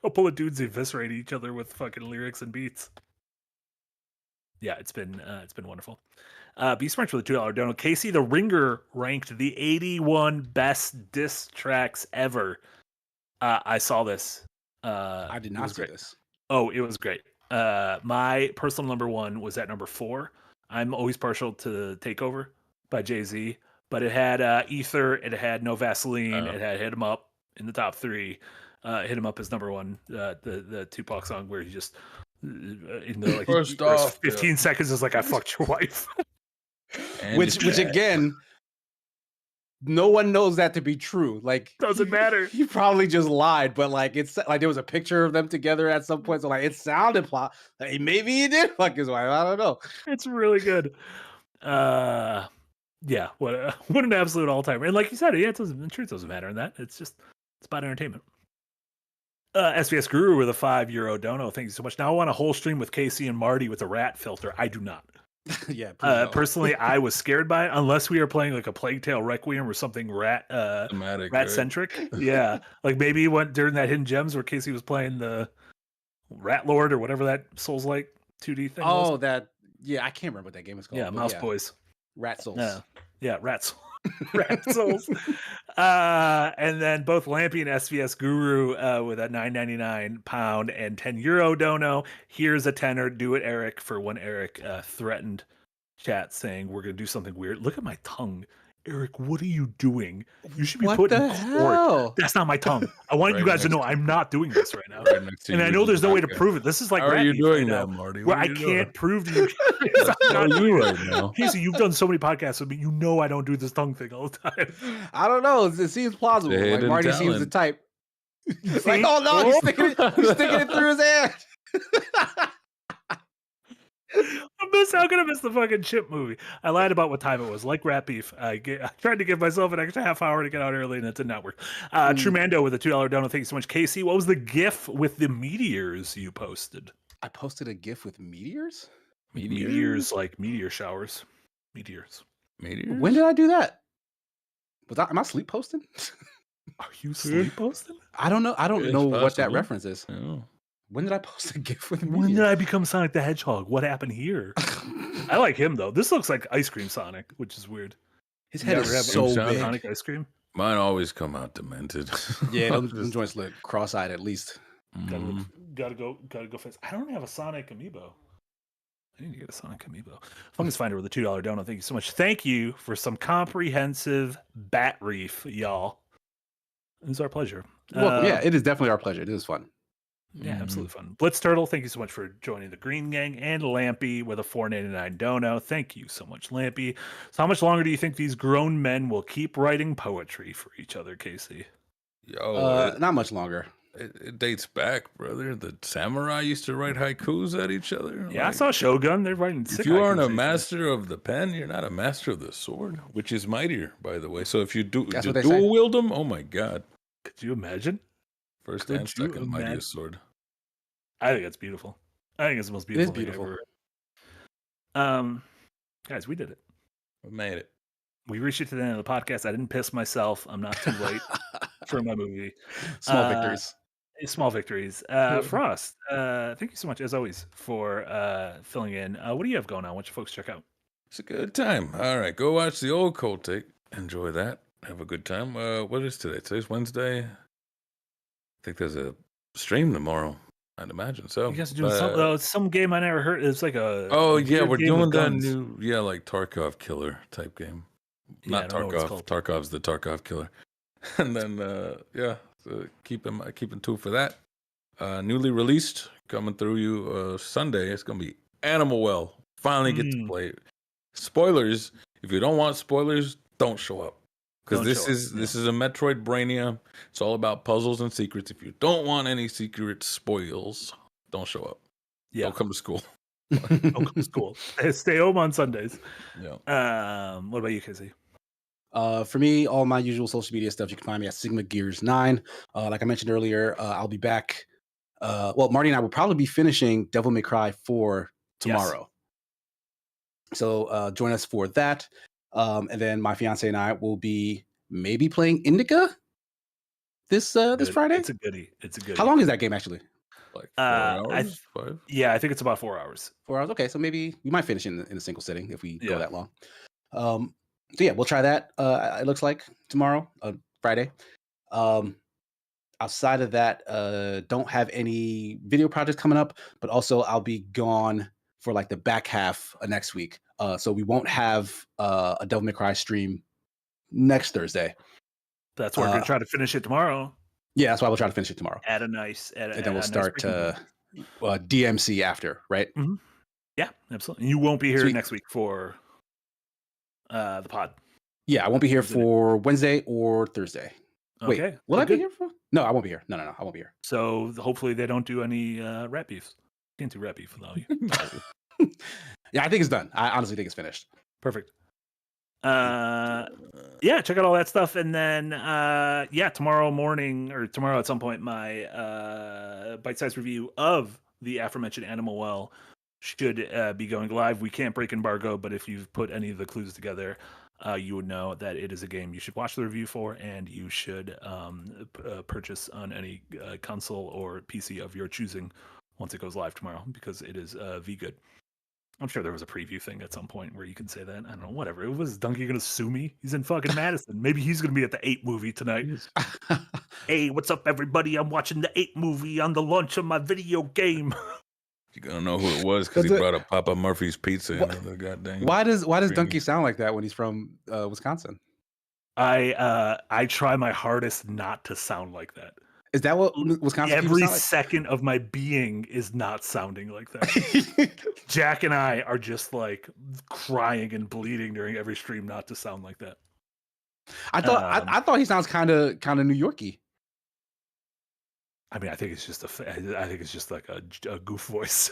couple of dudes eviscerate each other with fucking lyrics and beats. Yeah, it's been wonderful. Be Smart with a $2 dono. Casey the Ringer ranked the 81 best diss tracks ever. I saw this. I did it not was see great. this. Oh, it was great. My personal number one was at number 4. I'm always partial to Takeover by Jay-Z, but it had Ether, it had No Vaseline, it had Hit 'Em Up in the top 3. Hit 'Em Up is number 1, the Tupac song where he just in the like First first off, 15 seconds is like I fucked your wife. And Which again, no one knows that to be true. Like Doesn't matter. He probably just lied, but like it's like there was a picture of them together at some point. So like it sounded like maybe he did fuck his wife. I don't know. It's really good. Yeah, what an absolute all-timer. And like you said, yeah, the truth doesn't matter in that. It's about entertainment. SVS Guru with a €5 dono. Thank you so much. Now I want a whole stream with Casey and Marty with a rat filter. I do not. Yeah, please no. Personally, I was scared by it unless we are playing like a Plague Tale Requiem or something rat centric. Yeah, like maybe went during that Hidden Gems where Casey was playing the Rat Lord or whatever that Souls like 2D thing. Oh, that I can't remember what that game is called. Yeah, Mouse Boys. Rat Souls. Yeah, Rat Souls. And then both Lampy and SVS Guru with a £9.99 and €10 dono. Here's a tenner. Do it, Eric, for when Eric threatened chat saying we're going to do something weird. Look at my tongue. Eric, what are you doing? You should be put in court. Hell? That's not my tongue. I want you guys to know I'm not doing this right now. And I know there's no way to prove it. This is like how are you doing right that, Marty? Where I can't prove to you. How are you right now? Casey, you've done so many podcasts with me. You know I don't do this tongue thing all the time. I don't know. It seems plausible. Like Marty seems the type. It's like, oh no, he's sticking it through his hand. How could I miss the fucking Chip movie? I lied about what time it was. Like Rat Beef, I tried to give myself an extra half hour to get out early, and it did not work. Trumando with a $2 dono. Thank you so much, Casey. What was the GIF with the meteors you posted? I posted a GIF with meteors. Meteors like meteor showers. Meteors. When did I do that? Am I sleep posting? Are you sleep posting? I don't know. I don't know possible. what that reference is. Oh. When did I post a GIF with meteors? When did I become Sonic the Hedgehog? What happened here? I like him though. This looks like Ice Cream Sonic, which is weird. His head is so big. Sonic ice cream. Mine always come out demented. Yeah, them joints look cross-eyed at least. Gotta go fast. I don't have a Sonic amiibo. I need to get a Sonic amiibo. Fungus Finder with a $2 dono. Thank you so much. Thank you for some comprehensive bat reef, y'all. It was our pleasure. Welcome. Yeah, it is definitely our pleasure. It is fun. Yeah, absolutely fun. Blitz Turtle, thank you so much for joining the Green Gang, and Lampy with a $4.99 dono. Thank you so much, Lampy. So how much longer do you think these grown men will keep writing poetry for each other, Casey? Not much longer. It dates back, brother. The samurai used to write haikus at each other. Yeah, I saw Shogun. They're writing sick If you aren't a haikus. master of the pen, you're not a master of the sword, which is mightier, by the way. So if you dual say. wield them, oh my god. Could you imagine? First and second mightiest sword. I think it's beautiful. I think it's the most beautiful. It is beautiful. Thing ever. Guys, we did it. We made it. We reached it to the end of the podcast. I didn't piss myself. I'm not too late for my movie. Small victories. Small victories. Frost, thank you so much, as always, for filling in. What do you have going on? What should folks check out? It's a good time. All right, go watch the old Cold Take. Enjoy that. Have a good time. What is today? Today's Wednesday. I think there's a stream tomorrow. I'd imagine so. You guys are doing some game I never heard. It's like a we're doing that new like Tarkov killer type game. Not Tarkov. Tarkov's the Tarkov killer. And then so keeping tuned for that. Newly released, coming through you Sunday. It's gonna be Animal Well. Finally get to play it. Spoilers. If you don't want spoilers, don't show up. Because this is a Metroid Brainia. It's all about puzzles and secrets. If you don't want any secret spoils, don't show up. Yeah. Don't come to school. Don't come to school. Stay home on Sundays. Yeah. What about you, Casey? For me, all my usual social media stuff, you can find me at Sigma Gears 9. Like I mentioned earlier, I'll be back. Marty and I will probably be finishing Devil May Cry 4 tomorrow. Yes. So join us for that. And then my fiance and I will be maybe playing Indica this Friday. It's a goodie. How long is that game actually? Like 4 hours? 5? Yeah, I think it's about 4 hours. 4 hours. Okay, so maybe we might finish in a single sitting if we go that long. So yeah, we'll try that. It looks like tomorrow, Friday. outside of that, don't have any video projects coming up, but also I'll be gone for like the back half of next week. So we won't have a Devil May Cry stream next Thursday. That's why we're gonna try to finish it tomorrow. Yeah, that's why we'll try to finish it tomorrow. And then We'll start DMC after, right? Mm-hmm. Yeah, absolutely. You won't be here Sweet. next week for the pod. Yeah, I won't be here for Wednesday or Thursday. Okay. Wait, will I be here for? No, I won't be here. No, I won't be here. So hopefully they don't do any rat beefs. Can't do rat beef without you. Yeah, I think it's done. I honestly think it's finished. Perfect. Yeah, check out all that stuff, and then tomorrow morning or tomorrow at some point, my bite-sized review of the aforementioned Animal Well should be going live. We can't break embargo, but if you've put any of the clues together, you would know that it is a game you should watch the review for, and you should purchase on any console or PC of your choosing once it goes live tomorrow, because it is good. I'm sure there was a preview thing at some point where you can say that. I don't know, whatever. It was Donkey gonna sue me? He's in fucking Madison. Maybe he's gonna be at the 8 movie tonight. Hey, what's up, everybody? I'm watching the 8 movie on the launch of my video game. You're gonna know who it was because he brought up Papa Murphy's Pizza into the goddamn. Why does Donkey sound like that when he's from Wisconsin? I try my hardest not to sound like that. Is that what Wisconsin? Every second of my being is not sounding like that. Jack and I are just like crying and bleeding during every stream not to sound like that. I thought he sounds kind of New Yorky. I mean, I think it's just like a goof voice.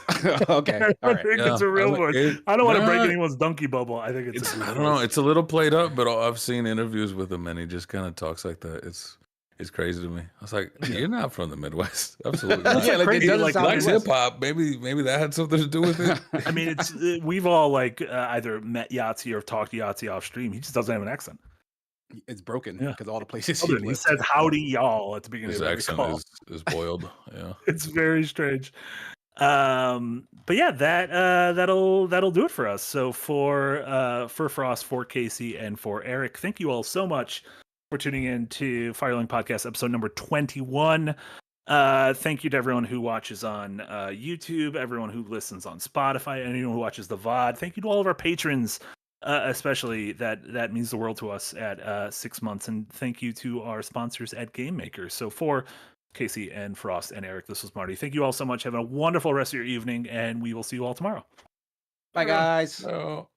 Okay, all right. I think it's a real voice. I don't want to break anyone's donkey bubble. I think it's I don't know. It's a little played up, but I've seen interviews with him, and he just kind of talks like that. It's crazy to me. I was like, you're not from the Midwest. Absolutely not. Yeah, like, it like likes hip hop. Maybe that had something to do with it. I mean, we've all like either met Yahtzee or talked to Yahtzee off stream. He just doesn't have an accent. It's broken because all the places he said howdy y'all at the beginning His of accent call. is boiled. Yeah. It's very strange. But yeah, that'll do it for us. So for Frost, for Casey, and for Eric, thank you all so much for tuning in to Firelink Podcast episode number 21. Thank you to everyone who watches on YouTube, everyone who listens on Spotify, anyone who watches the VOD. Thank you to all of our patrons, especially that means the world to us at 6 months. And thank you to our sponsors at Game Maker. So for Casey and Frost and Eric, this was Marty. Thank you all so much. Have a wonderful rest of your evening, and we will see you all tomorrow. Bye, guys. Oh.